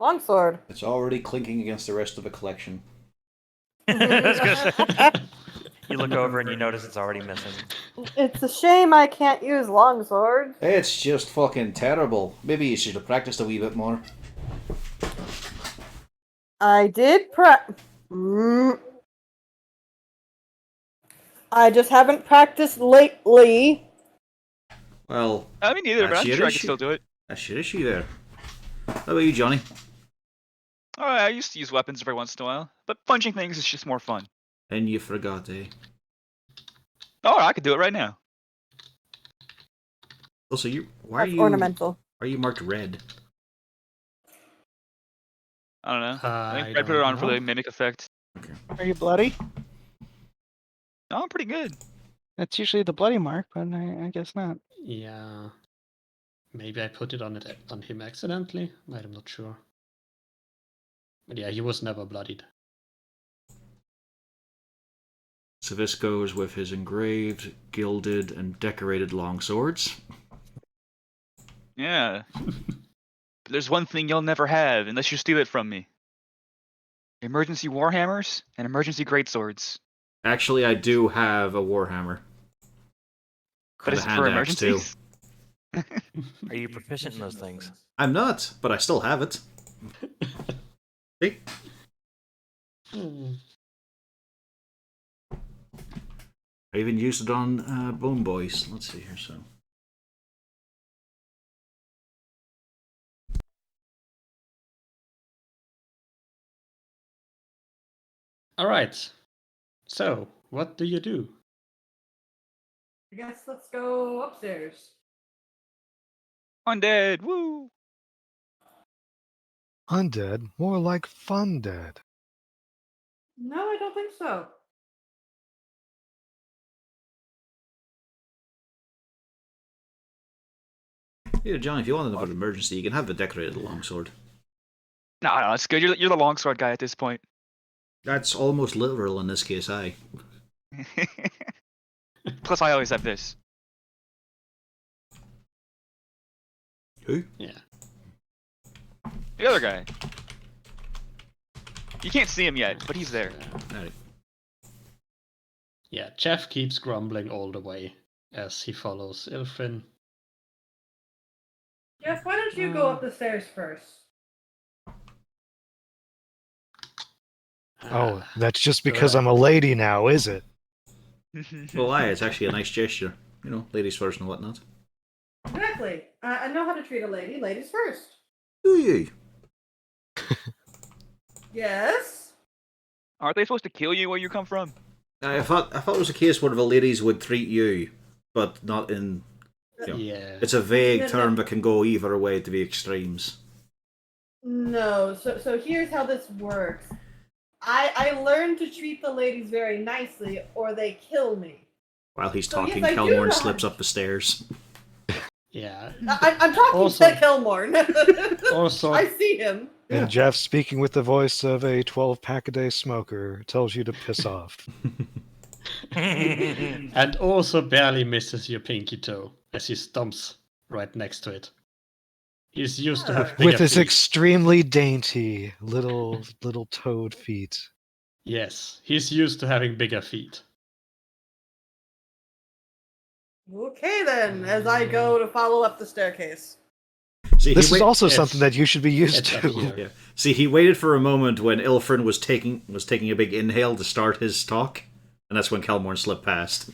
[SPEAKER 2] longsword?
[SPEAKER 6] It's already clinking against the rest of the collection.
[SPEAKER 3] I was gonna say, you look over and you notice it's already missing.
[SPEAKER 2] It's a shame I can't use longswords.
[SPEAKER 6] It's just fucking terrible. Maybe you should have practiced a wee bit more.
[SPEAKER 2] I did I just haven't practiced lately.
[SPEAKER 6] Well,
[SPEAKER 4] I mean, neither, but
[SPEAKER 6] that's
[SPEAKER 4] I'm
[SPEAKER 6] your
[SPEAKER 4] sure I can
[SPEAKER 6] issue.
[SPEAKER 4] still do it.
[SPEAKER 6] That's your issue there. How about you, Johnny?
[SPEAKER 4] Oh, I used to use weapons every once in a while, but punching things is just more fun.
[SPEAKER 6] And you forgot, eh?
[SPEAKER 4] Oh, I could do it right now.
[SPEAKER 6] Also, why
[SPEAKER 2] That's ornamental.
[SPEAKER 6] are you marked red?
[SPEAKER 4] I don't know. I think
[SPEAKER 1] I
[SPEAKER 4] Red put it
[SPEAKER 1] don't
[SPEAKER 4] on for
[SPEAKER 1] know.
[SPEAKER 4] the mimic effect.
[SPEAKER 5] Are you bloody?
[SPEAKER 4] No, I'm pretty good.
[SPEAKER 5] That's usually the bloody mark, but I guess not.
[SPEAKER 1] Yeah. Maybe I put it on him accidentally. I'm not sure. But yeah, he was never bloodied.
[SPEAKER 6] So this goes with his engraved, gilded, and decorated longswords.
[SPEAKER 4] Yeah. But there's one thing you'll never have unless you steal it from me. Emergency warhammers and emergency greatswords.
[SPEAKER 6] Actually, I do have a warhammer.
[SPEAKER 4] But
[SPEAKER 6] And
[SPEAKER 4] is
[SPEAKER 6] a
[SPEAKER 4] it for
[SPEAKER 6] hand axe, too.
[SPEAKER 4] emergencies?
[SPEAKER 3] Are you proficient in those things?
[SPEAKER 6] I'm not, but I still have it. See? I even used it on Bone Boys. Let's see here, so.
[SPEAKER 1] All right. So, what do you do?
[SPEAKER 2] I guess let's go upstairs.
[SPEAKER 4] Undead, woo!
[SPEAKER 7] Undead, more like fun dead.
[SPEAKER 2] No, I don't think so.
[SPEAKER 6] Here, John, if you want another emergency, you can have the decorated longsword.
[SPEAKER 4] No, it's good. You're the longsword guy at this point.
[SPEAKER 6] That's almost literal in this case, aye.
[SPEAKER 4] Plus, I always have this.
[SPEAKER 6] Who?
[SPEAKER 1] Yeah.
[SPEAKER 4] The other guy. You can't see him yet, but he's there.
[SPEAKER 6] Alright.
[SPEAKER 1] Yeah, Jeff keeps grumbling all the way as he follows Ilfrin.
[SPEAKER 2] Jeff, why don't you go up the stairs first?
[SPEAKER 7] Oh,
[SPEAKER 1] Ah,
[SPEAKER 7] that's just because I'm a lady now, is it?
[SPEAKER 6] Well, aye, it's actually a nice gesture. You know, ladies first and whatnot.
[SPEAKER 2] Exactly. I know how to treat a lady. Ladies first.
[SPEAKER 6] Do you?
[SPEAKER 2] Yes.
[SPEAKER 4] Aren't they supposed to kill you where you come from?
[SPEAKER 6] I thought it was a case where the ladies would treat you, but not in. You know,
[SPEAKER 1] Yeah.
[SPEAKER 6] it's a vague
[SPEAKER 2] No, no.
[SPEAKER 6] term that can go either way to the extremes.
[SPEAKER 2] No. So here's how this works. I learned to treat the ladies very nicely, or they kill me.
[SPEAKER 6] While he's
[SPEAKER 2] So, yes,
[SPEAKER 6] talking,
[SPEAKER 2] I do
[SPEAKER 6] Kelmorn
[SPEAKER 2] know
[SPEAKER 6] slips
[SPEAKER 2] how-
[SPEAKER 6] up the stairs.
[SPEAKER 1] Yeah.
[SPEAKER 2] I'm talking
[SPEAKER 1] Also-
[SPEAKER 2] to Kilmorn.
[SPEAKER 1] Also,
[SPEAKER 2] I see him.
[SPEAKER 7] And Jeff, speaking with the voice of a 12-pack-a-day smoker, tells you to piss off.
[SPEAKER 1] and also barely misses your pinky toe as he stomps right next to it. He's used to have bigger
[SPEAKER 7] With his
[SPEAKER 1] feet.
[SPEAKER 7] extremely dainty little toad feet.
[SPEAKER 1] Yes, he's used to having bigger feet.
[SPEAKER 2] Okay then, as I go to follow up the staircase.
[SPEAKER 6] See,
[SPEAKER 7] This
[SPEAKER 6] he
[SPEAKER 7] is also
[SPEAKER 1] it's-
[SPEAKER 7] something that you should be used
[SPEAKER 1] it's up
[SPEAKER 7] to.
[SPEAKER 1] here.
[SPEAKER 6] Yeah. See, he waited for a moment when Ilfrin was taking a big inhale to start his talk, and that's when Kelmorn slipped past.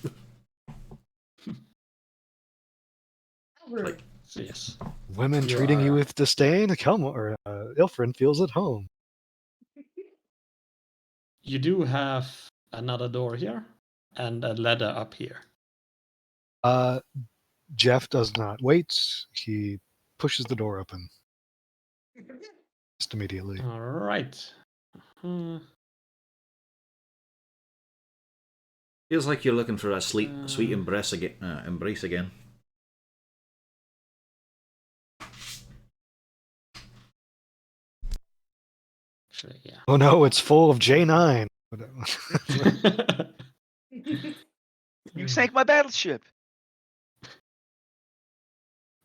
[SPEAKER 2] Rude.
[SPEAKER 1] Yes.
[SPEAKER 7] Women
[SPEAKER 1] You
[SPEAKER 7] treating you
[SPEAKER 1] are-
[SPEAKER 7] with disdain, Ilfrin feels at home.
[SPEAKER 1] You do have another door here and a ladder up here.
[SPEAKER 7] Jeff does not wait. He pushes the door open just immediately.
[SPEAKER 1] All right.
[SPEAKER 6] Feels like you're looking for a sweet embrace again.
[SPEAKER 1] Actually, yeah.
[SPEAKER 7] Oh no, it's full of J9.
[SPEAKER 4] You sank my battleship.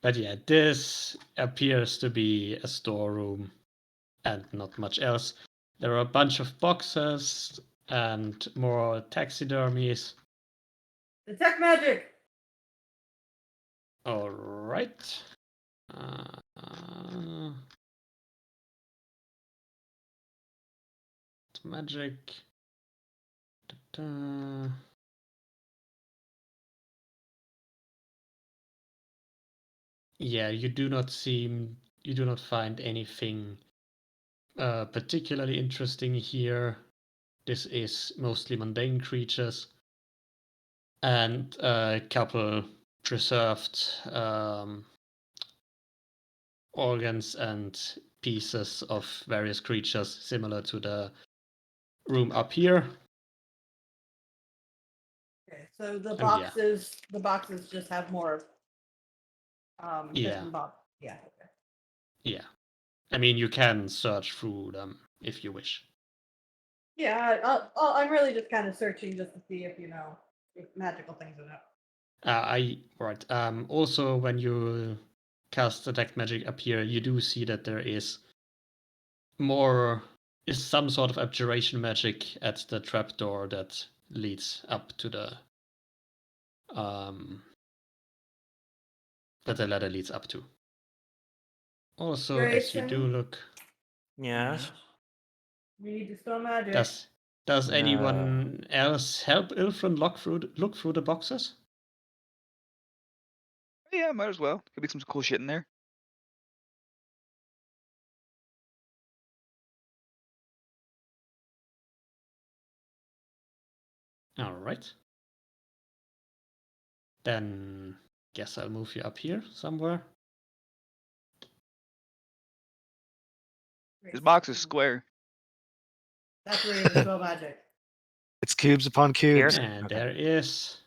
[SPEAKER 1] But yeah, this appears to be a storeroom and not much else. There are a bunch of boxes and more taxidermies.
[SPEAKER 2] Detect magic.
[SPEAKER 1] All right. Magic. Da-da. Yeah, you do not find anything particularly interesting here. This is mostly mundane creatures and a couple preserved organs and pieces of various creatures similar to the room up here.
[SPEAKER 2] Okay, so the
[SPEAKER 1] yeah.
[SPEAKER 2] boxes just have more
[SPEAKER 1] Yeah.
[SPEAKER 2] bits and bobs. Yeah. Okay.
[SPEAKER 1] Yeah. I mean, you can search through them if you wish.
[SPEAKER 2] Yeah, I'm really just kind of searching just to see if if magical things are out.
[SPEAKER 1] Also, when you cast detect magic up here, you do see that there is some sort of abjuration magic at the trapdoor that leads up to the that the ladder leads up to. Also, as you do
[SPEAKER 2] Grayson?
[SPEAKER 1] look,
[SPEAKER 3] Yes.
[SPEAKER 2] We need to spell magic.
[SPEAKER 1] does anyone else help Ilfrin look through the boxes?
[SPEAKER 4] Yeah, might as well. Could be some cool shit in there.
[SPEAKER 1] Alright. Then guess I'll move you up here somewhere.
[SPEAKER 4] This box is square.
[SPEAKER 2] That's where you dispel magic.
[SPEAKER 7] It's cubes upon cubes.
[SPEAKER 1] And
[SPEAKER 3] Okay.
[SPEAKER 1] there is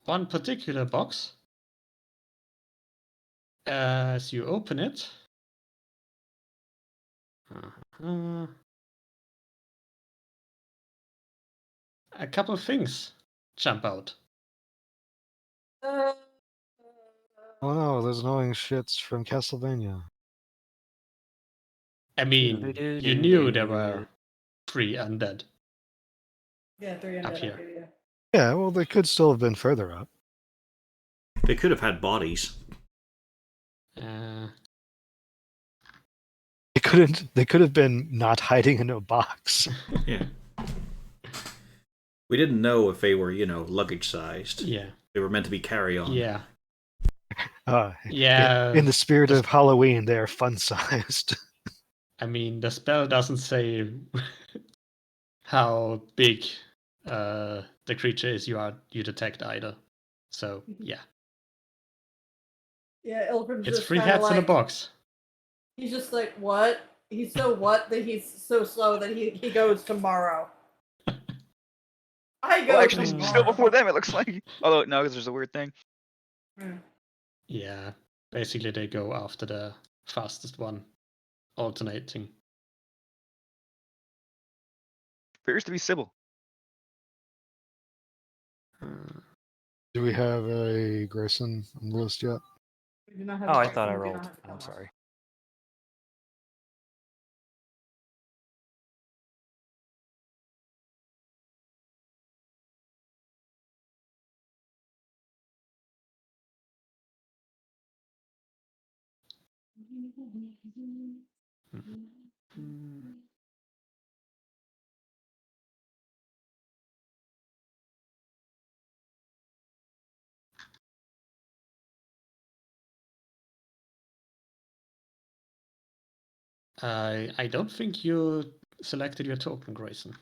[SPEAKER 1] one particular box. As you open it, a couple of things jump out.
[SPEAKER 2] Uh,
[SPEAKER 7] Oh no, those annoying shits from Castlevania.
[SPEAKER 1] I mean, you knew there were 3 undead
[SPEAKER 2] yeah, 3
[SPEAKER 1] up
[SPEAKER 2] undead
[SPEAKER 1] here.
[SPEAKER 2] up here. Yeah.
[SPEAKER 7] Yeah, well, they could still have been further up.
[SPEAKER 6] They could have had bodies.
[SPEAKER 1] Uh,
[SPEAKER 7] They couldn't. They could have been not hiding in a box.
[SPEAKER 6] Yeah. We didn't know if they were, luggage sized.
[SPEAKER 1] yeah,
[SPEAKER 6] They were meant to be carry-on.
[SPEAKER 1] yeah,
[SPEAKER 7] Uh,
[SPEAKER 1] yeah.
[SPEAKER 7] in the spirit of Halloween, they are fun-sized.
[SPEAKER 1] I mean, the spell doesn't say how big the creature is you detect either. So yeah,
[SPEAKER 2] Yeah, Ilfrin's
[SPEAKER 1] it's
[SPEAKER 2] just
[SPEAKER 1] 3
[SPEAKER 2] kinda
[SPEAKER 1] hats in a
[SPEAKER 2] like,
[SPEAKER 1] box.
[SPEAKER 2] he's just like, what? He's so what that he's so slow that he goes tomorrow. I go
[SPEAKER 4] Well, actually,
[SPEAKER 2] tomorrow.
[SPEAKER 4] still before them, it looks like. Although, no, because there's a weird thing.
[SPEAKER 2] Mm.
[SPEAKER 1] Yeah, basically they go after the fastest one, alternating.
[SPEAKER 4] Appears to be Sybil.
[SPEAKER 7] Do we have a Grayson on the list yet?
[SPEAKER 2] We do not have
[SPEAKER 3] Oh, I
[SPEAKER 2] Grayson,
[SPEAKER 3] thought I
[SPEAKER 2] we do not
[SPEAKER 3] rolled.
[SPEAKER 2] have
[SPEAKER 3] I'm
[SPEAKER 2] Thomas.
[SPEAKER 3] sorry.
[SPEAKER 1] I don't think you selected your token, Grayson.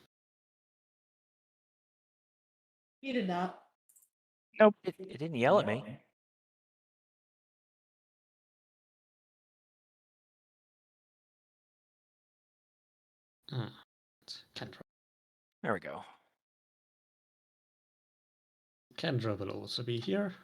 [SPEAKER 2] He did not.
[SPEAKER 5] Nope.
[SPEAKER 3] It didn't yell at me.
[SPEAKER 1] Kendra.
[SPEAKER 3] There we go.
[SPEAKER 1] Kendra will also be here.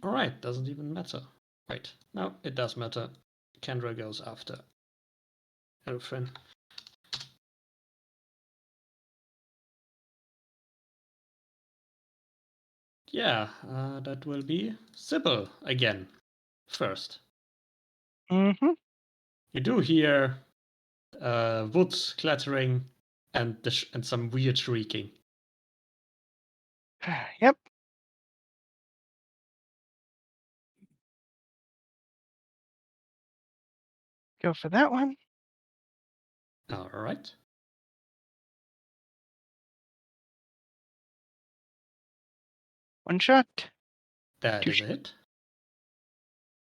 [SPEAKER 1] Alright, doesn't even matter. Right, no, it does matter. Kendra goes after Elfrin. Yeah, that will be Sybil again, first.
[SPEAKER 5] Mm-hmm.
[SPEAKER 1] You do hear wood clattering and and some weird shrieking.
[SPEAKER 5] Yep. Go for that one.
[SPEAKER 1] Alright.
[SPEAKER 5] One shot.
[SPEAKER 1] That
[SPEAKER 5] Two
[SPEAKER 1] is a hit.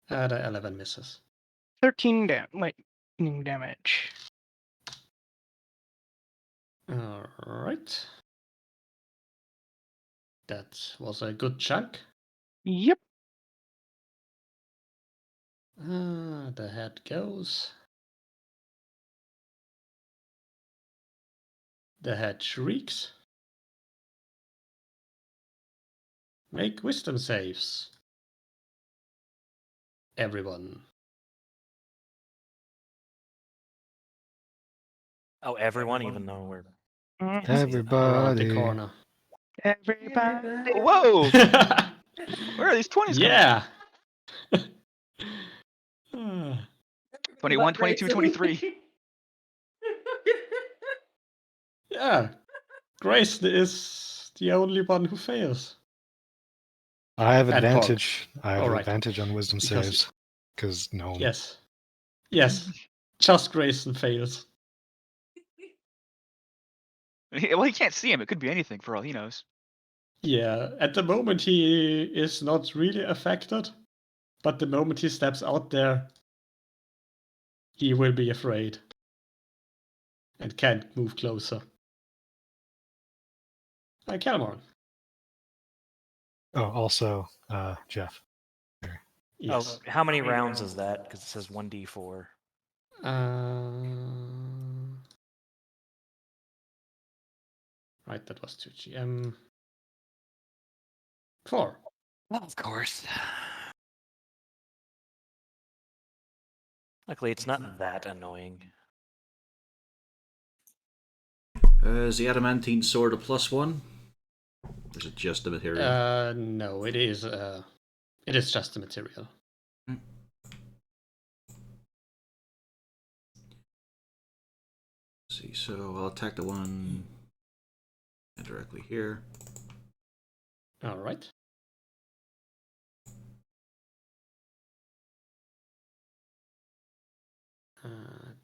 [SPEAKER 1] The 11 misses.
[SPEAKER 5] 13 lightning damage.
[SPEAKER 1] Alright. That was a good chunk.
[SPEAKER 5] Yep.
[SPEAKER 1] The head goes. The head shrieks. Make wisdom saves. Everyone.
[SPEAKER 3] Oh, everyone, even though we're.
[SPEAKER 5] Mhm.
[SPEAKER 1] Around the
[SPEAKER 7] Everybody.
[SPEAKER 1] corner.
[SPEAKER 5] Everybody.
[SPEAKER 4] Whoa! Where are these 20s coming
[SPEAKER 1] Yeah.
[SPEAKER 4] 21, 22, 23.
[SPEAKER 1] Yeah. Grayson is the only one who fails.
[SPEAKER 7] I have
[SPEAKER 1] And Pog.
[SPEAKER 7] advantage. I have
[SPEAKER 1] Alright.
[SPEAKER 7] advantage on wisdom
[SPEAKER 1] Because-
[SPEAKER 7] saves. Because gnome.
[SPEAKER 1] Yes. Yes. Just Grayson fails.
[SPEAKER 4] Well, he can't see him. It could be anything for all he knows.
[SPEAKER 1] Yeah, at the moment he is not really affected, but the moment he steps out there, he will be afraid and can't move closer. Calamorn.
[SPEAKER 7] Oh, also, Jeff.
[SPEAKER 1] Yes.
[SPEAKER 3] Oh, how many rounds is that? Because it says 1d4.
[SPEAKER 1] Right, that was 2 GM. 4.
[SPEAKER 3] Of course. Luckily, it's not that annoying.
[SPEAKER 6] Is the adamantine sword a +1? Or is it just the material?
[SPEAKER 1] No, it is just a material.
[SPEAKER 6] Let's see, so I'll attack the one directly here.
[SPEAKER 1] All right.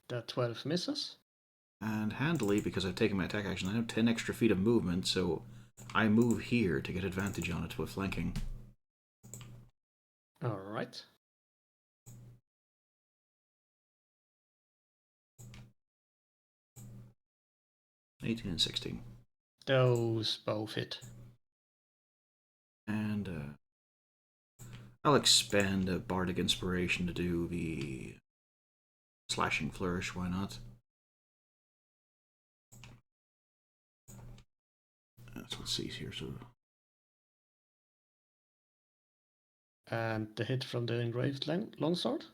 [SPEAKER 1] That 12 misses.
[SPEAKER 6] And handily, because I've taken my attack action, I have 10 extra feet of movement, so I move here to get advantage on it with flanking.
[SPEAKER 1] All right.
[SPEAKER 6] $18 and $16.
[SPEAKER 1] Those both hit.
[SPEAKER 6] And I'll expand a bardic inspiration to do the slashing flourish. Why not? So let's see here. So
[SPEAKER 1] And the hit from the engraved longsword.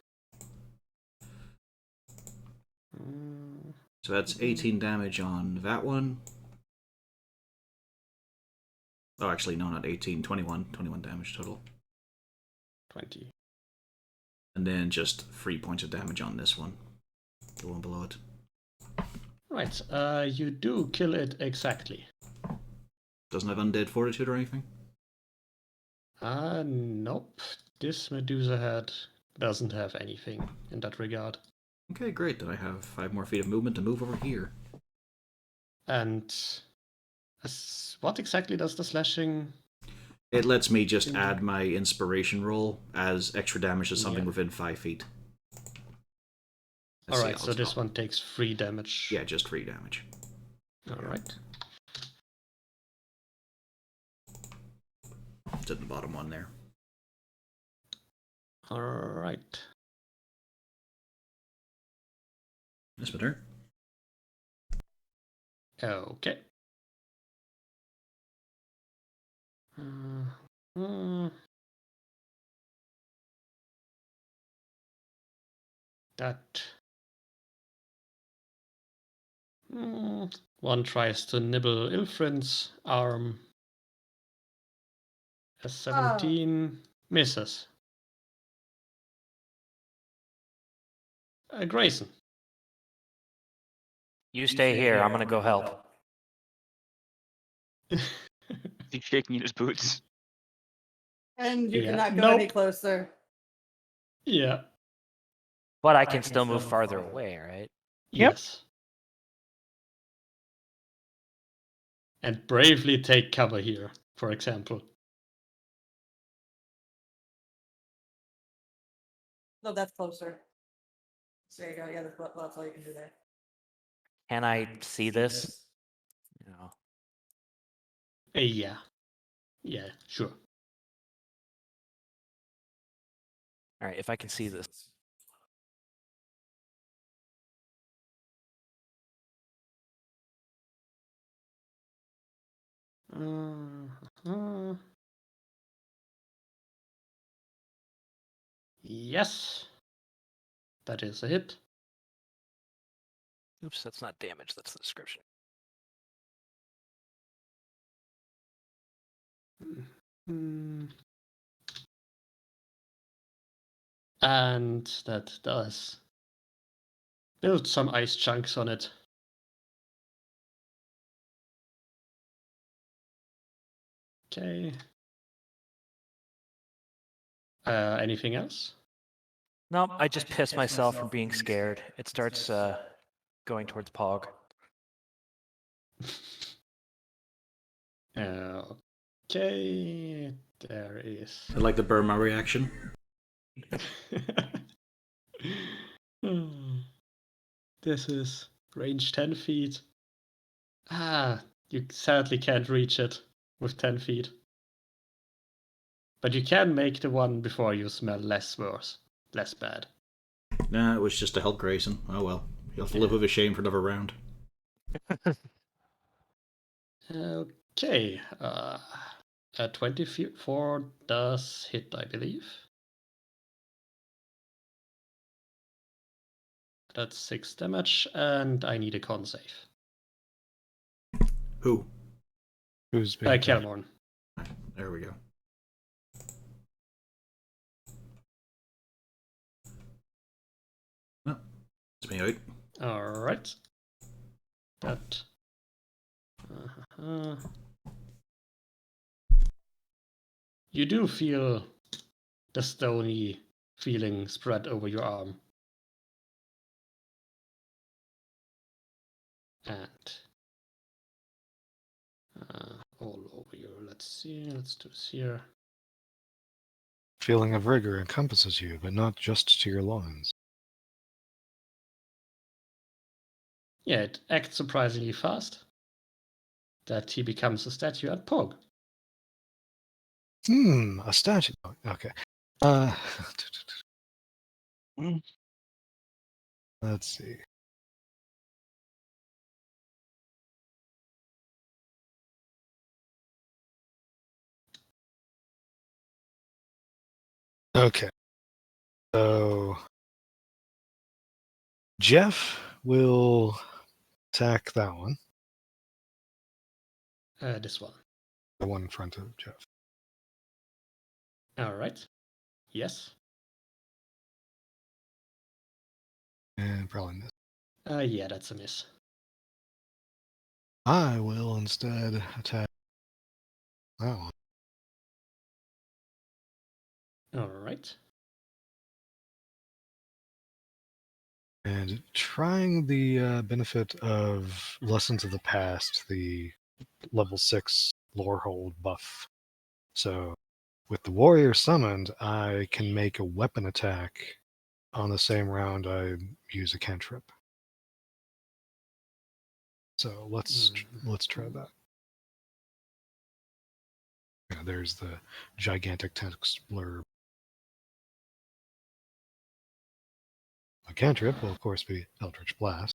[SPEAKER 6] so that's 18 damage on that one. Oh, actually, no, not 18. 21 damage total.
[SPEAKER 1] 20.
[SPEAKER 6] And then just 3 points of damage on this one. The one below it.
[SPEAKER 1] Right, you do kill it exactly.
[SPEAKER 6] Doesn't have undead fortitude or anything?
[SPEAKER 1] Nope. This Medusa head doesn't have anything in that regard.
[SPEAKER 6] Okay, great. Then I have 5 more feet of movement to move over here.
[SPEAKER 1] And what exactly does the slashing?
[SPEAKER 6] It lets me just add my inspiration roll as extra damage to something within 5 feet.
[SPEAKER 1] Alright, so this one takes 3 damage.
[SPEAKER 6] Yeah, just 3 damage.
[SPEAKER 1] Alright.
[SPEAKER 6] It's at the bottom one there.
[SPEAKER 1] Alright.
[SPEAKER 6] That's my turn.
[SPEAKER 1] Okay. That one tries to nibble Ilfrin's arm. A 17 misses. Grayson.
[SPEAKER 3] You stay here. I'm gonna go help.
[SPEAKER 4] He's shaking in his boots.
[SPEAKER 2] And you
[SPEAKER 1] Yeah.
[SPEAKER 2] cannot go any
[SPEAKER 1] Nope.
[SPEAKER 2] closer.
[SPEAKER 1] Yeah.
[SPEAKER 3] But I can still move farther away, right?
[SPEAKER 5] Yep.
[SPEAKER 1] Yes. And bravely take cover here, for example.
[SPEAKER 2] No, that's closer. So there you go. Yeah, that's all you can do there.
[SPEAKER 3] Can I see this? No.
[SPEAKER 1] Yeah. Yeah, sure.
[SPEAKER 3] All right, if I can see this.
[SPEAKER 1] Yes. That is a hit.
[SPEAKER 3] Oops, that's not damage. That's the description.
[SPEAKER 1] And that does build some ice chunks on it. Okay. Anything else?
[SPEAKER 3] Nope, I just pissed myself from being scared. It starts going towards Pog.
[SPEAKER 1] Okay, there is.
[SPEAKER 6] I like the Burma reaction.
[SPEAKER 1] This is range 10 feet. Ah, you sadly can't reach it with 10 feet. But you can make the one before you smell less worse, less bad.
[SPEAKER 6] Nah, it was just a Hulk Grayson. Oh well. You'll have to live with a shame for another round.
[SPEAKER 1] Okay, 24 does hit, I believe. That's 6 damage, and I need a con save.
[SPEAKER 6] Who?
[SPEAKER 7] Who's being attacked?
[SPEAKER 1] Kelmorn.
[SPEAKER 6] There we go. No, it's me out.
[SPEAKER 1] Alright. That. You do feel the stony feeling spread over your arm. And all over you. Let's see. Let's do this here.
[SPEAKER 7] Feeling of rigor encompasses you, but not just to your loins.
[SPEAKER 1] Yeah, it acts surprisingly fast. That he becomes a statue at Pog.
[SPEAKER 7] A statue. Okay. Let's see. Okay. So Jeff will attack that one.
[SPEAKER 1] This one.
[SPEAKER 7] The one in front of Jeff.
[SPEAKER 1] Alright. Yes.
[SPEAKER 7] And probably miss.
[SPEAKER 1] Yeah, that's a miss.
[SPEAKER 7] I will instead attack that one.
[SPEAKER 1] Alright.
[SPEAKER 7] And trying the benefit of Lessons of the Past, the level 6 lore hold buff. So with the warrior summoned, I can make a weapon attack on the same round I use a cantrip. So let's try that. Yeah, there's the gigantic text blurb. A cantrip will of course be Eldritch Blast.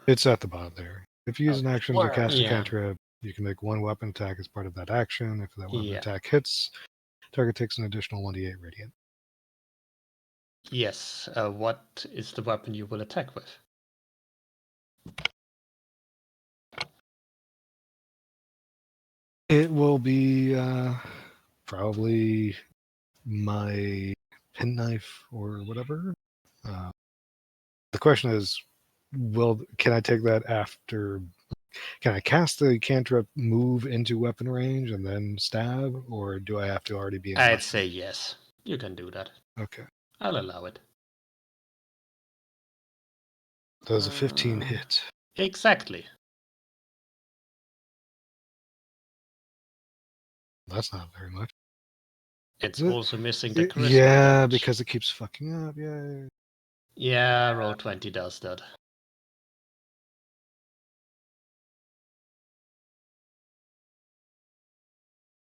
[SPEAKER 7] It's at the bottom there. If you use an action to cast a cantrip, you can make one weapon attack as part of that action. If that weapon attack hits, target takes an additional 1d8 radiant.
[SPEAKER 1] Yes. What is the weapon you will attack with?
[SPEAKER 7] It will be probably my penknife or whatever. The question is, can I take that after? Can I cast the cantrip, move into weapon range, and then stab, or do I have to already be in?
[SPEAKER 1] I'd say yes. You can do that.
[SPEAKER 7] Okay.
[SPEAKER 1] I'll allow it.
[SPEAKER 7] Does a 15 hit?
[SPEAKER 1] Exactly.
[SPEAKER 7] That's not very much.
[SPEAKER 1] It's also missing the charisma.
[SPEAKER 7] Yeah,
[SPEAKER 1] damage.
[SPEAKER 7] because it keeps fucking up. Yay.
[SPEAKER 1] Yeah, roll 20 does that.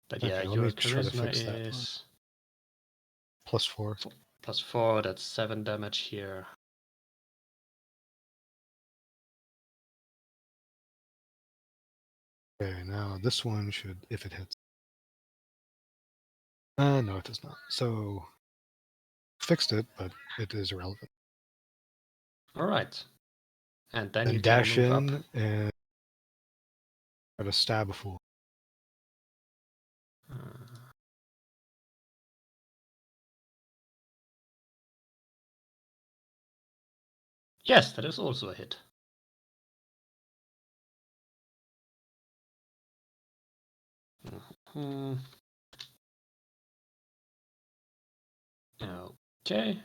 [SPEAKER 1] But yeah,
[SPEAKER 7] Okay, let
[SPEAKER 1] your
[SPEAKER 7] me try to
[SPEAKER 1] charisma
[SPEAKER 7] fix that.
[SPEAKER 1] is
[SPEAKER 7] +4.
[SPEAKER 1] +4. That's 7 damage here.
[SPEAKER 7] Okay, now this one should, if it hits. No, it does not. So fixed it, but it is irrelevant.
[SPEAKER 1] All right. And then you
[SPEAKER 7] And
[SPEAKER 1] can
[SPEAKER 7] dash
[SPEAKER 1] move
[SPEAKER 7] in
[SPEAKER 1] up.
[SPEAKER 7] and try to stab a fool.
[SPEAKER 1] Yes, that is also a hit. Okay.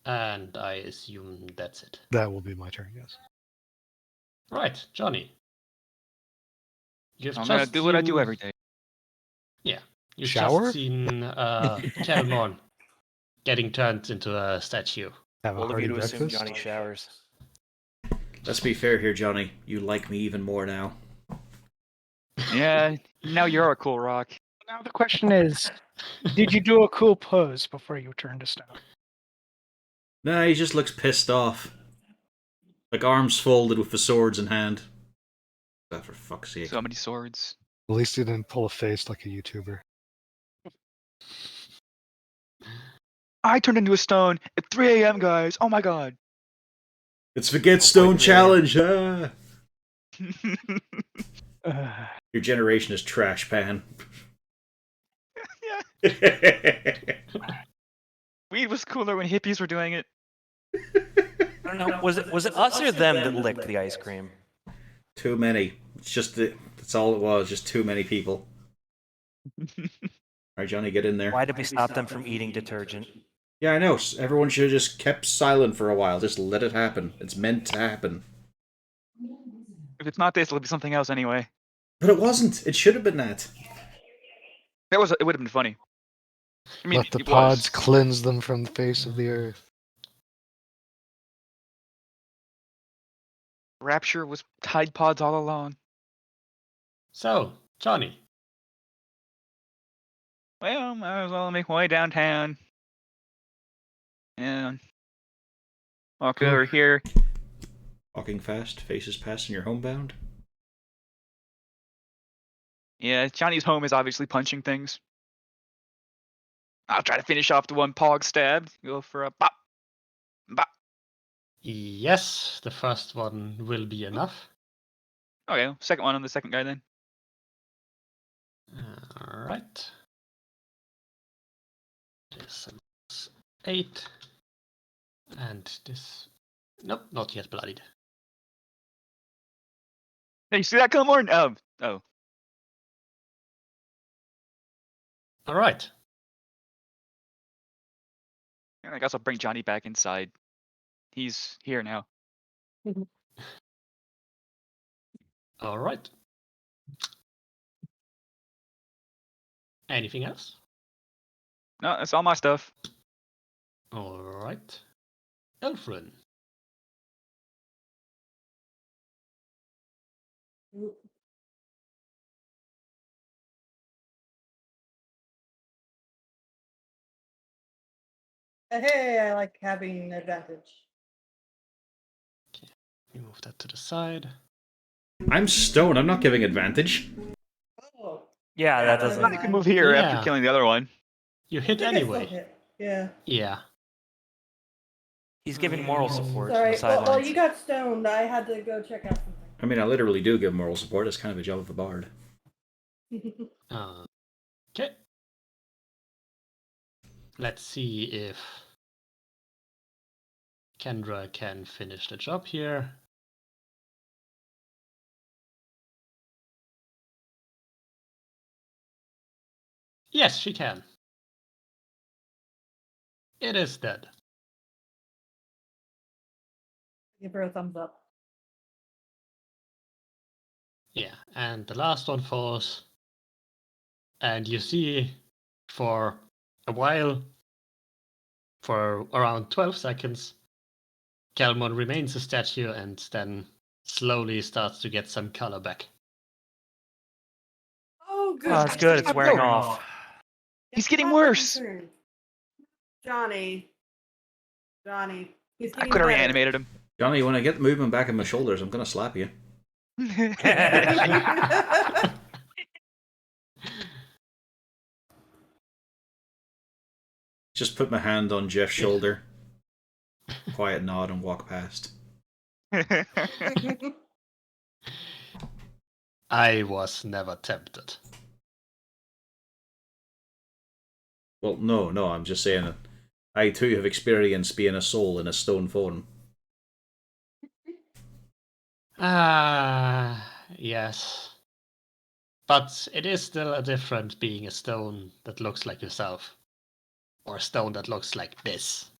[SPEAKER 1] And I assume that's it.
[SPEAKER 7] That will be my turn, yes.
[SPEAKER 1] Right, Johnny. You've
[SPEAKER 4] I'm
[SPEAKER 1] just
[SPEAKER 4] gonna do what I do
[SPEAKER 1] seen-
[SPEAKER 4] every day.
[SPEAKER 1] Yeah. You've
[SPEAKER 7] Shower?
[SPEAKER 1] just seen Kelmorn getting turned into a statue.
[SPEAKER 7] Have a
[SPEAKER 3] All of
[SPEAKER 7] hearty
[SPEAKER 3] you to assume
[SPEAKER 7] breakfast.
[SPEAKER 3] Johnny showers.
[SPEAKER 6] Let's be fair here, Johnny. You like me even more now.
[SPEAKER 4] Yeah, now you're a cool rock.
[SPEAKER 5] Now the question is, did you do a cool pose before you turned to stone?
[SPEAKER 6] Nah, he just looks pissed off. Like arms folded with the swords in hand. Ah, for fuck's sake.
[SPEAKER 4] So many swords.
[SPEAKER 7] At least he didn't pull a face like a YouTuber.
[SPEAKER 4] I turned into a stone at 3 a.m., guys. Oh my god.
[SPEAKER 6] It's the Get
[SPEAKER 3] Oh,
[SPEAKER 6] Stone
[SPEAKER 3] boy,
[SPEAKER 6] Challenge, ah!
[SPEAKER 5] Uh,
[SPEAKER 6] Your generation is trash pan.
[SPEAKER 4] Yeah. Weed was cooler when hippies were doing it.
[SPEAKER 3] I don't know. Was it us or them that licked the ice cream?
[SPEAKER 6] Too many. It's just that's all it was. Just too many people. Alright, Johnny, get in there.
[SPEAKER 3] Why did we stop them from eating detergent?
[SPEAKER 6] Yeah, I know. Everyone should have just kept silent for a while. Just let it happen. It's meant to happen.
[SPEAKER 4] If it's not this, it'll be something else anyway.
[SPEAKER 6] But it wasn't. It should have been that.
[SPEAKER 4] It would have been funny. I mean,
[SPEAKER 7] Let the
[SPEAKER 4] it
[SPEAKER 7] pods
[SPEAKER 4] was.
[SPEAKER 7] cleanse them from the face of the earth.
[SPEAKER 4] Rapture was Tide Pods all along.
[SPEAKER 1] So, Johnny.
[SPEAKER 4] Well, might as well make my way downtown. And walk over here.
[SPEAKER 6] Walking fast, faces past, and you're homebound.
[SPEAKER 4] Yeah, Johnny's home is obviously punching things. I'll try to finish off the one Pog stabbed. Go for a bop. Bop.
[SPEAKER 1] Yes, the first one will be enough.
[SPEAKER 4] Okay, second one on the second guy then.
[SPEAKER 1] Alright. This is 8. And this... Nope, not yet bloodied.
[SPEAKER 4] Hey, you see that, Kilmore? Oh.
[SPEAKER 1] Alright.
[SPEAKER 4] I guess I'll bring Johnny back inside. He's here now.
[SPEAKER 1] Alright. Anything else?
[SPEAKER 4] No, that's all my stuff.
[SPEAKER 1] Alright. Elfrin.
[SPEAKER 2] Hey, I like having advantage.
[SPEAKER 1] You move that to the side.
[SPEAKER 6] I'm stoned. I'm not giving advantage.
[SPEAKER 2] Oh.
[SPEAKER 3] Yeah, that
[SPEAKER 2] never
[SPEAKER 3] doesn't.
[SPEAKER 2] mind.
[SPEAKER 4] You can move here
[SPEAKER 1] Yeah.
[SPEAKER 4] after killing the other one.
[SPEAKER 1] You hit
[SPEAKER 2] I think I still
[SPEAKER 1] anyway.
[SPEAKER 2] hit. Yeah.
[SPEAKER 1] Yeah.
[SPEAKER 3] He's giving moral support
[SPEAKER 2] Sorry.
[SPEAKER 3] from the sidelines.
[SPEAKER 2] Well, you got stoned. I had to go check out
[SPEAKER 6] I mean, I literally do give moral support. It's kind of a job of a bard.
[SPEAKER 2] something.
[SPEAKER 1] Okay. Let's see if Kendra can finish the job here. Yes, she can. It is dead.
[SPEAKER 2] Give her a thumbs up.
[SPEAKER 1] Yeah, and the last one falls. And you see for a while, for around 12 seconds, Kelmon remains a statue and then slowly starts to get some color back.
[SPEAKER 2] Oh, good.
[SPEAKER 3] Oh, that's good. It's wearing off.
[SPEAKER 4] He's getting
[SPEAKER 2] not my
[SPEAKER 4] worse.
[SPEAKER 2] concern. Johnny. He's
[SPEAKER 4] I
[SPEAKER 2] getting
[SPEAKER 4] could have
[SPEAKER 2] better.
[SPEAKER 4] reanimated him.
[SPEAKER 6] Johnny, when I get the movement back in my shoulders, I'm gonna slap you. Just put my hand on Jeff's shoulder. Quiet nod and walk past.
[SPEAKER 1] I was never tempted.
[SPEAKER 6] Well, no, I'm just saying that I too have experienced being a soul in a stone form.
[SPEAKER 1] Ah, yes. But it is still a different being a stone that looks like yourself. Or a stone that looks like this.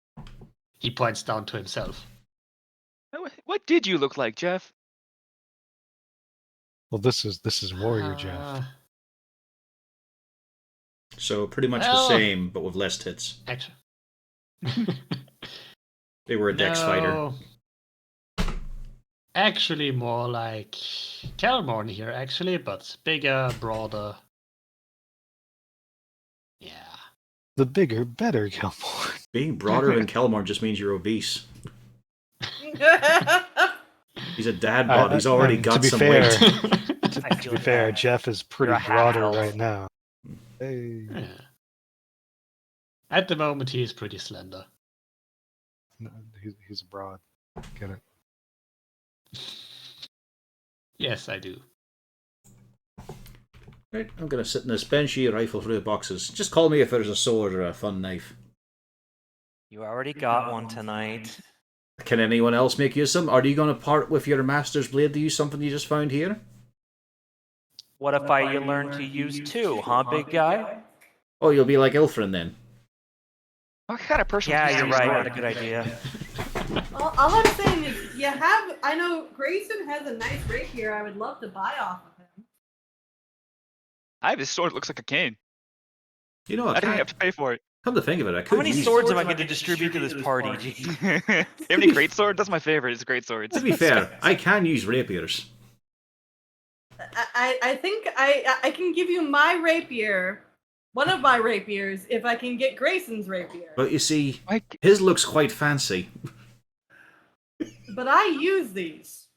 [SPEAKER 1] He points down to himself.
[SPEAKER 4] What did you look like, Jeff?
[SPEAKER 7] Well, this is Warrior Jeff.
[SPEAKER 6] So pretty much the
[SPEAKER 1] Well-
[SPEAKER 6] same, but with less tits.
[SPEAKER 1] Actually.
[SPEAKER 6] They were a dex fighter.
[SPEAKER 1] No. Actually, more like Kelmorn here, actually, but bigger, broader. Yeah.
[SPEAKER 7] The bigger, better Gilmore.
[SPEAKER 6] Being broader than Kelmorn just means you're obese. He's a dad bod. He's already got
[SPEAKER 7] to be
[SPEAKER 6] some
[SPEAKER 7] fair,
[SPEAKER 6] weight.
[SPEAKER 7] To be fair, Jeff is pretty
[SPEAKER 3] You're a half
[SPEAKER 7] broader
[SPEAKER 3] elf.
[SPEAKER 7] right now. Hey.
[SPEAKER 1] Yeah. At the moment, he is pretty slender.
[SPEAKER 7] No, he's broad. Get it?
[SPEAKER 1] Yes, I do.
[SPEAKER 6] Right, I'm gonna sit in this benchy, rifle through the boxes. Just call me if there's a sword or a fun knife.
[SPEAKER 3] You already got one tonight.
[SPEAKER 6] Can anyone else make use of them? Are you gonna part with your master's blade to use something you just found here?
[SPEAKER 3] What if you learn to use two, huh, big guy?
[SPEAKER 6] Oh, you'll be like Ilfrin then.
[SPEAKER 4] What kind of person?
[SPEAKER 3] Yeah,
[SPEAKER 4] would
[SPEAKER 3] you're
[SPEAKER 4] use
[SPEAKER 3] right.
[SPEAKER 4] sword?
[SPEAKER 3] Not a good idea.
[SPEAKER 2] All I'm saying is, I know Grayson has a nice rapier. I would love to buy off of him.
[SPEAKER 4] I have this sword that looks like a cane.
[SPEAKER 6] You know,
[SPEAKER 4] I didn't have to pay for it.
[SPEAKER 6] Come to think of it, I
[SPEAKER 3] How
[SPEAKER 6] could
[SPEAKER 3] many
[SPEAKER 6] use...
[SPEAKER 3] swords am I going to distribute to this party?
[SPEAKER 4] You have any great sword? That's my favorite. It's great swords.
[SPEAKER 6] To be fair, I can use rapiers.
[SPEAKER 2] I think I can give you my rapier, one of my rapiers, if I can get Grayson's rapier.
[SPEAKER 6] But you see,
[SPEAKER 4] Like,
[SPEAKER 6] his looks quite fancy.
[SPEAKER 2] But I use these.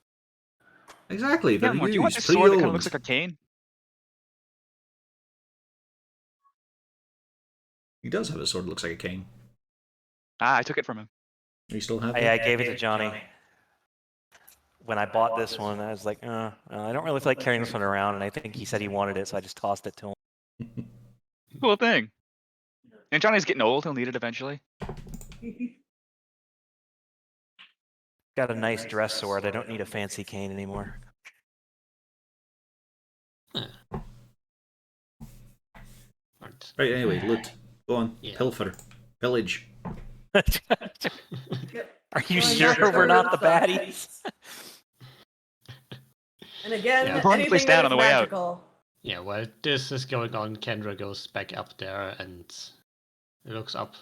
[SPEAKER 6] Exactly,
[SPEAKER 4] yeah,
[SPEAKER 6] they're
[SPEAKER 4] do you want
[SPEAKER 6] used,
[SPEAKER 4] this sword that kind of
[SPEAKER 6] pre-owned.
[SPEAKER 4] looks like a cane?
[SPEAKER 6] He does have a sword that looks like a cane.
[SPEAKER 4] Ah, I took it from him.
[SPEAKER 6] You still have
[SPEAKER 3] I
[SPEAKER 6] it?
[SPEAKER 3] gave it to Johnny. When I bought this one, I was like, I don't really feel like carrying this one around, and I think he said he wanted it, so I just tossed it to him.
[SPEAKER 4] Cool thing. And Johnny's getting old. He'll need it eventually.
[SPEAKER 3] Got a nice dress sword. I don't need a fancy cane anymore.
[SPEAKER 1] Right.
[SPEAKER 6] Right, anyway, loot. Go on,
[SPEAKER 1] Yeah.
[SPEAKER 6] pilfer. Pillage.
[SPEAKER 3] Are you
[SPEAKER 2] Well,
[SPEAKER 3] sure
[SPEAKER 2] not
[SPEAKER 3] we're not the
[SPEAKER 2] stuff.
[SPEAKER 3] baddies?
[SPEAKER 2] And again,
[SPEAKER 1] Yeah.
[SPEAKER 4] Burn the place
[SPEAKER 2] anything
[SPEAKER 4] down
[SPEAKER 2] that
[SPEAKER 4] on
[SPEAKER 2] is
[SPEAKER 4] the way out.
[SPEAKER 2] magical.
[SPEAKER 1] Yeah, while this is going on, Kendra goes back up there and looks up.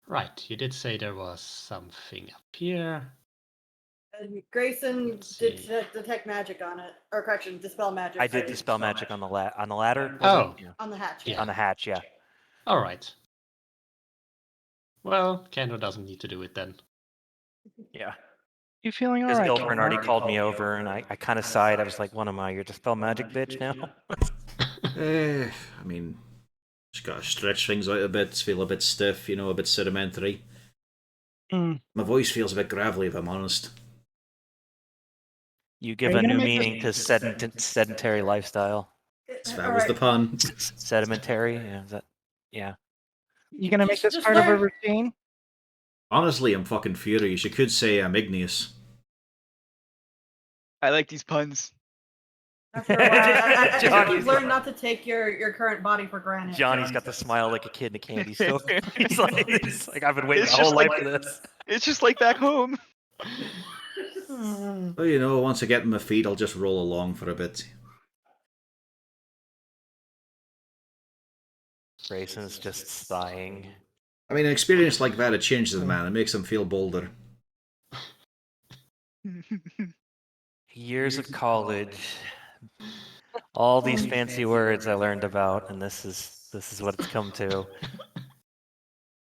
[SPEAKER 1] Right, you did say there was something up here.
[SPEAKER 2] And Grayson
[SPEAKER 1] Let's
[SPEAKER 2] did
[SPEAKER 1] see.
[SPEAKER 2] detect magic on it, or correction, dispel magic.
[SPEAKER 3] I did
[SPEAKER 2] sorry,
[SPEAKER 3] dispel magic on the ladder. was
[SPEAKER 1] Oh.
[SPEAKER 3] it? Yeah.
[SPEAKER 2] on the hatch.
[SPEAKER 1] Yeah.
[SPEAKER 3] On the hatch, yeah.
[SPEAKER 1] Alright. Well, Kendra doesn't need to do it then.
[SPEAKER 3] Yeah.
[SPEAKER 5] You feeling
[SPEAKER 3] Because
[SPEAKER 5] alright?
[SPEAKER 3] Ilfrin already called me over, and I kind of sighed. I was like, what am I, your dispel magic bitch now?
[SPEAKER 6] I mean, just gotta stretch things out a bit, feel a bit stiff, you know, a bit sedimentary.
[SPEAKER 5] Mm.
[SPEAKER 6] My voice feels a bit gravelly, if I'm honest.
[SPEAKER 3] You give
[SPEAKER 5] Are you
[SPEAKER 3] a
[SPEAKER 5] gonna
[SPEAKER 3] new
[SPEAKER 5] make
[SPEAKER 3] meaning to sedentary lifestyle.
[SPEAKER 6] So that was the pun.
[SPEAKER 3] Sedimentary? Yeah, is that, yeah.
[SPEAKER 5] You gonna make this
[SPEAKER 2] Just
[SPEAKER 5] part of a
[SPEAKER 2] learn-
[SPEAKER 5] routine?
[SPEAKER 6] Honestly, I'm fucking furious. You could say I'm igneous.
[SPEAKER 4] I like these puns.
[SPEAKER 2] After a while, I think
[SPEAKER 3] Johnny's
[SPEAKER 2] you've learned not to take your current body for granted.
[SPEAKER 3] Johnny's got the smile like a kid in a candy store. He's like, I've been waiting
[SPEAKER 4] It's
[SPEAKER 3] my whole
[SPEAKER 4] just
[SPEAKER 3] life
[SPEAKER 4] like-
[SPEAKER 3] for this.
[SPEAKER 4] It's just like back home.
[SPEAKER 6] Well, you know, once I get on my feet, I'll just roll along for a bit.
[SPEAKER 3] Grayson's just sighing.
[SPEAKER 6] I mean, an experience like that, it changes a man. It makes him feel bolder.
[SPEAKER 3] Years of college, all these fancy words I learned about, and this is what it's come to.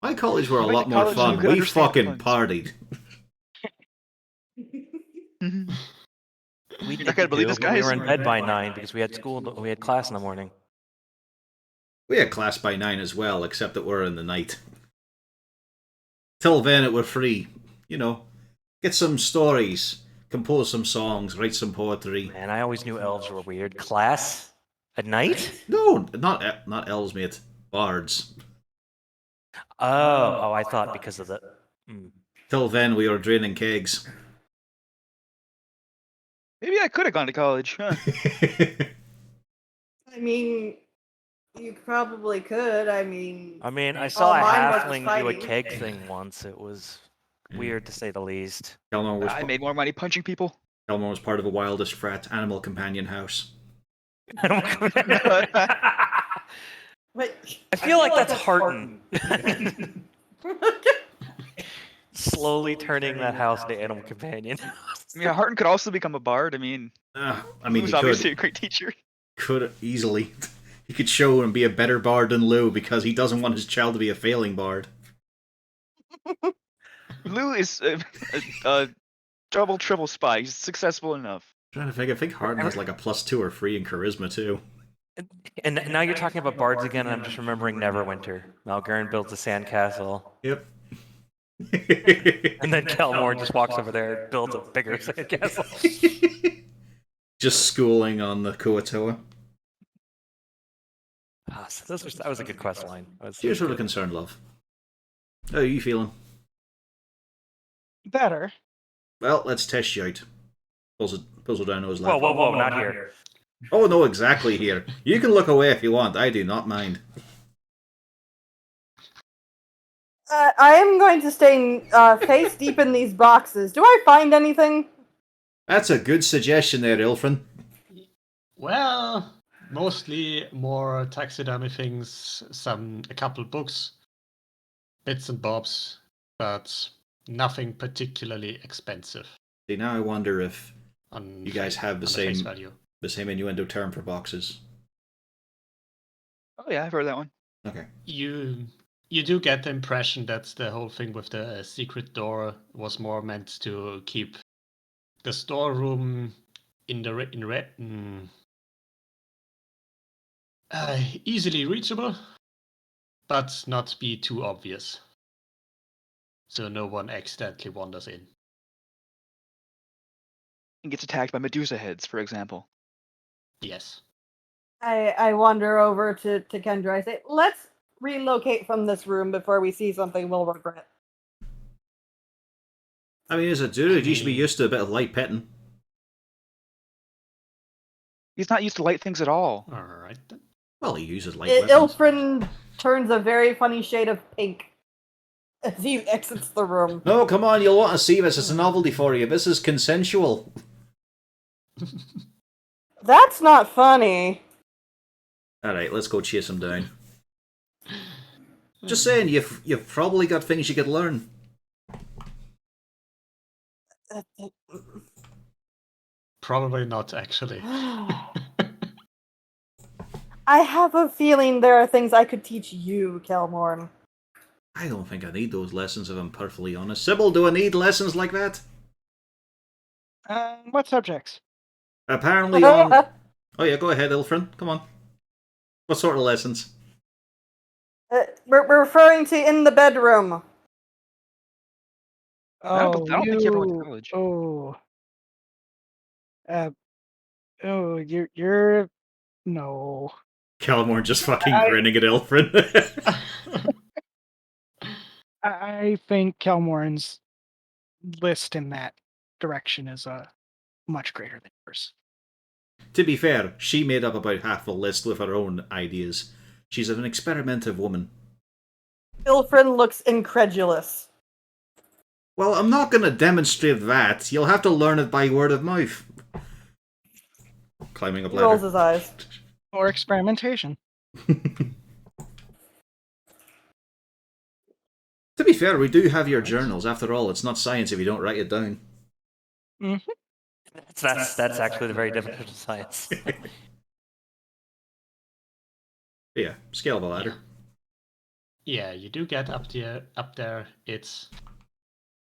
[SPEAKER 6] My college were a
[SPEAKER 4] Went
[SPEAKER 6] lot
[SPEAKER 4] to
[SPEAKER 6] more
[SPEAKER 4] college and you
[SPEAKER 6] fun.
[SPEAKER 4] could
[SPEAKER 6] We
[SPEAKER 4] understand
[SPEAKER 6] fucking
[SPEAKER 4] puns.
[SPEAKER 6] partied.
[SPEAKER 3] We
[SPEAKER 4] I gotta believe this,
[SPEAKER 3] but we
[SPEAKER 4] guys.
[SPEAKER 3] were in bed by 9 because we had we had class in the morning.
[SPEAKER 6] We had class by 9 as well, except that we're in the night. Till then, it were free. You know, get some stories, compose some songs, write some poetry.
[SPEAKER 3] Man, I always knew elves were weird. Class at night?
[SPEAKER 6] No, not elves, mate. Bards.
[SPEAKER 3] Oh, I thought because of the.
[SPEAKER 6] Till then, we were draining kegs.
[SPEAKER 4] Maybe I could have gone to college. Huh?
[SPEAKER 2] I mean, you probably could. I mean,
[SPEAKER 3] I saw a
[SPEAKER 2] mine was
[SPEAKER 3] halfling do a
[SPEAKER 2] fighting.
[SPEAKER 3] keg thing once. It was weird to say the least.
[SPEAKER 6] Kelmar was,
[SPEAKER 4] I made more money punching people.
[SPEAKER 6] Kelmar was part of the wildest frat, Animal Companion House.
[SPEAKER 3] I
[SPEAKER 2] But
[SPEAKER 3] feel like that's Harton. Slowly turning that house into Animal Companion.
[SPEAKER 4] I mean, Harton could also become a bard. I mean,
[SPEAKER 6] I
[SPEAKER 4] he
[SPEAKER 6] mean,
[SPEAKER 4] was
[SPEAKER 6] he
[SPEAKER 4] obviously
[SPEAKER 6] could.
[SPEAKER 4] a great teacher.
[SPEAKER 6] Could easily. He could show and be a better bard than Lou because he doesn't want his child to be a failing bard.
[SPEAKER 4] Lou is a double, triple spy. He's successful enough.
[SPEAKER 6] I'm trying to think. I think Harden has like a +2 or 3 in charisma too.
[SPEAKER 3] And now you're talking about bards again, and I'm just remembering Neverwinter. Malgern builds a sandcastle,
[SPEAKER 6] Yep.
[SPEAKER 3] and then Kelmore just walks over there and builds a bigger sandcastle.
[SPEAKER 6] Just schooling on the Kuatoa.
[SPEAKER 3] So that was a good quest line.
[SPEAKER 6] Here's what a concern, love. How are you feeling?
[SPEAKER 5] Better.
[SPEAKER 6] Well, let's test you out. Puzzle down nose left.
[SPEAKER 3] Whoa, not here.
[SPEAKER 6] Oh, no, exactly here. You can look away if you want. I do not mind.
[SPEAKER 2] I am going to stay face deep in these boxes. Do I find anything?
[SPEAKER 6] That's a good suggestion there, Ilfrin.
[SPEAKER 1] Well, mostly more taxidermy things, a couple books, bits and bobs, but nothing particularly expensive.
[SPEAKER 6] See, now I wonder if
[SPEAKER 1] On
[SPEAKER 6] you guys have the
[SPEAKER 1] face
[SPEAKER 6] same
[SPEAKER 1] value.
[SPEAKER 6] innuendo term for boxes.
[SPEAKER 4] Oh yeah, I've heard that one.
[SPEAKER 6] Okay.
[SPEAKER 1] You do get the impression that the whole thing with the secret door was more meant to keep the storeroom easily reachable, but not be too obvious, so no one accidentally wanders in.
[SPEAKER 4] And gets attacked by Medusa heads, for example.
[SPEAKER 1] Yes.
[SPEAKER 2] I wander over to Kendra. I say, let's relocate from this room before we see something we'll regret.
[SPEAKER 6] I mean, as a druid, you should be used to a bit of light petting.
[SPEAKER 4] He's not used to light things at all.
[SPEAKER 1] All right then.
[SPEAKER 6] Well, he uses light weapons.
[SPEAKER 2] Ilfrin turns a very funny shade of pink as he exits the room.
[SPEAKER 6] No, come on, you'll want to see this. It's a novelty for you. This is consensual.
[SPEAKER 2] That's not funny.
[SPEAKER 6] Alright, let's go chase him down. Just saying, you've probably got things you could learn.
[SPEAKER 1] Probably not, actually.
[SPEAKER 2] I have a feeling there are things I could teach you, Kelmorn.
[SPEAKER 6] I don't think I need those lessons if I'm perfectly honest. Sybil, do I need lessons like that?
[SPEAKER 5] What subjects?
[SPEAKER 6] Apparently on... Oh yeah, go ahead, Ilfrin. Come on. What sort of lessons?
[SPEAKER 2] We're referring to in the bedroom.
[SPEAKER 4] I don't think he ever went to college.
[SPEAKER 5] You're no.
[SPEAKER 6] Kelmore just fucking grinning at Ilfrin.
[SPEAKER 5] I think Kelmorn's list in that direction is much greater than yours.
[SPEAKER 6] To be fair, she made up about half the list with her own ideas. She's an experimentative woman.
[SPEAKER 2] Ilfrin looks incredulous.
[SPEAKER 6] Well, I'm not going to demonstrate that. You'll have to learn it by word of mouth. Climbing up
[SPEAKER 2] He rolls
[SPEAKER 6] ladder.
[SPEAKER 2] his eyes.
[SPEAKER 5] Or experimentation.
[SPEAKER 6] To be fair, we do have your journals. After all, it's not science if you don't write it down.
[SPEAKER 5] Mm-hmm.
[SPEAKER 3] That's actually the very definition of science.
[SPEAKER 6] Yeah, scale of a ladder.
[SPEAKER 1] Yeah, you do get up there. It's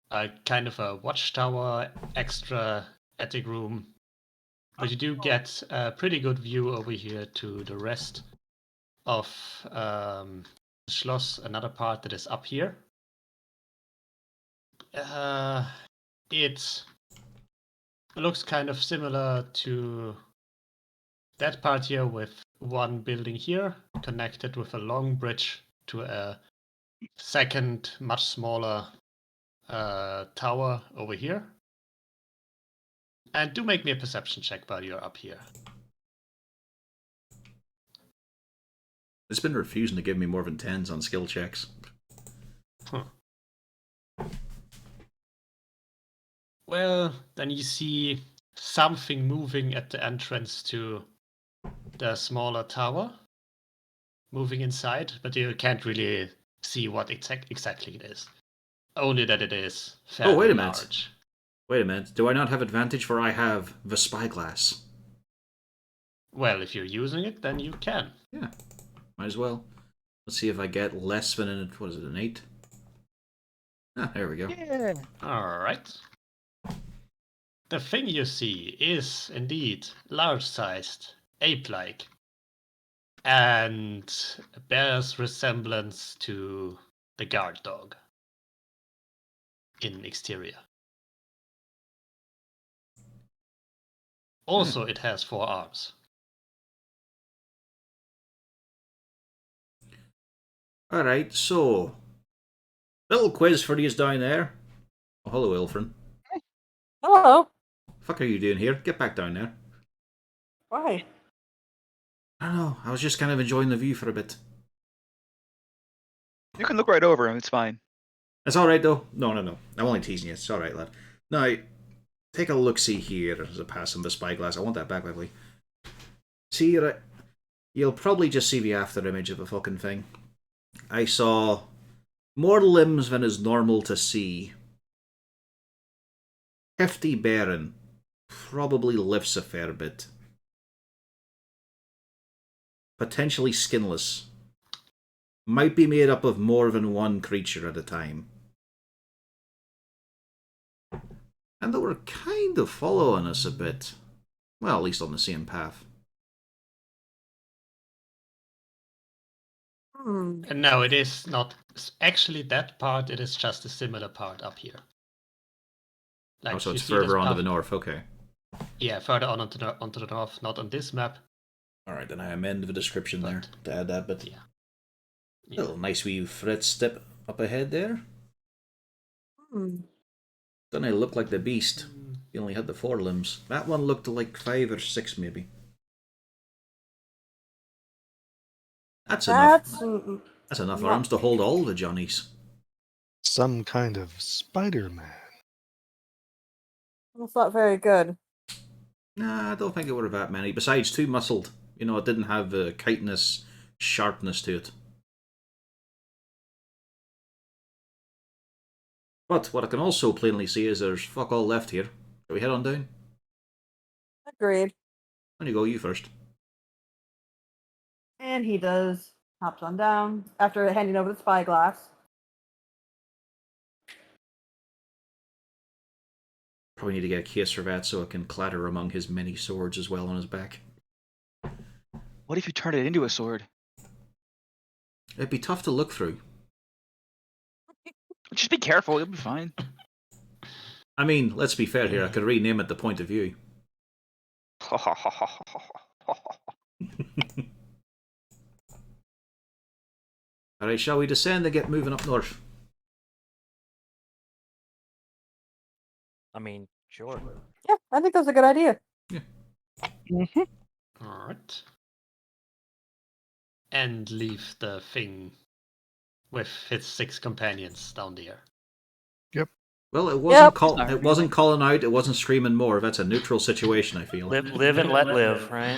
[SPEAKER 1] a kind of a watchtower, extra attic room. But you do get a pretty good view over here to the rest of schloss, another part that is up here. It looks kind of similar to that part here, with one building here connected with a long bridge to a second, much smaller tower over here. And do make me a perception check while you're up here.
[SPEAKER 6] It's been refusing to give me more than 10s on skill checks.
[SPEAKER 1] Huh. Well, then you see something moving at the entrance to the smaller tower. Moving inside, but you can't really see what exactly it is. Only that it is fairly
[SPEAKER 6] wait a minute.
[SPEAKER 1] large.
[SPEAKER 6] Wait a minute. Do I not have advantage for I have the spyglass?
[SPEAKER 1] Well, if you're using it, then you can.
[SPEAKER 6] Yeah, might as well. Let's see if I get less than what is it, an 8? Ah, there we go.
[SPEAKER 4] Yeah.
[SPEAKER 1] Alright. The thing you see is indeed large-sized, ape-like, and bears resemblance to the guard dog in exterior. Also, it has 4 arms.
[SPEAKER 6] Alright, so... Little quiz for you down there. Oh, hello, Ilfrin.
[SPEAKER 2] Hello.
[SPEAKER 6] Fuck are you doing here? Get back down there.
[SPEAKER 2] Why?
[SPEAKER 6] I don't know, I was just kind of enjoying the view for a bit.
[SPEAKER 4] You can look right over him. It's fine.
[SPEAKER 6] It's alright though. No. I'm only teasing you. It's alright, lad. Now, take a look-see here as I pass him the spyglass. I want that back, by the way. See, you'll probably just see the after image of the fucking thing. I saw more limbs than is normal to see. Hefty Baron. Probably lifts a fair bit. Potentially skinless. Might be made up of more than one creature at a time. And they were kind of following us a bit. Well, at least on the same path.
[SPEAKER 1] And no, it is not actually that part, it is just a similar part up here. Like,
[SPEAKER 6] Oh, so
[SPEAKER 1] you
[SPEAKER 6] it's
[SPEAKER 1] see this
[SPEAKER 6] further onto
[SPEAKER 1] path-
[SPEAKER 6] the north, okay.
[SPEAKER 1] Yeah, further on onto the north, not on this map.
[SPEAKER 6] Alright, then I amend the description there to add that bit.
[SPEAKER 1] Yeah.
[SPEAKER 6] Little nice wee Fred step up ahead there. Doesn't it look like the beast? He only had the 4 limbs. That one looked like 5 or 6 maybe. That's enough. That's enough
[SPEAKER 2] not-
[SPEAKER 6] arms to hold all the Johnnies.
[SPEAKER 7] Some kind of Spider-Man.
[SPEAKER 2] That's not very good.
[SPEAKER 6] Nah, I don't think it were that many. Besides, too muscled. You know, it didn't have the chitinous sharpness to it. But what I can also plainly see is there's fuck all left here. Shall we head on down?
[SPEAKER 2] Agreed.
[SPEAKER 6] On you go, you first.
[SPEAKER 2] And he does. Hops on down after handing over the spyglass.
[SPEAKER 6] Probably need to get a case for that so it can clatter among his many swords as well on his back.
[SPEAKER 4] What if you turn it into a sword?
[SPEAKER 6] It'd be tough to look through.
[SPEAKER 4] Just be careful. You'll be fine.
[SPEAKER 6] I mean, let's be fair here, I could rename it the point of view. Alright, shall we descend and get moving up north?
[SPEAKER 3] I mean, sure.
[SPEAKER 2] Yeah, I think that's a good idea.
[SPEAKER 1] Alright. And leave the thing with his 6 companions down there.
[SPEAKER 6] Well, it wasn't
[SPEAKER 2] Yep.
[SPEAKER 6] it wasn't calling out, it wasn't screaming more. That's a neutral situation, I feel.
[SPEAKER 3] Live and let live, right?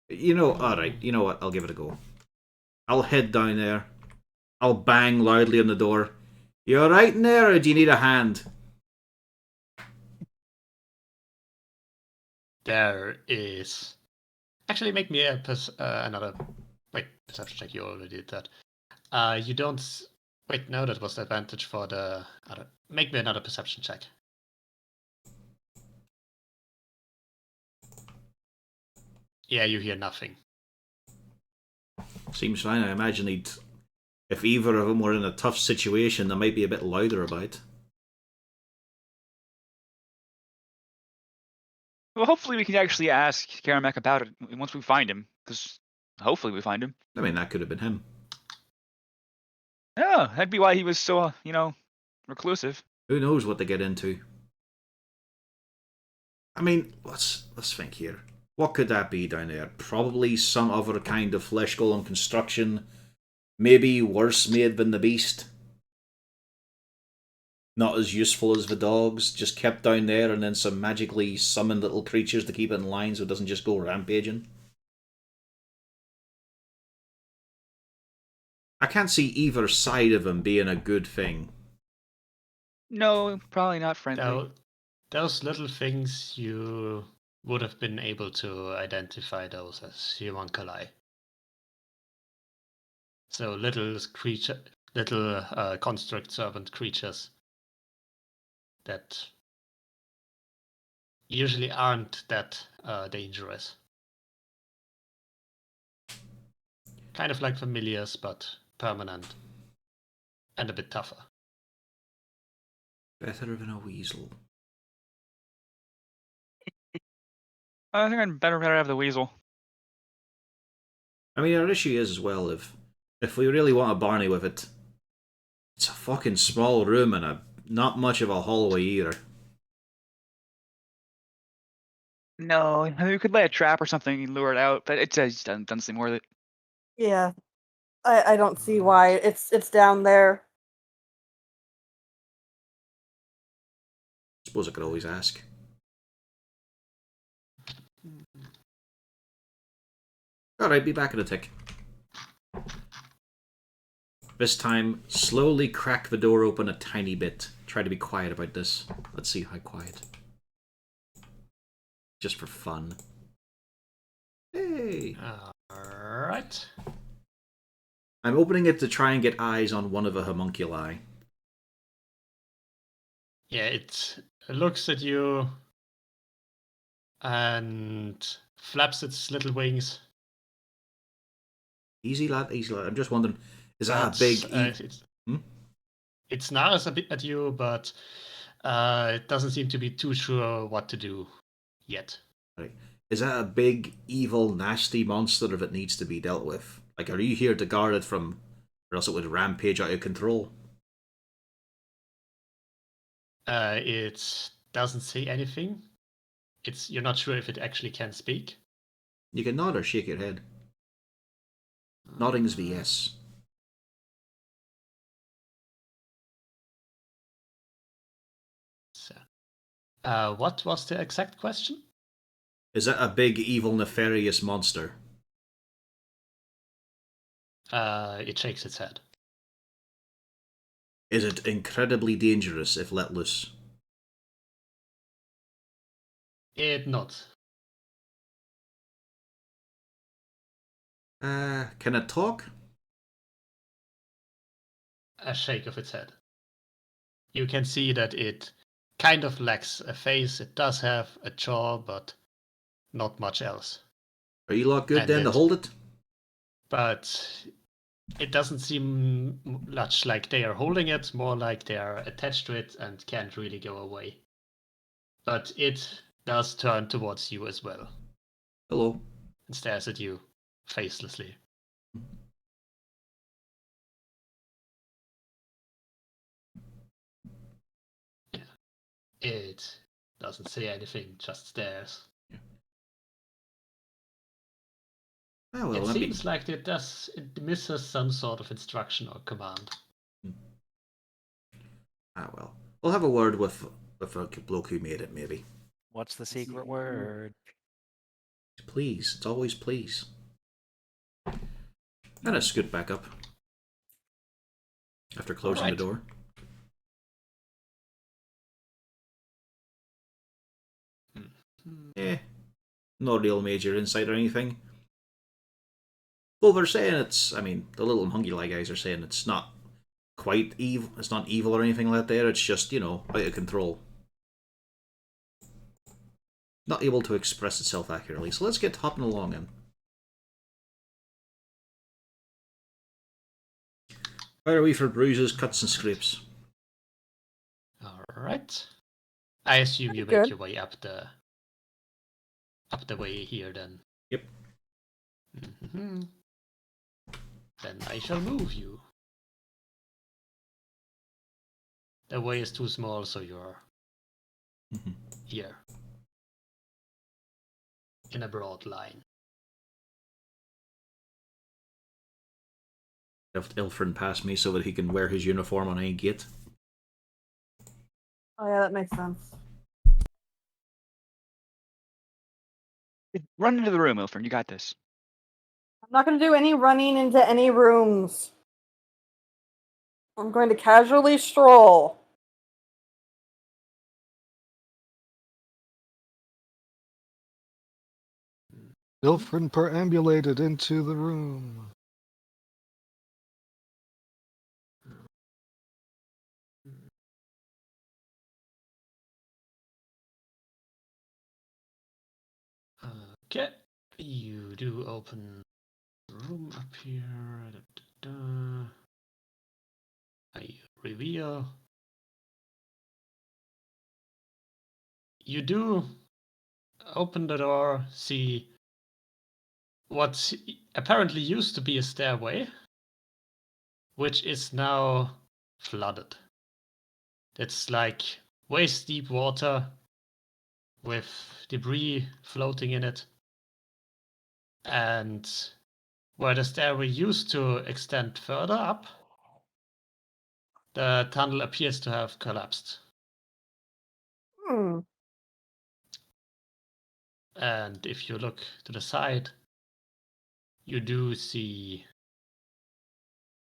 [SPEAKER 6] You know, alright, you know what, I'll give it a go. I'll head down there. I'll bang loudly on the door. You alright in there, or do you need a hand?
[SPEAKER 1] There is... Actually, make me another... Wait, perception check, you already did that. You don't... Wait, no, that was the advantage for the other... Make me another perception check. Yeah, you hear nothing.
[SPEAKER 6] Seems fine, I imagine if either of them were in a tough situation, they might be a bit louder about it.
[SPEAKER 4] Well, hopefully we can actually ask Karamek about it once we find him. Because hopefully we find him.
[SPEAKER 6] I mean, that could have been him.
[SPEAKER 4] Yeah, that'd be why he was so, reclusive.
[SPEAKER 6] Who knows what they get into? I mean, let's think here. What could that be down there? Probably some other kind of flesh golem construction. Maybe worse made than the beast. Not as useful as the dogs, just kept down there, and then some magically summoned little creatures to keep it in line so it doesn't just go rampaging. I can't see either side of him being a good thing.
[SPEAKER 4] No, probably not friendly.
[SPEAKER 1] Those little things, you would have been able to identify those as homunculi. So little construct servant creatures that usually aren't that dangerous. Kind of like familiars, but permanent and a bit tougher.
[SPEAKER 6] Better than a weasel.
[SPEAKER 4] I think I'd better have the weasel.
[SPEAKER 6] I mean, our issue is as well, if we really want a Barney with it, it's a fucking small room and not much of a hallway either.
[SPEAKER 4] No, I mean, we could lay a trap or something and lure it out, but it just doesn't seem worth it.
[SPEAKER 2] Yeah. I don't see why. It's down there.
[SPEAKER 6] Suppose I could always ask. Alright, be back in a tick. This time, slowly crack the door open a tiny bit. Try to be quiet about this. Let's see how quiet. Just for fun. Hey!
[SPEAKER 1] Alright.
[SPEAKER 6] I'm opening it to try and get eyes on one of the homunculi.
[SPEAKER 1] Yeah, it looks at you and flaps its little wings.
[SPEAKER 6] Easy lad, easy lad. I'm just wondering, is that a big...
[SPEAKER 1] It snarls a bit at you, but it doesn't seem to be too sure what to do yet.
[SPEAKER 6] Right. Is that a big, evil, nasty monster if it needs to be dealt with? Like, are you here to guard it from... or else it would rampage out of control?
[SPEAKER 1] It doesn't say anything. You're not sure if it actually can speak.
[SPEAKER 6] You can nod or shake your head. Nodding's the yes.
[SPEAKER 1] So, what was the exact question?
[SPEAKER 6] Is that a big, evil, nefarious monster?
[SPEAKER 1] It shakes its head.
[SPEAKER 6] Is it incredibly dangerous if let loose?
[SPEAKER 1] It nods.
[SPEAKER 6] Can it talk?
[SPEAKER 1] A shake of its head. You can see that it kind of lacks a face. It does have a jaw, but not much else.
[SPEAKER 6] Are you lot good
[SPEAKER 1] And
[SPEAKER 6] then to hold it?
[SPEAKER 1] But it doesn't seem much like they are holding it, more like they are attached to it and can't really go away. But it does turn towards you as well.
[SPEAKER 6] Hello.
[SPEAKER 1] And stares at you facelessly. Yeah. It doesn't say anything, just stares.
[SPEAKER 6] Oh, well,
[SPEAKER 1] It seems like it misses some sort of instruction or command.
[SPEAKER 6] Ah, well. We'll have a word with a bloke who made it, maybe.
[SPEAKER 3] What's the secret word?
[SPEAKER 6] Please. It's always please. And I scoot back up. After closing the door. No real major insight or anything. Well, they're saying it's... I mean, the little homunculi guys are saying it's not quite evil. It's not evil or anything like that. It's just, you know, out of control. Not able to express itself accurately. So let's get hopping along then. Fire away for bruises, cuts, and scrapes.
[SPEAKER 1] Alright. I assume you make your way up the way here then.
[SPEAKER 6] Yep.
[SPEAKER 1] Mm-hmm. Then I shall move you. The way is too small, so you're here. in a broad line.
[SPEAKER 6] Left Ilfrin past me so that he can wear his uniform on any gate.
[SPEAKER 2] Oh yeah, that makes sense.
[SPEAKER 4] Run into the room, Ilfrin. You got this.
[SPEAKER 2] I'm not going to do any running into any rooms. I'm going to casually stroll.
[SPEAKER 7] Ilfrin perambulated into the room.
[SPEAKER 1] Okay, you do open the room up here. You reveal. You do open the door, see what apparently used to be a stairway, which is now flooded. It's like waist deep water with debris floating in it. And where the stairway used to extend further up, the tunnel appears to have collapsed.
[SPEAKER 2] Hmm.
[SPEAKER 1] And if you look to the side, you do see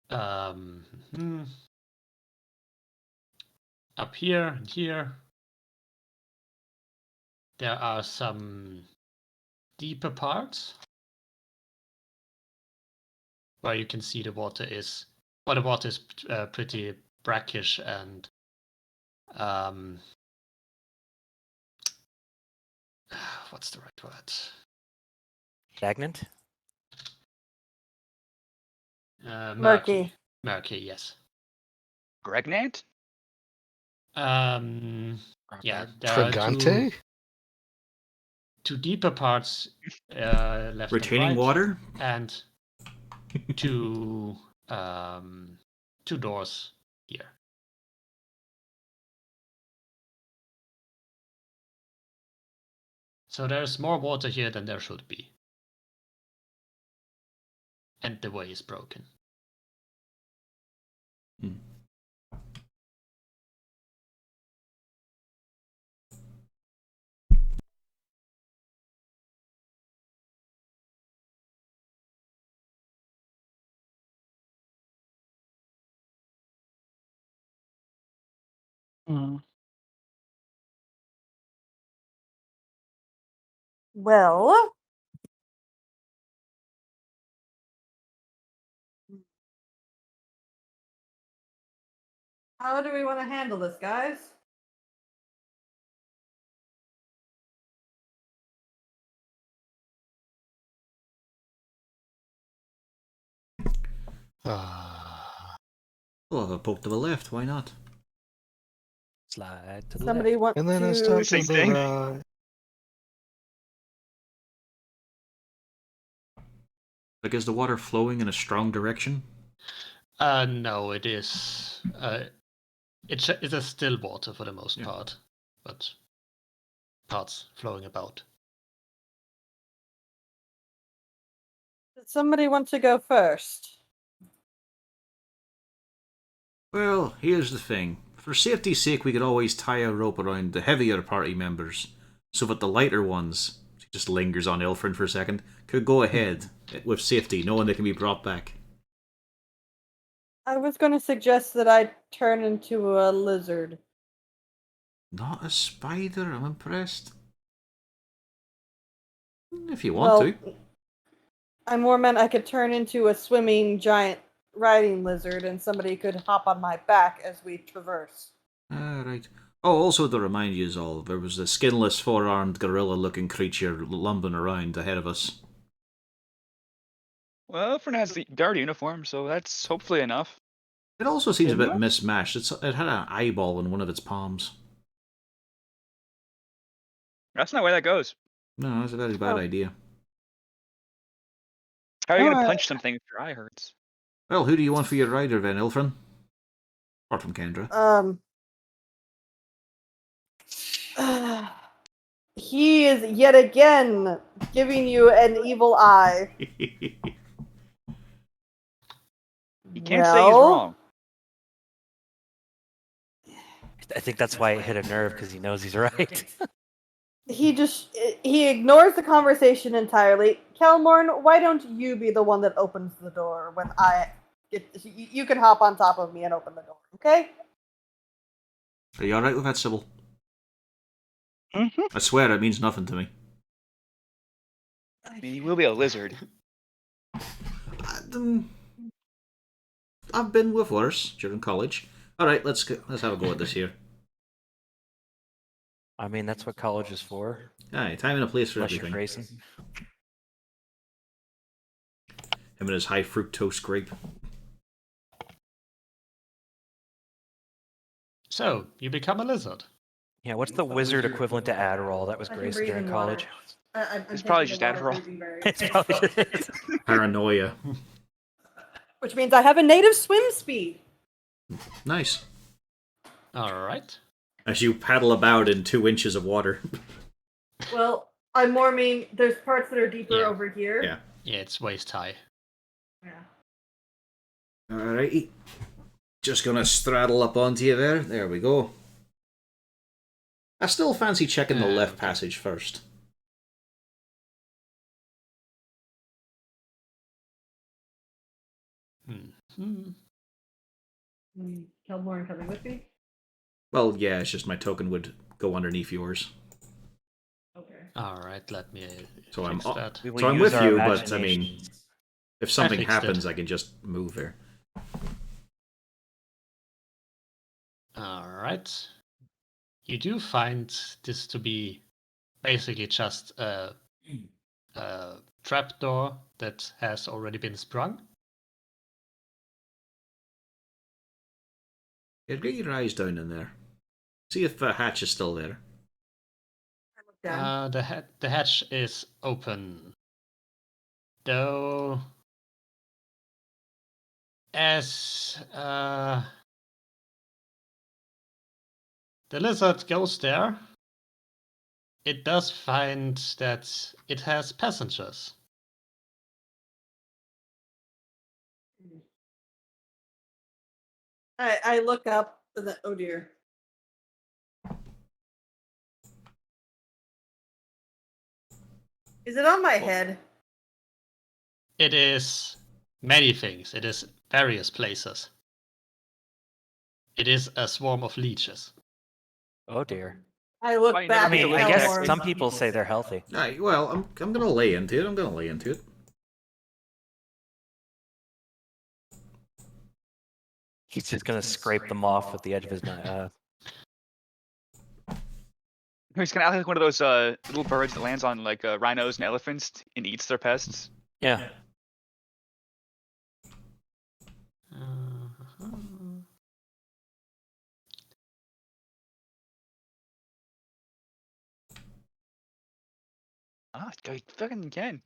[SPEAKER 1] up here and here, there are some deeper parts where you can see the water is, well, the water is pretty brackish and what's the right word?
[SPEAKER 3] Stagnant?
[SPEAKER 2] Murky.
[SPEAKER 1] Murky, yes.
[SPEAKER 4] Gregnant?
[SPEAKER 1] Yeah, there are
[SPEAKER 7] Tragante?
[SPEAKER 1] two deeper parts left
[SPEAKER 6] Retaining
[SPEAKER 1] and right,
[SPEAKER 6] water?
[SPEAKER 1] and two doors here. So there's more water here than there should be. And the way is broken.
[SPEAKER 6] Hmm.
[SPEAKER 2] Well, how do we want to handle this, guys?
[SPEAKER 6] Well, have a poke to the left, why not?
[SPEAKER 3] Slide to the
[SPEAKER 2] Somebody
[SPEAKER 3] left.
[SPEAKER 2] want
[SPEAKER 7] And then
[SPEAKER 2] to...
[SPEAKER 7] it's time
[SPEAKER 4] Same
[SPEAKER 7] to
[SPEAKER 4] thing.
[SPEAKER 7] the right.
[SPEAKER 6] Like, is the water flowing in a strong direction?
[SPEAKER 1] No, it is. It's a still water for the most part, but parts flowing about.
[SPEAKER 2] Does somebody want to go first?
[SPEAKER 6] Well, here's the thing. For safety's sake, we could always tie a rope around the heavier party members, so that the lighter ones, he just lingers on Ilfrin for a second, could go ahead with safety, knowing they can be brought back.
[SPEAKER 2] I was going to suggest that I turn into a lizard.
[SPEAKER 6] Not a spider, I'm impressed. If you want to.
[SPEAKER 2] I more meant I could turn into a swimming giant riding lizard and somebody could hop on my back as we traverse.
[SPEAKER 6] Ah, right. Oh, also to remind you all, there was a skinless, four-armed, gorilla-looking creature lumbering around ahead of us.
[SPEAKER 4] Well, Ilfrin has the guard uniform, so that's hopefully enough.
[SPEAKER 6] It also seems a bit
[SPEAKER 4] Enough?
[SPEAKER 6] mismatched. It had an eyeball in one of its palms.
[SPEAKER 4] That's not the way that goes.
[SPEAKER 6] No, that's a very bad idea.
[SPEAKER 4] How are you gonna
[SPEAKER 2] Alright.
[SPEAKER 4] punch something if your eye hurts?
[SPEAKER 6] Well, who do you want for your rider then, Ilfrin? Apart from Kendra.
[SPEAKER 2] He is yet again giving you an evil eye.
[SPEAKER 4] You can't say he's wrong.
[SPEAKER 3] I think that's why it hit a nerve because he knows he's right.
[SPEAKER 2] He ignores the conversation entirely. Kelmorn, why don't you be the one that opens the door when I get? You can hop on top of me and open the door, okay?
[SPEAKER 6] Are you alright with that, Sybil?
[SPEAKER 5] Mhm.
[SPEAKER 6] I swear it means nothing to me.
[SPEAKER 4] I mean, he will be a lizard.
[SPEAKER 6] I've been with worse during college. Alright, let's have a go at this here.
[SPEAKER 3] I mean, that's what college is for.
[SPEAKER 6] Aye, time and a place for
[SPEAKER 3] Unless you're
[SPEAKER 6] everything.
[SPEAKER 3] Grayson.
[SPEAKER 6] Him and his high fructose grape.
[SPEAKER 1] So, you become a lizard.
[SPEAKER 3] Yeah, what's the wizard equivalent to Adderall? That was
[SPEAKER 2] I can
[SPEAKER 3] Grayson
[SPEAKER 2] breathe
[SPEAKER 3] during
[SPEAKER 2] in water.
[SPEAKER 3] college.
[SPEAKER 4] It's probably just Adderall.
[SPEAKER 3] It's probably just-
[SPEAKER 6] Paranoia.
[SPEAKER 2] Which means I have a native swim speed.
[SPEAKER 6] Nice.
[SPEAKER 1] Alright.
[SPEAKER 6] As you paddle about in 2 inches of water.
[SPEAKER 2] Well, I more mean there's parts that are deeper
[SPEAKER 1] Yeah.
[SPEAKER 2] over here.
[SPEAKER 6] Yeah.
[SPEAKER 1] Yeah, it's waist high.
[SPEAKER 2] Yeah.
[SPEAKER 6] Alrighty. Just gonna straddle up onto you there. There we go. I still fancy checking the left
[SPEAKER 1] Okay.
[SPEAKER 6] passage first.
[SPEAKER 1] Hmm.
[SPEAKER 2] Kelmorn coming with me?
[SPEAKER 6] Well, yeah, it's just my token would go underneath yours.
[SPEAKER 2] Okay.
[SPEAKER 1] Alright, let me
[SPEAKER 6] So I'm
[SPEAKER 1] fix
[SPEAKER 6] up.
[SPEAKER 1] that.
[SPEAKER 3] We will
[SPEAKER 6] So I'm
[SPEAKER 3] use
[SPEAKER 6] with
[SPEAKER 3] our
[SPEAKER 6] you, but I mean,
[SPEAKER 3] imaginations.
[SPEAKER 6] if something
[SPEAKER 1] fixed it.
[SPEAKER 6] happens, I can just move here.
[SPEAKER 1] Alright. You do find this to be basically just a trapdoor that has already been sprung.
[SPEAKER 6] Yeah, get your eyes down in there. See if the hatch is still there.
[SPEAKER 2] Down.
[SPEAKER 1] The hatch is open, though. As the lizard goes there, it does find that it has passengers.
[SPEAKER 2] I look up and then, oh dear. Is it on my head?
[SPEAKER 1] It is many things. It is various places. It is a swarm of leeches.
[SPEAKER 3] Oh dear.
[SPEAKER 2] I look
[SPEAKER 4] Well, you never
[SPEAKER 2] back
[SPEAKER 3] I
[SPEAKER 4] meet
[SPEAKER 2] at
[SPEAKER 3] mean,
[SPEAKER 4] a
[SPEAKER 3] I
[SPEAKER 4] lizard
[SPEAKER 3] guess
[SPEAKER 2] Kelmorn.
[SPEAKER 3] some people say they're healthy.
[SPEAKER 6] Aye, well, I'm gonna lay into it. I'm gonna lay into it.
[SPEAKER 3] He's just gonna scrape them off with the edge of his knife.
[SPEAKER 4] He's gonna act like one of those little birds that lands on like rhinos and elephants and eats their pests.
[SPEAKER 3] Yeah.
[SPEAKER 4] Ah, go fucking can.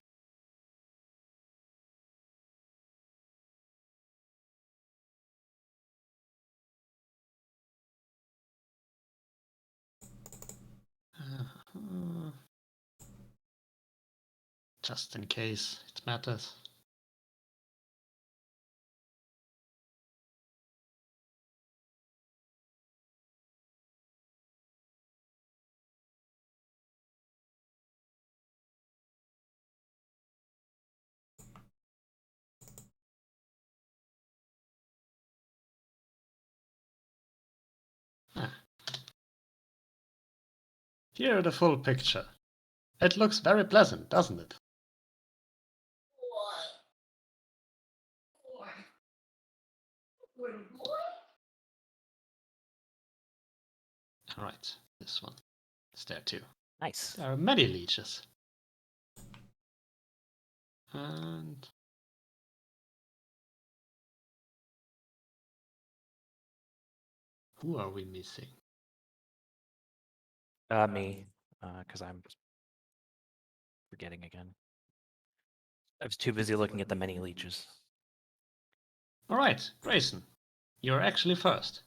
[SPEAKER 1] Just in case it matters. Here the full picture. It looks very pleasant, doesn't it? Alright, this one is there too.
[SPEAKER 3] Nice.
[SPEAKER 1] There are many leeches. And who are we missing?
[SPEAKER 3] Me. Because I'm forgetting again. I was too busy looking at the many leeches.
[SPEAKER 1] Alright, Grayson. You're actually first.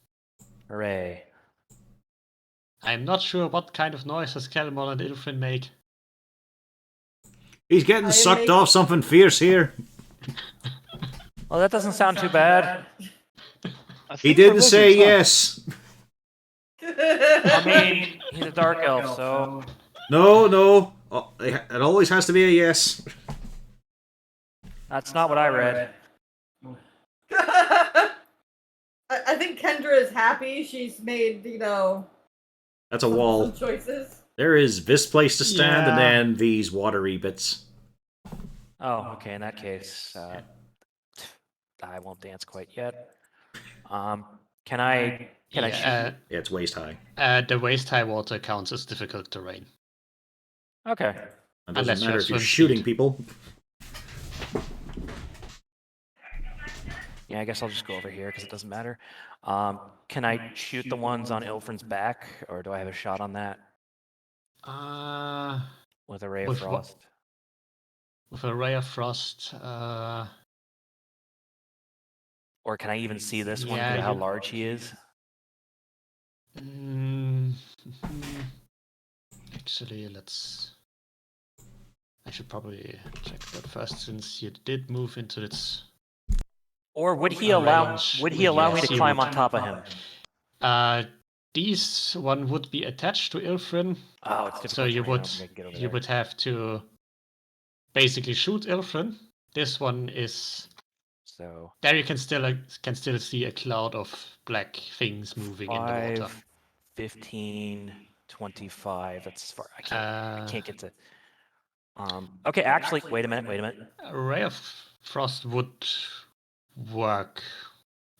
[SPEAKER 3] Hooray.
[SPEAKER 1] I'm not sure what kind of noises Kelmon and Ilfrin make.
[SPEAKER 6] He's getting
[SPEAKER 2] I
[SPEAKER 6] sucked
[SPEAKER 2] make-
[SPEAKER 6] off something fierce here.
[SPEAKER 3] Well, that doesn't sound too bad.
[SPEAKER 4] I
[SPEAKER 6] He
[SPEAKER 4] think for
[SPEAKER 6] didn't say
[SPEAKER 4] lizards, huh?
[SPEAKER 6] yes.
[SPEAKER 3] I mean, he's a dark elf, so
[SPEAKER 6] No. Oh, it always has to be a yes.
[SPEAKER 3] that's not what I read.
[SPEAKER 2] I think Kendra is happy. She's made,
[SPEAKER 6] That's a
[SPEAKER 2] some
[SPEAKER 6] wall.
[SPEAKER 2] choices.
[SPEAKER 6] There is this place to stand, and
[SPEAKER 1] Yeah.
[SPEAKER 6] then these watery bits.
[SPEAKER 3] Oh, okay. In that case, I won't dance quite yet. Can I shoot?
[SPEAKER 6] Yeah, it's waist high.
[SPEAKER 1] The waist-high water counts as difficult terrain.
[SPEAKER 3] Okay.
[SPEAKER 6] It doesn't
[SPEAKER 1] Unless you
[SPEAKER 6] matter
[SPEAKER 1] have
[SPEAKER 6] if you're
[SPEAKER 1] swim
[SPEAKER 6] shooting
[SPEAKER 1] speed.
[SPEAKER 6] people.
[SPEAKER 3] Yeah, I guess I'll just go over here because it doesn't matter. Can I shoot the ones on Ilfrin's back, or do I have a shot on that with a ray of
[SPEAKER 1] With what?
[SPEAKER 3] frost?
[SPEAKER 1] With a ray of frost,
[SPEAKER 3] Or can I even see this one
[SPEAKER 1] Yeah,
[SPEAKER 3] because of how
[SPEAKER 1] you-
[SPEAKER 3] large he is?
[SPEAKER 1] Actually, I should probably check that first, since you did move into its.
[SPEAKER 3] Or would he allow
[SPEAKER 1] range.
[SPEAKER 3] me to
[SPEAKER 1] Yes, he
[SPEAKER 3] climb
[SPEAKER 1] would.
[SPEAKER 3] on top of him?
[SPEAKER 1] These one would be attached to Ilfrin,
[SPEAKER 3] Oh, it's difficult
[SPEAKER 1] so you
[SPEAKER 3] terrain, I
[SPEAKER 1] would
[SPEAKER 3] don't think I can get over
[SPEAKER 1] you
[SPEAKER 3] there.
[SPEAKER 1] would have to basically shoot Ilfrin. This one is
[SPEAKER 3] So
[SPEAKER 1] there. You can still see a cloud of black things moving in the water.
[SPEAKER 3] 5, 15, 25. That's as far. I can't get to. Okay, actually, wait a minute.
[SPEAKER 1] A ray of frost would work,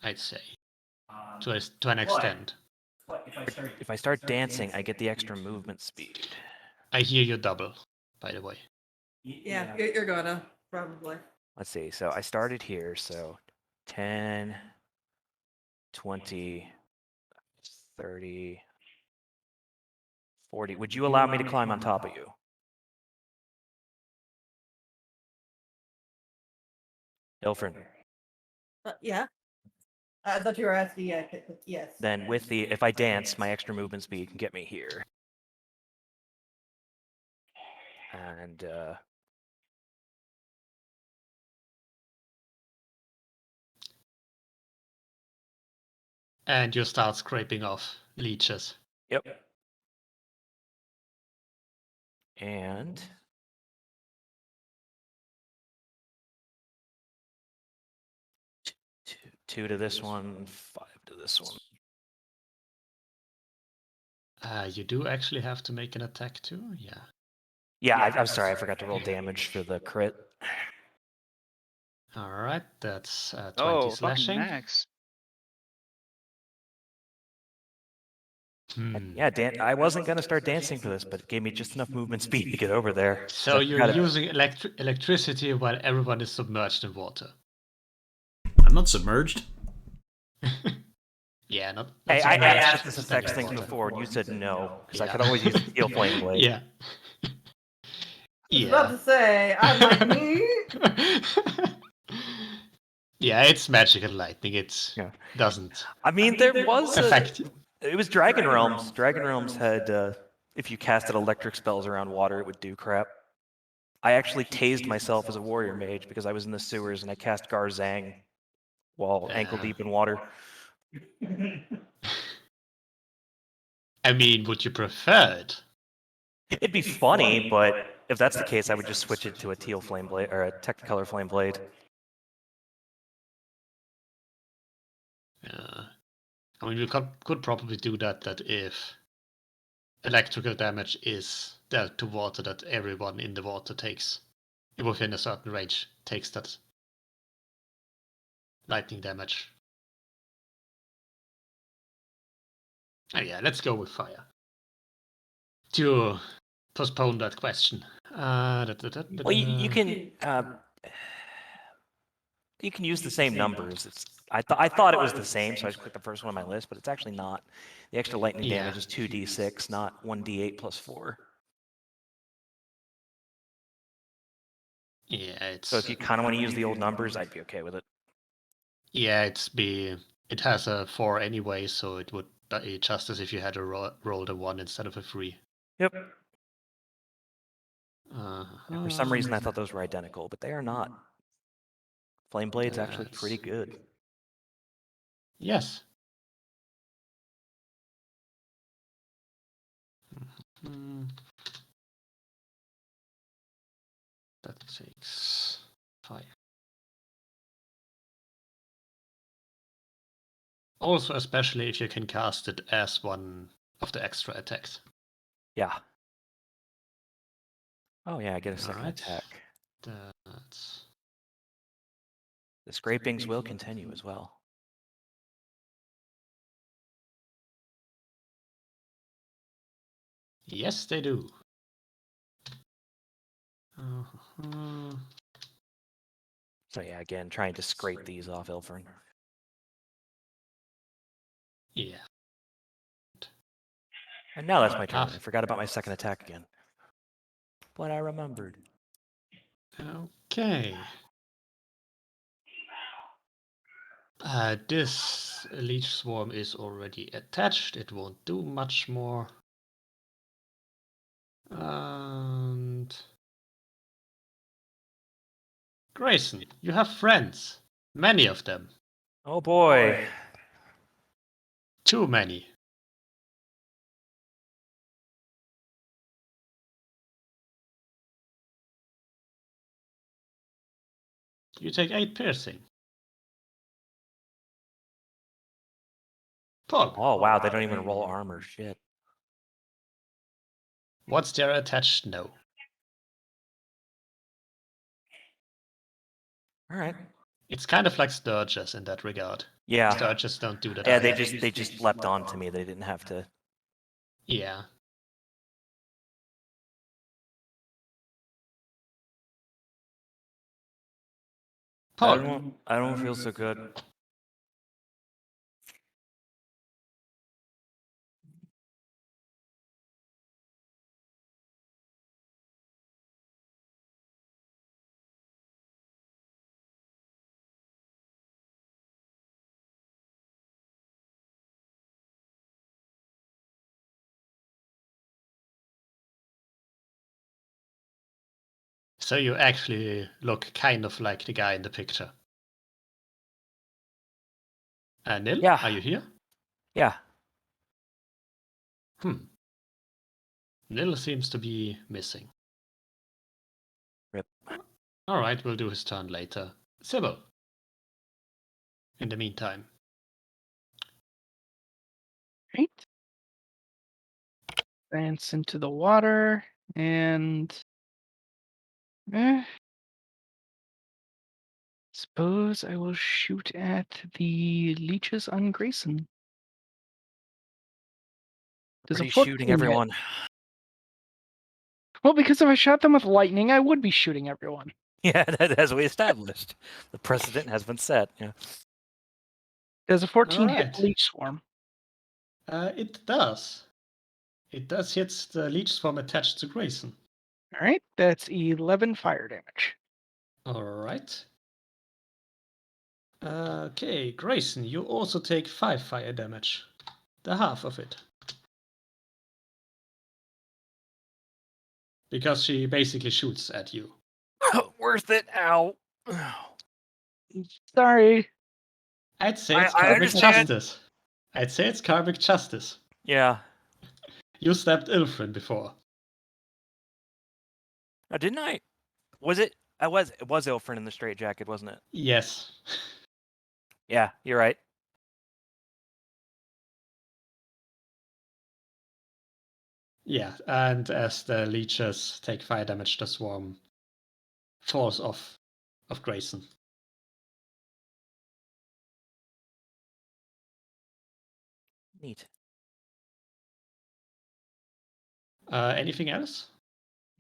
[SPEAKER 1] I'd say, to an extent.
[SPEAKER 3] If I start dancing, I get the extra movement speed.
[SPEAKER 1] I hear you double, by the way.
[SPEAKER 2] Yeah, you're gonna, probably.
[SPEAKER 3] Let's see. So I started here. So 10, 20, 30, 40. Would you allow me to climb on top of you? Ilfrin.
[SPEAKER 2] Yeah. I thought you were asking, yes.
[SPEAKER 3] Then if I dance, my extra movement speed can get me here. And
[SPEAKER 1] And you start scraping off leeches.
[SPEAKER 3] yep. And two to this one, 5 to this one.
[SPEAKER 1] You do actually have to make an attack too? Yeah.
[SPEAKER 3] Yeah, I'm sorry, I forgot to roll damage for the crit.
[SPEAKER 1] Alright, that's 20
[SPEAKER 4] Oh, fucking
[SPEAKER 1] slashing.
[SPEAKER 4] max.
[SPEAKER 3] Yeah, I wasn't gonna start dancing for this, but it gave me just enough movement speed to get over there.
[SPEAKER 1] So
[SPEAKER 3] I
[SPEAKER 1] you're
[SPEAKER 3] forgot it.
[SPEAKER 1] using electricity while everyone is submerged in water.
[SPEAKER 6] I'm not submerged.
[SPEAKER 1] Yeah, not.
[SPEAKER 3] Hey,
[SPEAKER 1] not
[SPEAKER 3] I
[SPEAKER 1] submerged,
[SPEAKER 3] asked
[SPEAKER 1] just
[SPEAKER 3] this
[SPEAKER 1] standing
[SPEAKER 3] effects things
[SPEAKER 1] water.
[SPEAKER 3] before, and you said no, because I
[SPEAKER 1] Yeah.
[SPEAKER 3] could always use the steel flame blade.
[SPEAKER 1] Yeah.
[SPEAKER 2] I was about to say, I'm like,
[SPEAKER 1] Yeah, it's magical lightning. It
[SPEAKER 3] Yeah.
[SPEAKER 1] doesn't
[SPEAKER 3] I mean, there was
[SPEAKER 1] affect you.
[SPEAKER 3] It was Dragon Realms. Dragon Realms had, if you casted electric spells around water, it would do crap. I actually tased myself as a warrior mage because I was in the sewers and I cast Garzang while ankle deep in water.
[SPEAKER 1] I mean, would you prefer it?
[SPEAKER 3] It'd be funny, but if that's the case, I would just switch it to a teal flame blade or a Technicolor flame blade.
[SPEAKER 1] I mean, we could probably do that if electrical damage is dealt to water, that everyone in the water takes, within a certain range, takes that lightning damage. Oh yeah, let's go with fire. To postpone that question.
[SPEAKER 3] Well, you can use the same numbers. I thought it was the same, so I just clicked the first one on my list, but it's actually not. The extra lightning damage is 2d6, not 1d8 plus 4.
[SPEAKER 1] Yeah, it's.
[SPEAKER 3] So if you kind of want to use the old numbers, I'd be okay with it.
[SPEAKER 1] Yeah, it has a 4 anyway, so it would a justice if you had rolled a 1 instead of a 3.
[SPEAKER 3] Yep.
[SPEAKER 1] Uh,
[SPEAKER 3] For some reason, I thought those were identical, but they are not. Flame Blade's actually pretty good.
[SPEAKER 1] Yes. That takes 5. Also, especially if you can cast it as one of the extra attacks.
[SPEAKER 3] Yeah. Oh yeah, I get a second
[SPEAKER 1] Alright.
[SPEAKER 3] attack.
[SPEAKER 1] That's...
[SPEAKER 3] The scrapings will continue as well.
[SPEAKER 1] Yes, they do. Uh-huh.
[SPEAKER 3] So yeah, again, trying to scrape these off Ilfern.
[SPEAKER 1] Yeah.
[SPEAKER 3] And now that's my turn.
[SPEAKER 1] Ah.
[SPEAKER 3] I forgot about my second attack again. But I remembered.
[SPEAKER 1] Okay. This leech swarm is already attached. It won't do much more. And Grayson, you have friends. Many of them.
[SPEAKER 3] Oh boy.
[SPEAKER 1] Too many. You take 8 piercing. Pog.
[SPEAKER 3] Oh wow, they don't even roll armor. Shit.
[SPEAKER 1] What's their attached? No.
[SPEAKER 3] Alright.
[SPEAKER 1] It's kind of like Sturges in that regard.
[SPEAKER 3] Yeah.
[SPEAKER 1] Sturges don't do that.
[SPEAKER 3] Yeah,
[SPEAKER 1] either.
[SPEAKER 3] they just leapt onto me. They didn't have to.
[SPEAKER 1] Yeah. Pog.
[SPEAKER 3] I don't feel so good.
[SPEAKER 1] So you actually look kind of like the guy in the picture. Nil,
[SPEAKER 3] Yeah.
[SPEAKER 1] are you here?
[SPEAKER 3] Yeah.
[SPEAKER 1] Nil seems to be missing.
[SPEAKER 3] Rip.
[SPEAKER 1] Alright, we'll do his turn later. Sybil. In the meantime.
[SPEAKER 5] Right. Dance into the water and suppose I will shoot at the leeches on Grayson. Does a
[SPEAKER 3] Already
[SPEAKER 5] 14
[SPEAKER 3] shooting
[SPEAKER 5] hit?
[SPEAKER 3] everyone.
[SPEAKER 5] Well, because if I shot them with lightning, I would be shooting everyone.
[SPEAKER 3] Yeah, as we established. The precedent has been set. Yeah.
[SPEAKER 5] Does a 14 hit
[SPEAKER 1] Alright.
[SPEAKER 5] the leech swarm?
[SPEAKER 1] It does. It does hit the leech swarm attached to Grayson.
[SPEAKER 5] All right, that's 11 fire damage.
[SPEAKER 1] Alright. Okay, Grayson, you also take 5 fire damage. The half of it. Because she basically shoots at you.
[SPEAKER 3] Worth it. Ow.
[SPEAKER 5] Sorry.
[SPEAKER 1] I'd say it's
[SPEAKER 3] I
[SPEAKER 1] karmic
[SPEAKER 3] understand.
[SPEAKER 1] justice. I'd say it's karmic justice.
[SPEAKER 3] Yeah.
[SPEAKER 1] You stabbed Ilfrin before.
[SPEAKER 3] Oh, didn't I? Was it? It was Ilfrin in the straitjacket, wasn't it?
[SPEAKER 1] Yes.
[SPEAKER 3] Yeah, you're right.
[SPEAKER 1] Yeah, and as the leeches take fire damage, the swarm falls off of Grayson.
[SPEAKER 3] Neat.
[SPEAKER 1] Anything else?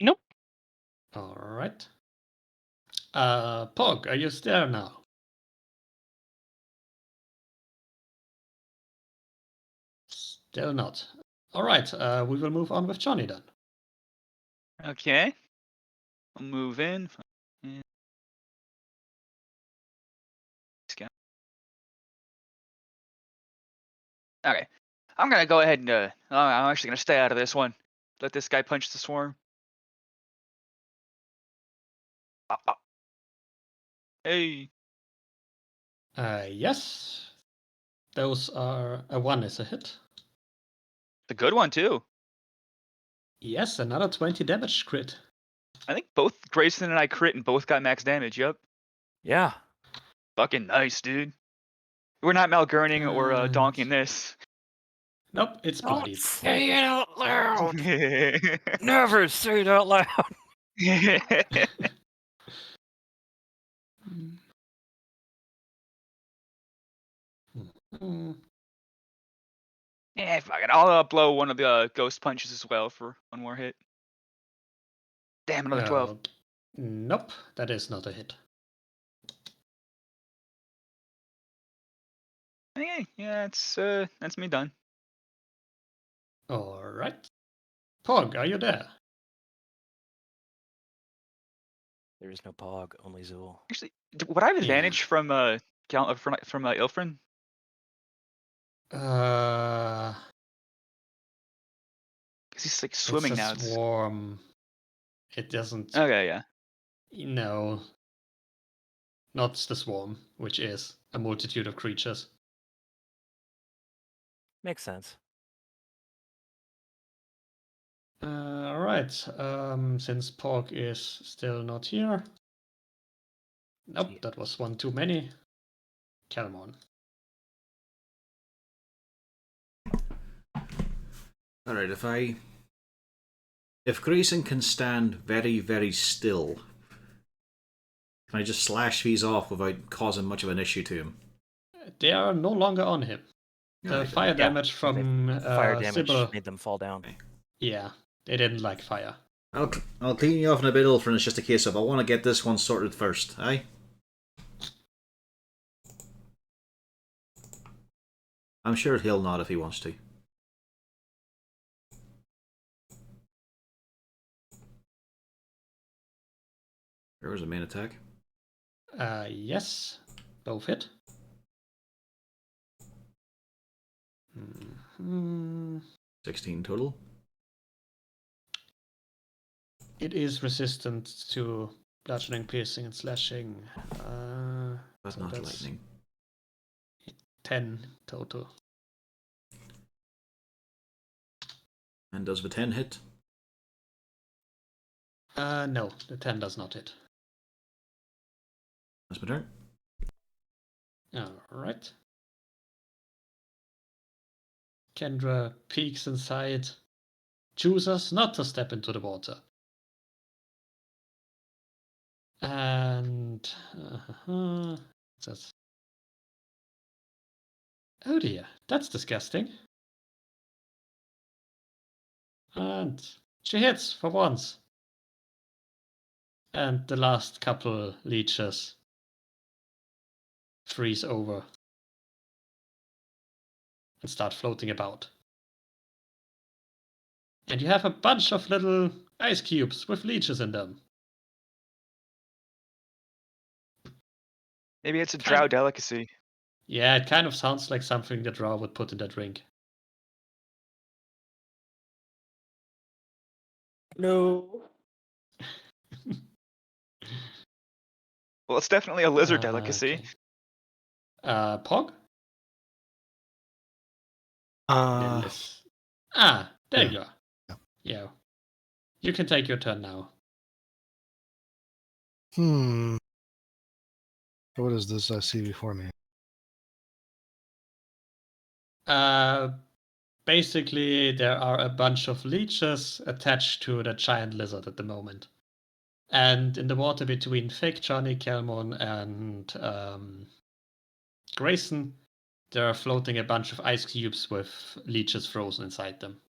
[SPEAKER 5] Nope.
[SPEAKER 1] Alright. Pog, are you there now? Still not. Alright, we will move on with Johnny then.
[SPEAKER 4] Okay. I'll move in. Okay. I'm gonna go ahead and I'm actually gonna stay out of this one. Let this guy punch the swarm. Hey,
[SPEAKER 1] Yes. Those are a 1 is a hit.
[SPEAKER 4] the good one too.
[SPEAKER 1] Yes, another 20 damage crit.
[SPEAKER 4] I think both Grayson and I crit and both got max damage. Yep.
[SPEAKER 3] Yeah.
[SPEAKER 4] Fucking nice, dude. We're not Malgurning or
[SPEAKER 1] And-
[SPEAKER 4] donking this.
[SPEAKER 1] Nope, it's
[SPEAKER 3] Don't
[SPEAKER 1] bloodied.
[SPEAKER 3] say it out loud. Never say it out loud.
[SPEAKER 1] Hmm.
[SPEAKER 4] Yeah, fuck it. I'll blow one of the ghost punches as well for one more hit. Damn, another 12.
[SPEAKER 1] Okay. Nope, that is not a hit.
[SPEAKER 4] Hey, yeah, that's me done.
[SPEAKER 1] Alright. Pog, are you there?
[SPEAKER 3] There is no Pog, only Zool.
[SPEAKER 4] Actually, would I have
[SPEAKER 1] Yeah.
[SPEAKER 4] advantage from Ilfrin?
[SPEAKER 1] Uh,
[SPEAKER 4] Because he's like swimming
[SPEAKER 1] it's
[SPEAKER 4] now.
[SPEAKER 1] a swarm. It doesn't.
[SPEAKER 4] Okay, yeah.
[SPEAKER 1] No. Not the swarm, which is a multitude of creatures.
[SPEAKER 3] Makes sense.
[SPEAKER 1] Alright. Since Pog is still not here. Nope,
[SPEAKER 3] Gee.
[SPEAKER 1] that was one too many. Calmon.
[SPEAKER 6] Alright, if Grayson can stand very, very still, can I just slash these off without causing much of an issue to him?
[SPEAKER 1] They are no longer on him. The
[SPEAKER 6] Alright,
[SPEAKER 1] fire
[SPEAKER 3] Yeah,
[SPEAKER 1] damage from
[SPEAKER 3] Fire damage
[SPEAKER 1] Sybil,
[SPEAKER 3] made them fall down.
[SPEAKER 1] yeah, they didn't like fire.
[SPEAKER 6] I'll clean you off in a bit, Ulfrin. It's just a case of I want to get this one sorted first, aye? I'm sure he'll nod if he wants to. There was a main attack.
[SPEAKER 1] Yes, both hit.
[SPEAKER 6] 16 total.
[SPEAKER 1] It is resistant to bludgeoning, piercing, and slashing.
[SPEAKER 6] But
[SPEAKER 1] So
[SPEAKER 6] not
[SPEAKER 1] that's
[SPEAKER 6] lightning.
[SPEAKER 1] 10 total.
[SPEAKER 6] And does the 10 hit?
[SPEAKER 1] No, the 10 does not hit.
[SPEAKER 6] That's my turn.
[SPEAKER 1] Alright. Kendra peeks inside, chooses not to step into the water. And that's... Oh dear, that's disgusting. And she hits for once. And the last couple leeches freeze over and start floating about. And you have a bunch of little ice cubes with leeches in them.
[SPEAKER 4] Maybe it's a
[SPEAKER 1] Kind-
[SPEAKER 4] drow delicacy.
[SPEAKER 1] Yeah, it kind of sounds like something that Drow would put in their drink.
[SPEAKER 2] No.
[SPEAKER 4] Well, it's definitely a lizard delicacy.
[SPEAKER 1] Okay. Pog?
[SPEAKER 7] Uh,
[SPEAKER 1] Lilith. There you are.
[SPEAKER 7] Yeah.
[SPEAKER 1] Yeah. You can take your turn now.
[SPEAKER 7] what is this I see before me?
[SPEAKER 1] Basically, there are a bunch of leeches attached to the giant lizard at the moment. And in the water between Fig, Johnny, Kelmon, and Grayson, there are floating a bunch of ice cubes with leeches frozen inside them.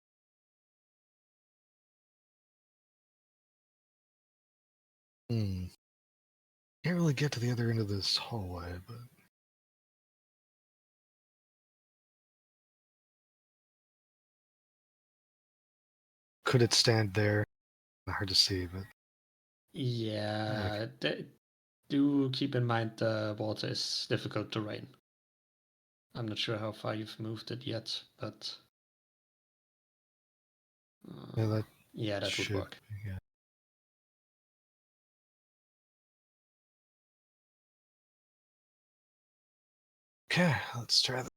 [SPEAKER 7] Can't really get to the other end of this hallway, but could it stand there? Hard to see, but
[SPEAKER 1] Yeah, do keep in mind the water is difficult terrain. I'm not sure how far you've moved it yet, but
[SPEAKER 7] Yeah, that
[SPEAKER 1] Yeah, that would
[SPEAKER 7] should
[SPEAKER 1] work.
[SPEAKER 7] be, yeah. Okay, let's try that.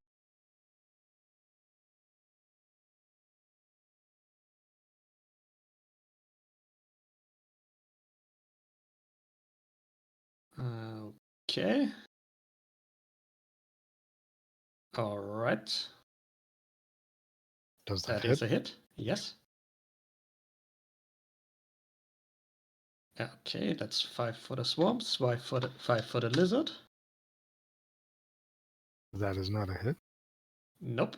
[SPEAKER 1] Okay. All right.
[SPEAKER 7] Does that
[SPEAKER 1] That
[SPEAKER 7] hit?
[SPEAKER 1] is a hit. Yes. Okay, that's 5 for the swamps, 5 for the lizard.
[SPEAKER 7] That is not a hit.
[SPEAKER 1] Nope.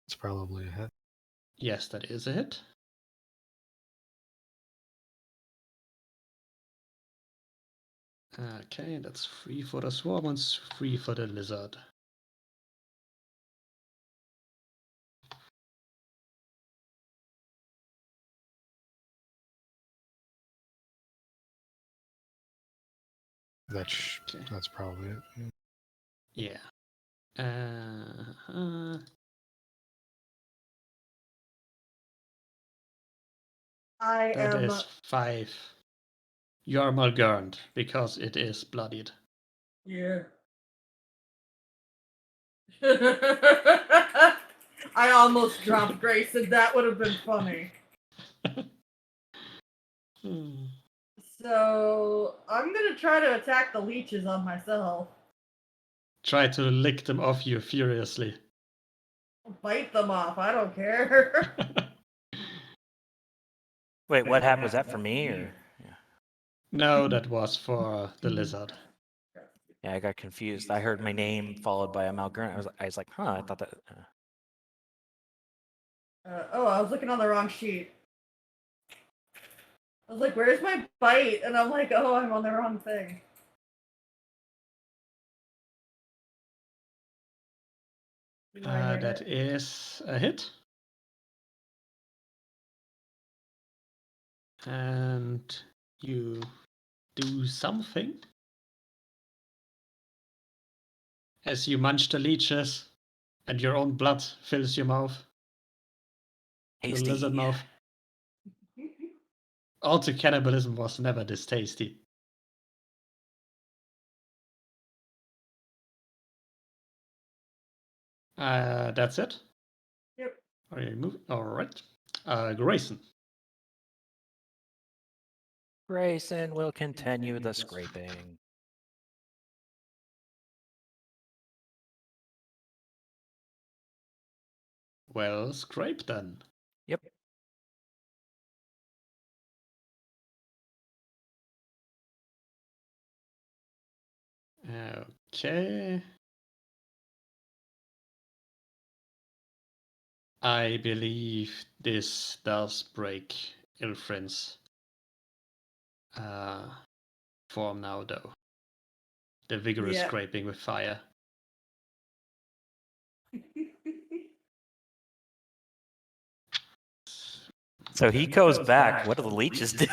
[SPEAKER 7] It's probably a hit.
[SPEAKER 1] Yes, that is a hit. Okay, that's 3 for the swarm and 3 for the lizard. Okay.
[SPEAKER 7] That's probably it. Yeah.
[SPEAKER 1] Yeah.
[SPEAKER 2] I
[SPEAKER 1] That
[SPEAKER 2] am.
[SPEAKER 1] is 5. You are malgurned because it is bloodied.
[SPEAKER 2] Yeah. I almost dropped Grayson. That would have been funny. So I'm gonna try to attack the leeches on myself.
[SPEAKER 1] Try to lick them off you furiously.
[SPEAKER 2] Bite them off. I don't care.
[SPEAKER 3] Wait, what happened? Was that for me or? Yeah.
[SPEAKER 1] No, that was for the lizard.
[SPEAKER 3] Yeah, I got confused. I heard my name followed by a Malgurn. I was like, huh? I thought that.
[SPEAKER 2] Oh, I was looking on the wrong sheet. I was like, "Where's my bite?" And I'm like, "Oh, I'm on the wrong thing."
[SPEAKER 1] That is a hit. And you do something. As you munch the leeches and your own blood fills your mouth. Your
[SPEAKER 3] Tasty.
[SPEAKER 1] lizard mouth. Also, cannibalism was never this tasty. That's it?
[SPEAKER 2] Yep.
[SPEAKER 1] Are you moving? Alright. Grayson.
[SPEAKER 3] Grayson will continue the scraping.
[SPEAKER 1] Well, scrape then.
[SPEAKER 3] Yep.
[SPEAKER 1] Okay. I believe this does break Ilfrin's form now, though. The vigorous
[SPEAKER 2] Yeah.
[SPEAKER 1] scraping with fire.
[SPEAKER 3] So he goes back. What do the leeches do?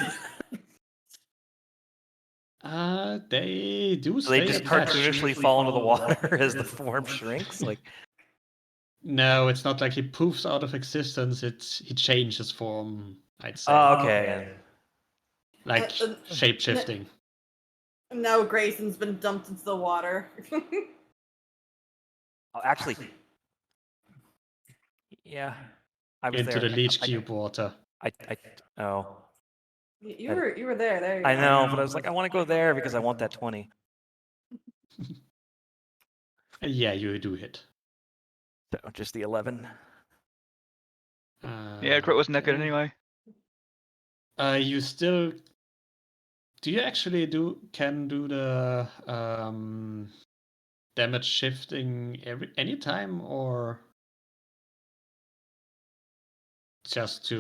[SPEAKER 1] They do
[SPEAKER 3] Do
[SPEAKER 1] stay
[SPEAKER 3] they just
[SPEAKER 1] attached.
[SPEAKER 3] cartoonishly fall into the water as the form shrinks? Like,
[SPEAKER 1] No, it's not like he poofs out of existence. He changes form, I'd say.
[SPEAKER 3] oh, okay.
[SPEAKER 1] Like shape-shifting.
[SPEAKER 2] Now Grayson's been dumped into the water.
[SPEAKER 3] Oh, actually, yeah. I was
[SPEAKER 1] Into
[SPEAKER 3] there.
[SPEAKER 1] the leech cube water.
[SPEAKER 3] Oh.
[SPEAKER 2] You were there. There you go.
[SPEAKER 3] I know, but I was like, I want to go there because I want that 20.
[SPEAKER 1] Yeah, you do hit.
[SPEAKER 3] So just the 11.
[SPEAKER 4] Yeah, Crit wasn't that good
[SPEAKER 1] Okay.
[SPEAKER 4] anyway.
[SPEAKER 1] You still. Do you actually can do the damage shifting anytime, or just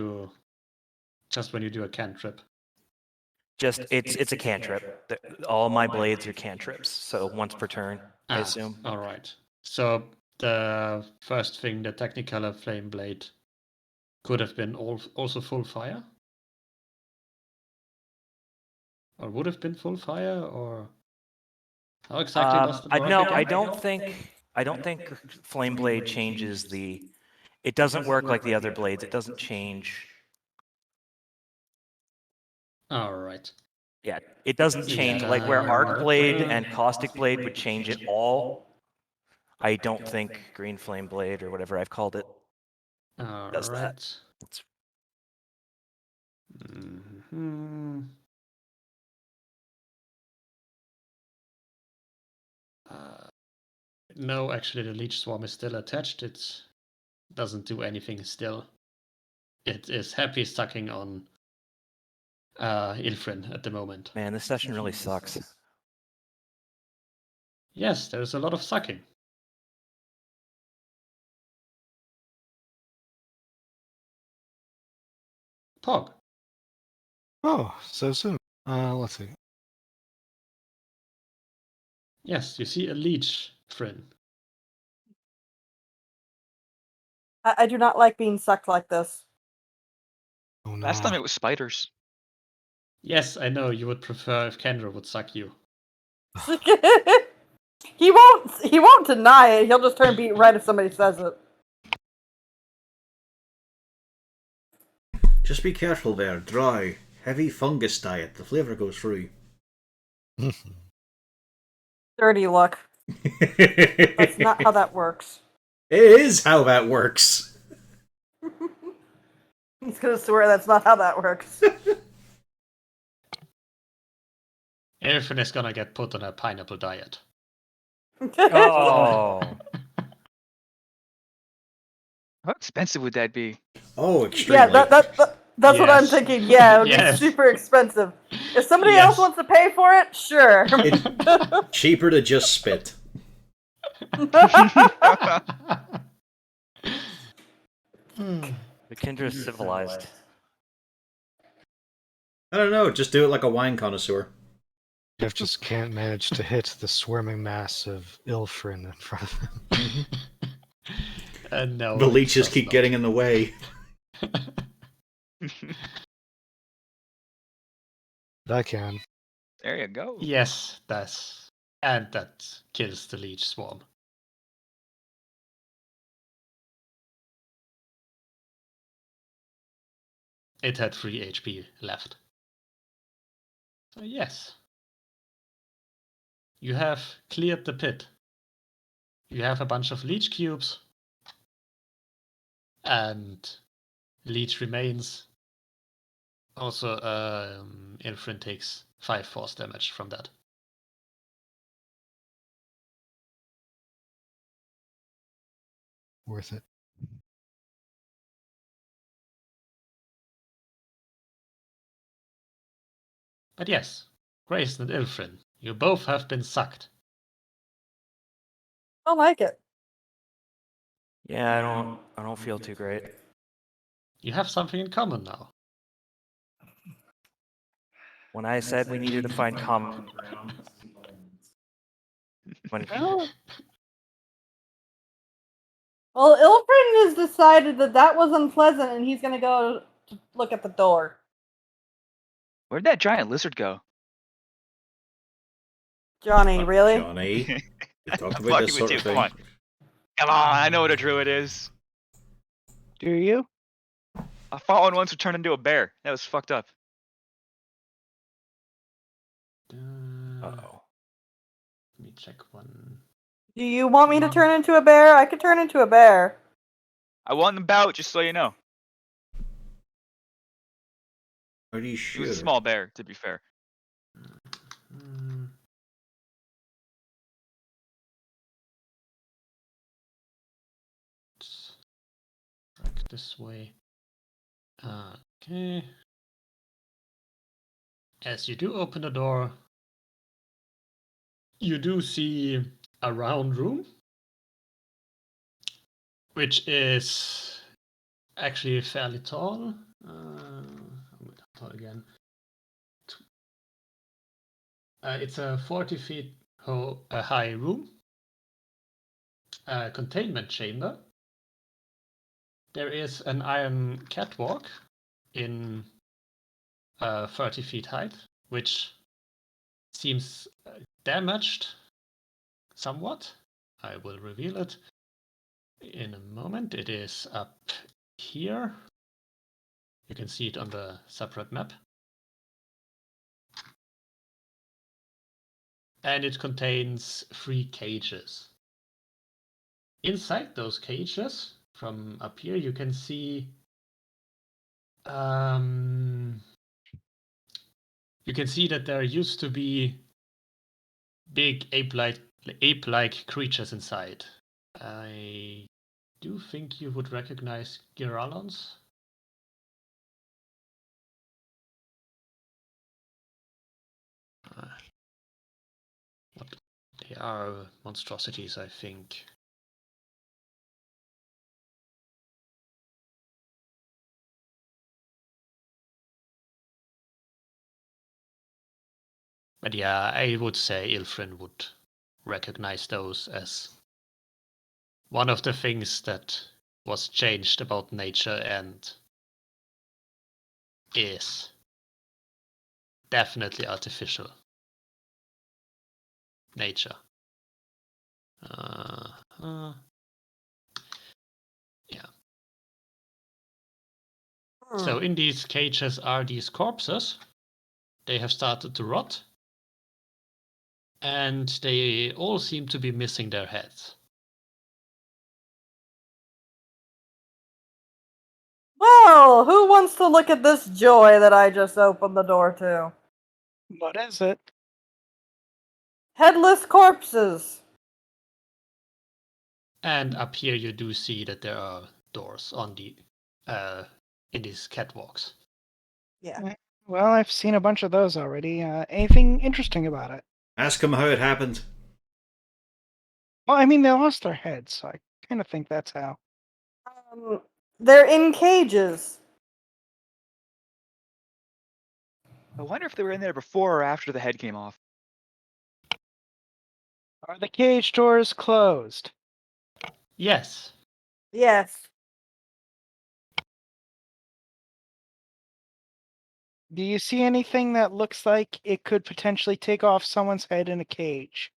[SPEAKER 1] when you do a cantrip?
[SPEAKER 3] Just it's a cantrip. All my blades are cantrips, so once per turn, I assume.
[SPEAKER 1] All right. So the first thing, the Technicolor Flame Blade, could have been also full fire, or would have been full fire, or how exactly does it work?
[SPEAKER 3] No, I don't think I don't think Flame Blade changes the. It doesn't work like the other blades. It doesn't change.
[SPEAKER 1] All right.
[SPEAKER 3] Yeah, it doesn't change like where Arc Blade and Caustic Blade would change it all. I don't think Green Flame Blade or whatever I've called it
[SPEAKER 1] All
[SPEAKER 3] does that.
[SPEAKER 1] right. Mm-hmm. No, actually, the Leech Swarm is still attached. It doesn't do anything still. It is happy sucking on Ilfrin at the moment.
[SPEAKER 3] Man, this session really sucks.
[SPEAKER 1] Yes, there's a lot of sucking. Pog.
[SPEAKER 7] Oh, so soon. Let's see.
[SPEAKER 1] Yes, you see a Leech, Frin.
[SPEAKER 2] I do not like being sucked like this.
[SPEAKER 7] Oh no.
[SPEAKER 4] Last time it was spiders.
[SPEAKER 1] Yes, I know you would prefer if Kendra would suck you.
[SPEAKER 2] He won't deny it. He'll just turn beet red if somebody says it.
[SPEAKER 6] Just be careful there. Dry, heavy fungus diet. The flavour goes through.
[SPEAKER 2] Dirty look. That's not how that works.
[SPEAKER 6] It is how that works.
[SPEAKER 2] He's gonna swear that's not how that works.
[SPEAKER 1] Ilfrin is gonna get put on a pineapple diet.
[SPEAKER 3] Oh.
[SPEAKER 4] How expensive would that be?
[SPEAKER 6] Oh, extremely.
[SPEAKER 2] Yeah, that's what I'm
[SPEAKER 1] Yes.
[SPEAKER 2] thinking. Yeah, it would
[SPEAKER 1] Yes.
[SPEAKER 2] be super expensive. If somebody
[SPEAKER 1] Yes.
[SPEAKER 2] else wants to pay for it, sure.
[SPEAKER 6] It's cheaper to just spit.
[SPEAKER 3] The Kindred is civilized.
[SPEAKER 6] I don't know, just do it like a wine connoisseur.
[SPEAKER 7] Jeff just can't manage to hit the swarming mass of Ilfrin in front of him.
[SPEAKER 1] No,
[SPEAKER 6] The
[SPEAKER 1] it
[SPEAKER 6] leeches
[SPEAKER 1] does
[SPEAKER 6] keep
[SPEAKER 1] not.
[SPEAKER 6] getting in the way.
[SPEAKER 7] I can.
[SPEAKER 4] There you go.
[SPEAKER 1] Yes, that's. And that kills the Leech Swarm. It had 3 HP left. So yes. You have cleared the pit. You have a bunch of Leech Cubes. And Leech remains. Also, Ilfrin takes 5 force damage from that.
[SPEAKER 7] Worth it.
[SPEAKER 1] But yes, Grayson and Ilfrin, you both have been sucked.
[SPEAKER 2] I like it.
[SPEAKER 3] Yeah, I don't feel too great.
[SPEAKER 1] You have something in common now.
[SPEAKER 3] When I said we needed to find common ground.
[SPEAKER 2] Well, Ilfrin has decided that was unpleasant, and he's gonna go to look at the door.
[SPEAKER 4] Where'd that giant lizard go?
[SPEAKER 2] Johnny, really?
[SPEAKER 6] Johnny, we talked
[SPEAKER 4] I'm
[SPEAKER 6] about
[SPEAKER 4] fucking
[SPEAKER 6] this
[SPEAKER 4] with
[SPEAKER 6] sort
[SPEAKER 4] you.
[SPEAKER 6] of
[SPEAKER 4] Come
[SPEAKER 6] thing.
[SPEAKER 4] on. Come on, I know what a druid is.
[SPEAKER 5] Do you?
[SPEAKER 4] I fought one once who turned into a bear. That was fucked up.
[SPEAKER 3] Uh-oh.
[SPEAKER 1] Let me check one.
[SPEAKER 2] Do you want me to turn into a bear? I could turn into a bear.
[SPEAKER 4] I won the bout, just so you know.
[SPEAKER 6] Are you
[SPEAKER 4] He
[SPEAKER 6] sure?
[SPEAKER 4] was a small bear, to be fair.
[SPEAKER 1] Back this way. Okay. As you do open the door, you do see a round room, which is actually fairly tall. Tall again. It's a 40 feet high room, containment chamber. There is an iron catwalk in 30 feet height, which seems damaged somewhat. I will reveal it in a moment. It is up here. You can see it on the separate map. And it contains 3 cages. Inside those cages, from up here, you can see that there used to be big ape-like creatures inside. I do think you would recognize Giralons. They are monstrosities, I think. But yeah, I would say Ilfrin would recognize those as one of the things that was changed about nature and is definitely artificial nature. Yeah. So in these cages are these corpses. They have started to rot. And they all seem to be missing their heads.
[SPEAKER 2] Well, who wants to look at this joy that I just opened the door to?
[SPEAKER 5] What is it?
[SPEAKER 2] Headless corpses.
[SPEAKER 1] And up here you do see that there are doors on the in these catwalks.
[SPEAKER 2] Yeah.
[SPEAKER 5] Well, I've seen a bunch of those already. Anything interesting about it?
[SPEAKER 6] Ask him how it happened.
[SPEAKER 5] Well, I mean, they lost their heads, so I kind of think that's how.
[SPEAKER 2] They're in cages.
[SPEAKER 4] I wonder if they were in there before or after the head came off.
[SPEAKER 5] Are the cage doors closed?
[SPEAKER 1] Yes.
[SPEAKER 2] Yes.
[SPEAKER 5] Do you see anything that looks like it could potentially take off someone's head in a cage?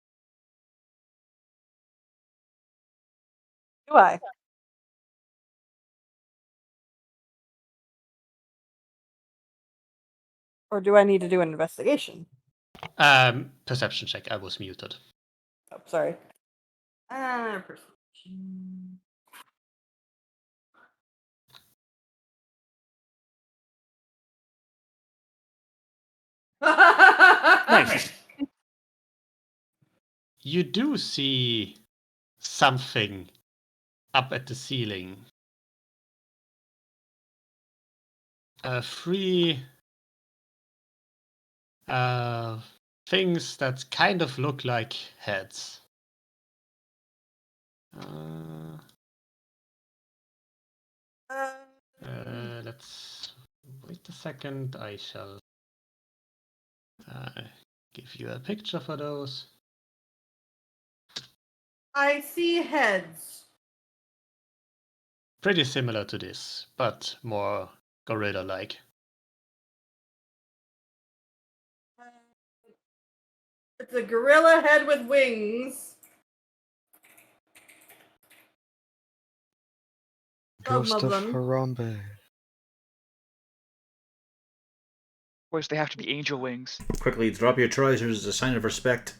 [SPEAKER 2] Do I? Or do I need to do an investigation?
[SPEAKER 1] Perception check. I was muted.
[SPEAKER 2] Oh, sorry. Perception.
[SPEAKER 3] Nice.
[SPEAKER 1] You do see something up at the ceiling. 3 things that kind of look like heads. Let's wait a second. I shall give you a picture for those.
[SPEAKER 2] I see heads.
[SPEAKER 1] Pretty similar to this, but more gorilla-like.
[SPEAKER 2] It's a gorilla head with wings.
[SPEAKER 7] Ghost
[SPEAKER 2] Some
[SPEAKER 7] of
[SPEAKER 2] of them.
[SPEAKER 7] Harambe.
[SPEAKER 4] Of course, they have to be angel wings.
[SPEAKER 6] Quickly, drop your trousers as a sign of respect.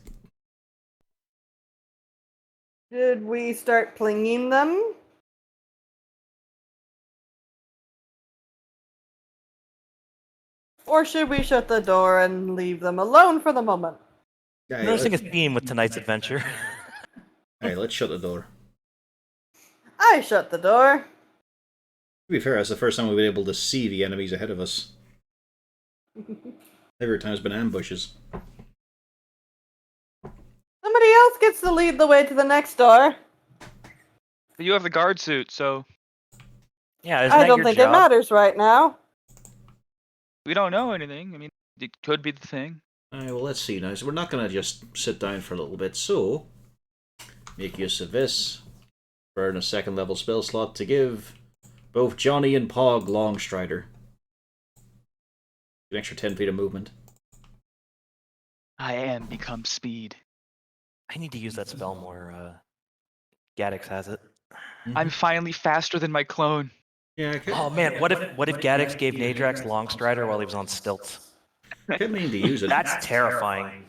[SPEAKER 2] Should we start clinging them? Or should we shut the door and leave them alone for the moment?
[SPEAKER 6] Hey,
[SPEAKER 3] Noticing a
[SPEAKER 6] let's,
[SPEAKER 3] theme with tonight's adventure.
[SPEAKER 6] hey, let's shut the door.
[SPEAKER 2] I shut the door.
[SPEAKER 6] To be fair, that's the first time we've been able to see the enemies ahead of us. Every time it's been ambushes.
[SPEAKER 2] Somebody else gets to lead the way to the next door.
[SPEAKER 4] But you have the guard suit, so
[SPEAKER 3] Yeah, isn't
[SPEAKER 2] I
[SPEAKER 3] that
[SPEAKER 2] don't
[SPEAKER 3] your
[SPEAKER 2] think
[SPEAKER 3] job?
[SPEAKER 2] it matters right now.
[SPEAKER 4] we don't know anything. I mean, it could be the thing.
[SPEAKER 6] Alright, well, let's see now. So we're not going to just sit down for a little bit, so make use of this. Burn a 2nd level spell slot to give both Johnny and Pog Longstrider. An extra 10 feet of movement.
[SPEAKER 4] I am become speed.
[SPEAKER 3] I need to use that spell more Gaddix has it.
[SPEAKER 4] I'm finally faster than my clone.
[SPEAKER 6] Yeah, I
[SPEAKER 3] Oh man, what if Gaddix gave Nadrax Long Strider while he was on stilts?
[SPEAKER 6] kept meaning to use it.
[SPEAKER 3] That's terrifying.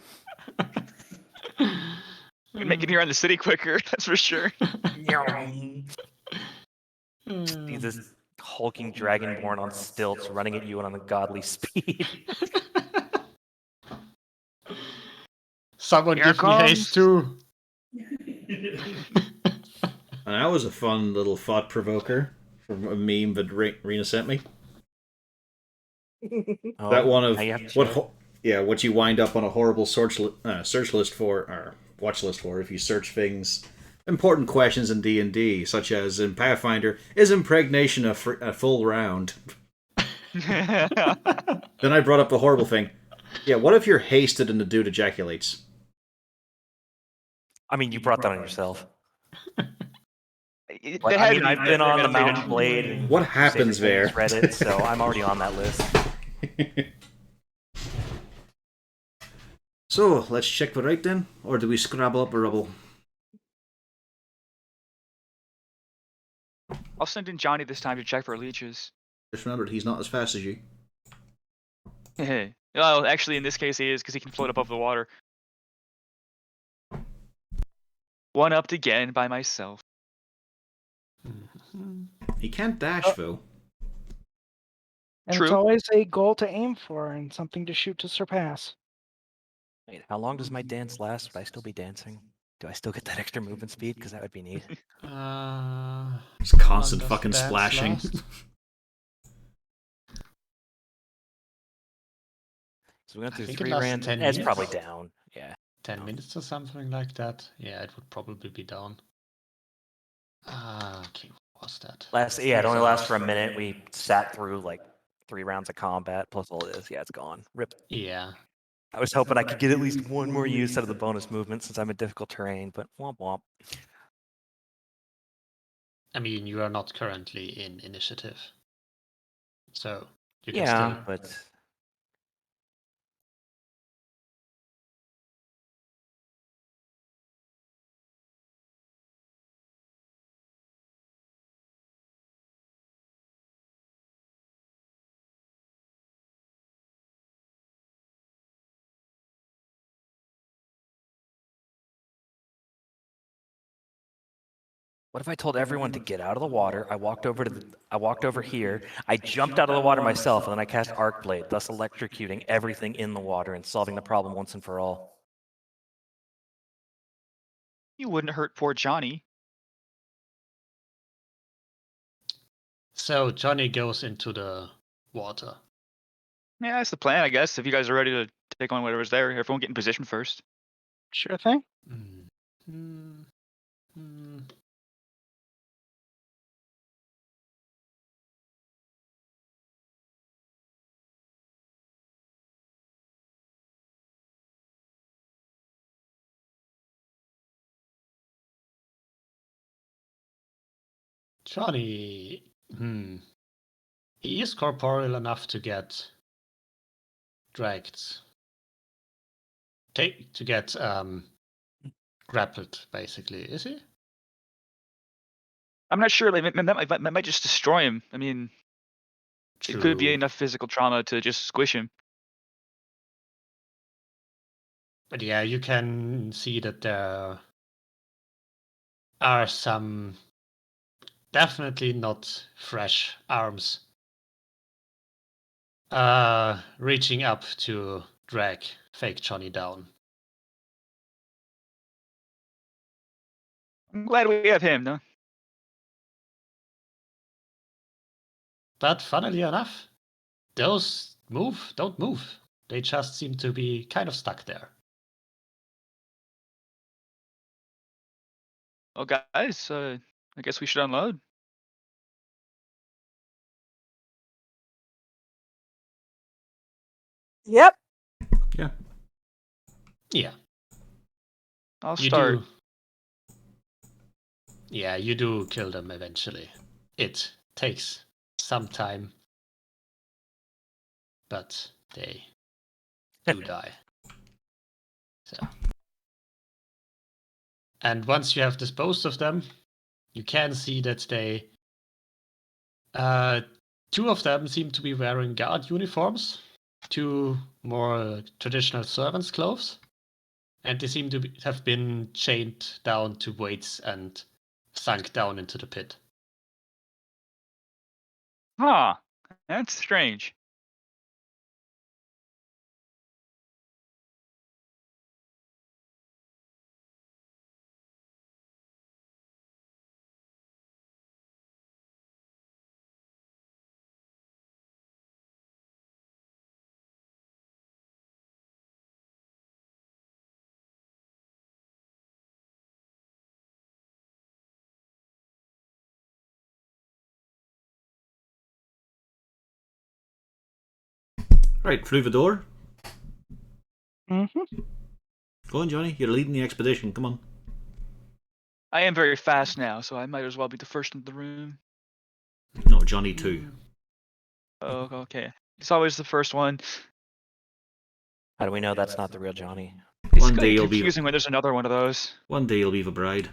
[SPEAKER 4] It'd make it here in the city quicker, that's for sure.
[SPEAKER 3] See this hulking dragonborn on stilts running at you on ungodly speed.
[SPEAKER 1] Someone
[SPEAKER 4] Here
[SPEAKER 1] give me haste too.
[SPEAKER 6] And that was a fun little thought provoker from a meme that Rena sent me.
[SPEAKER 3] Oh,
[SPEAKER 6] That one of
[SPEAKER 3] now you have to
[SPEAKER 6] what?
[SPEAKER 3] show
[SPEAKER 6] What you wind up on a horrible search list for, or watch list for, if you search things. Important questions in D&D, such as in Pathfinder, is impregnation a full round? Then I brought up the horrible thing. Yeah, what if you're hasted and the dude ejaculates?
[SPEAKER 3] I mean, you brought that on yourself.
[SPEAKER 4] That
[SPEAKER 3] But,
[SPEAKER 4] had
[SPEAKER 3] I
[SPEAKER 4] to
[SPEAKER 3] mean,
[SPEAKER 4] be
[SPEAKER 3] I've been on the
[SPEAKER 4] premeditated.
[SPEAKER 3] Mountain Blade. And
[SPEAKER 6] What happens
[SPEAKER 3] Crusader
[SPEAKER 6] there?
[SPEAKER 3] Kings Reddit, so I'm already on that list.
[SPEAKER 6] So, let's check the right then, or do we scrabble up a rubble?
[SPEAKER 4] I'll send in Johnny this time to check for leeches.
[SPEAKER 6] Just remember, he's not as fast as you.
[SPEAKER 4] Well, actually, in this case, he is because he can float above the water. One upped again by myself.
[SPEAKER 6] He can't dash, though.
[SPEAKER 5] And
[SPEAKER 4] True.
[SPEAKER 5] it's always a goal to aim for and something to shoot to surpass.
[SPEAKER 3] Wait, how long does my dance last? Would I still be dancing? Do I still get that extra movement speed? Because that would be neat.
[SPEAKER 6] It's constant
[SPEAKER 1] does
[SPEAKER 6] fucking
[SPEAKER 1] dance
[SPEAKER 6] splashing.
[SPEAKER 1] last?
[SPEAKER 3] So we went
[SPEAKER 1] I
[SPEAKER 3] through
[SPEAKER 1] think it
[SPEAKER 3] 3
[SPEAKER 1] lasts
[SPEAKER 3] rand.
[SPEAKER 1] 10
[SPEAKER 3] It's probably
[SPEAKER 1] minutes.
[SPEAKER 3] down. Yeah.
[SPEAKER 1] 10 minutes or something like that. Yeah, it would probably be down. Okay, what was that?
[SPEAKER 3] It only lasts for a minute. We sat through like 3 rounds of combat plus all this. Yeah, it's gone. Rip.
[SPEAKER 1] Yeah.
[SPEAKER 3] I was hoping I could get at least one more use out of the bonus movement since I'm in difficult terrain, but womp womp.
[SPEAKER 1] I mean, you are not currently in initiative. So, you can
[SPEAKER 3] Yeah,
[SPEAKER 1] still...
[SPEAKER 3] but what if I told everyone to get out of the water? I walked over here. I jumped out of the water myself, and then I cast Arc Blade, thus electrocuting everything in the water and solving the problem once and for all.
[SPEAKER 4] You wouldn't hurt poor Johnny.
[SPEAKER 1] So, Johnny goes into the water.
[SPEAKER 4] Yeah, that's the plan, I guess. If you guys are ready to take on whatever's there, everyone get in position first.
[SPEAKER 5] Sure thing.
[SPEAKER 1] Johnny... He is corporeal enough to get dragged. To get grappled, basically, is he?
[SPEAKER 4] I'm not sure. Like, that might just destroy him. I mean, it could be
[SPEAKER 6] True.
[SPEAKER 4] enough physical trauma to just squish him.
[SPEAKER 1] But yeah, you can see that there are some definitely not fresh arms reaching up to drag fake Johnny down.
[SPEAKER 4] I'm glad we have him, no?
[SPEAKER 1] But funnily enough, those don't move. They just seem to be kind of stuck there.
[SPEAKER 4] Well, guys, I guess we should unload.
[SPEAKER 2] Yep.
[SPEAKER 1] Yeah.
[SPEAKER 4] I'll
[SPEAKER 1] You
[SPEAKER 4] start.
[SPEAKER 1] do. Yeah, you do kill them eventually. It takes some time, but they do die. So. And once you have disposed of them, you can see that they, two of them seem to be wearing guard uniforms, two more traditional servants' clothes, and they seem to have been chained down to weights and sunk down into the pit.
[SPEAKER 4] Huh. That's strange.
[SPEAKER 6] Right, through the door.
[SPEAKER 5] Mm-hmm.
[SPEAKER 6] Go on, Johnny. You're leading the expedition. Come on.
[SPEAKER 4] I am very fast now, so I might as well be the first in the room.
[SPEAKER 6] No, Johnny too.
[SPEAKER 4] Oh, okay. It's always the first one.
[SPEAKER 3] How do we know that's not the real Johnny?
[SPEAKER 4] It's
[SPEAKER 6] One
[SPEAKER 4] kind
[SPEAKER 6] day
[SPEAKER 4] of
[SPEAKER 6] you'll be.
[SPEAKER 4] confusing when there's another one of those.
[SPEAKER 6] One day you'll be the bride.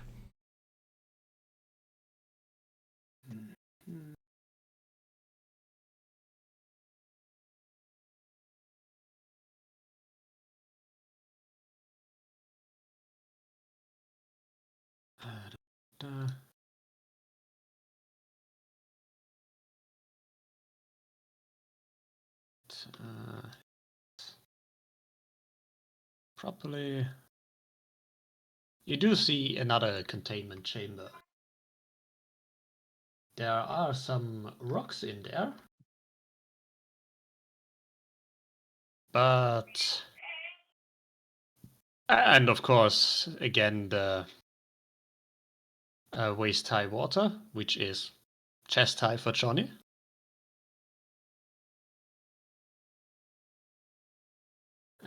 [SPEAKER 1] Properly. You do see another containment chamber. There are some rocks in there, but, and of course, again, the waist high water, which is chest high for Johnny.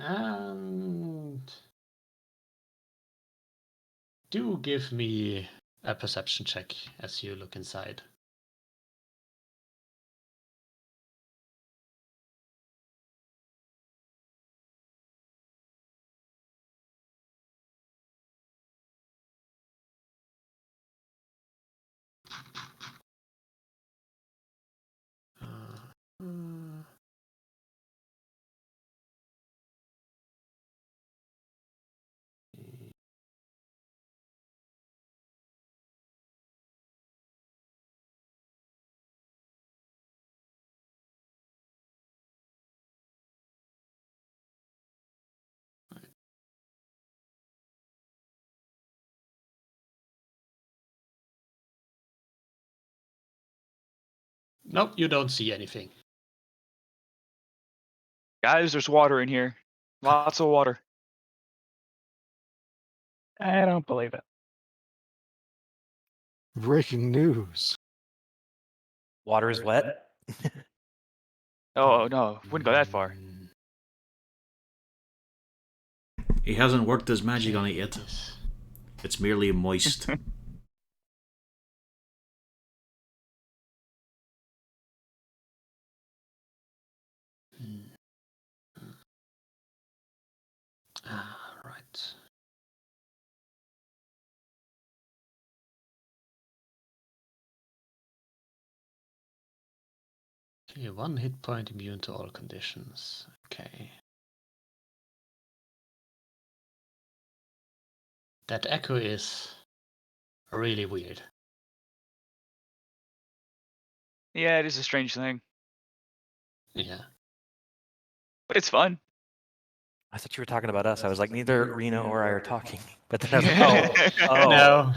[SPEAKER 1] And do give me a perception check as you look inside. Nope, you don't see anything.
[SPEAKER 4] Guys, there's water in here. Lots of water.
[SPEAKER 5] I don't believe it.
[SPEAKER 7] Breaking news.
[SPEAKER 3] Water is wet.
[SPEAKER 4] Oh, no. Wouldn't go that far.
[SPEAKER 6] He hasn't worked his magic on it yet.
[SPEAKER 1] Yes.
[SPEAKER 6] It's merely moist.
[SPEAKER 1] Right. Okay, 1 hit point immune to all conditions. Okay. That echo is really weird.
[SPEAKER 4] Yeah, it is a strange thing.
[SPEAKER 1] Yeah.
[SPEAKER 4] But it's fun.
[SPEAKER 3] I thought you were talking about us. I was like, neither Rena or I are talking. But then I was like, oh.
[SPEAKER 1] No.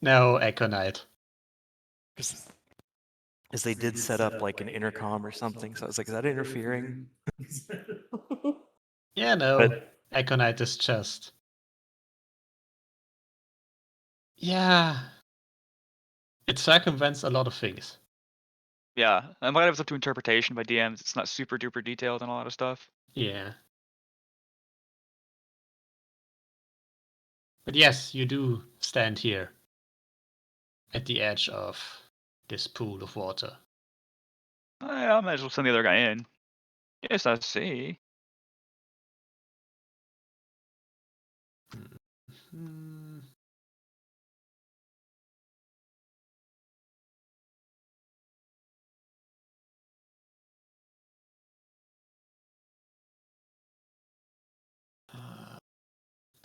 [SPEAKER 1] No, Echo Knight.
[SPEAKER 3] Because they did set up like an intercom or something. So I was like, is that interfering?
[SPEAKER 1] Yeah, no.
[SPEAKER 3] But-
[SPEAKER 1] Echo Knight is just. Yeah. It circumvents a lot of things.
[SPEAKER 4] Yeah, I might have it's up to interpretation by DMs. It's not super duper detailed on a lot of stuff.
[SPEAKER 1] Yeah. But yes, you do stand here at the edge of this pool of water.
[SPEAKER 4] I might as well send the other guy in. Yes, I see.
[SPEAKER 1] Hmm.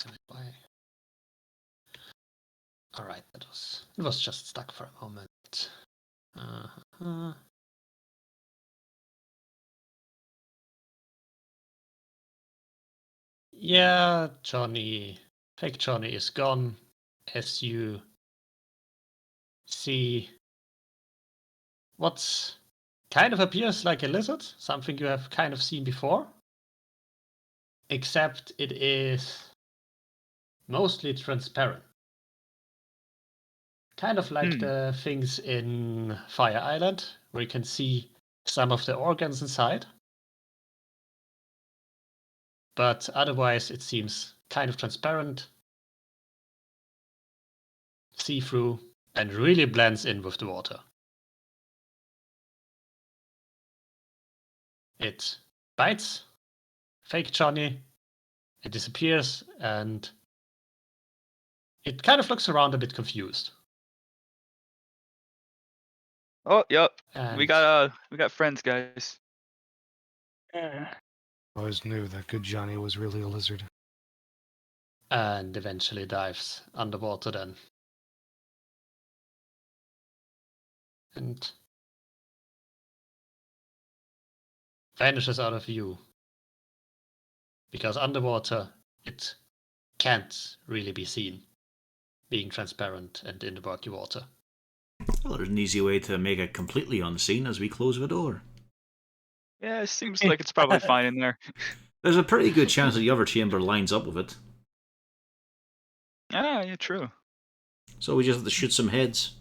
[SPEAKER 1] Damn it, why? All right, it was just stuck for a moment. Yeah, fake Johnny is gone, as you see what kind of appears like a lizard, something you have kind of seen before, except it is mostly transparent. Kind of like the things in Fire Island, where you can see some of the organs inside. But otherwise, it seems kind of transparent, see-through, and really blends in with the water. It bites fake Johnny, it disappears, and it kind of looks around a bit confused.
[SPEAKER 4] Oh, yep.
[SPEAKER 1] And
[SPEAKER 4] We got friends, guys.
[SPEAKER 7] Always knew that good Johnny was really a lizard.
[SPEAKER 1] and eventually dives underwater then. And vanishes out of view. Because underwater, it can't really be seen, being transparent and in the murky water.
[SPEAKER 6] Well, there's an easy way to make it completely unseen as we close the door.
[SPEAKER 4] Yeah, it seems like it's probably fine in there.
[SPEAKER 6] There's a pretty good chance that the other chamber lines up with it.
[SPEAKER 4] Ah, yeah, true.
[SPEAKER 6] So we just have to shoot some heads.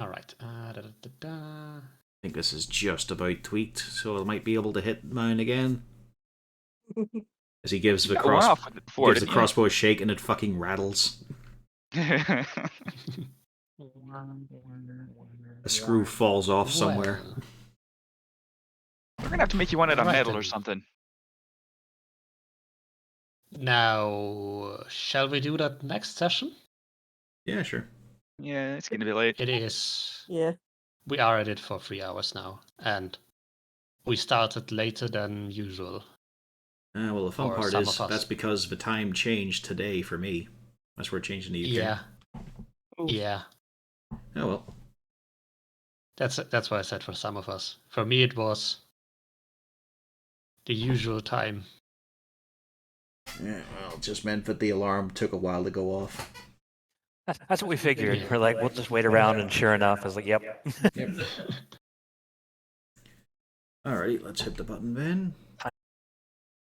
[SPEAKER 1] Alright.
[SPEAKER 6] I think this is just about tweaked, so I might be able to hit mine again. As he gives the
[SPEAKER 4] You got one off with it before,
[SPEAKER 6] gives the
[SPEAKER 4] didn't you?
[SPEAKER 6] crossbow a shake and it fucking rattles. A screw falls off somewhere.
[SPEAKER 1] Well,
[SPEAKER 4] We're gonna have to make you one out of
[SPEAKER 1] Right
[SPEAKER 4] metal
[SPEAKER 1] then.
[SPEAKER 4] or something.
[SPEAKER 1] now, shall we do that next session?
[SPEAKER 6] Yeah, sure.
[SPEAKER 4] Yeah, it's getting a bit late.
[SPEAKER 1] It is.
[SPEAKER 2] Yeah.
[SPEAKER 1] We are at it for 3 hours now, and we started later than usual.
[SPEAKER 6] Well, the fun
[SPEAKER 1] For
[SPEAKER 6] part
[SPEAKER 1] some
[SPEAKER 6] is
[SPEAKER 1] of us.
[SPEAKER 6] that's because the time changed today for me. That's where it changed in the UK.
[SPEAKER 1] Yeah.
[SPEAKER 5] Oof.
[SPEAKER 1] Yeah.
[SPEAKER 6] Oh well.
[SPEAKER 1] That's why I said for some of us. For me, it was the usual time.
[SPEAKER 6] Yeah, well, it just meant that the alarm took a while to go off.
[SPEAKER 3] That's what we figured.
[SPEAKER 1] Yeah.
[SPEAKER 3] We're like, we'll just wait around, and sure enough, I was like, yep.
[SPEAKER 6] Yep. Alright, let's hit the button then.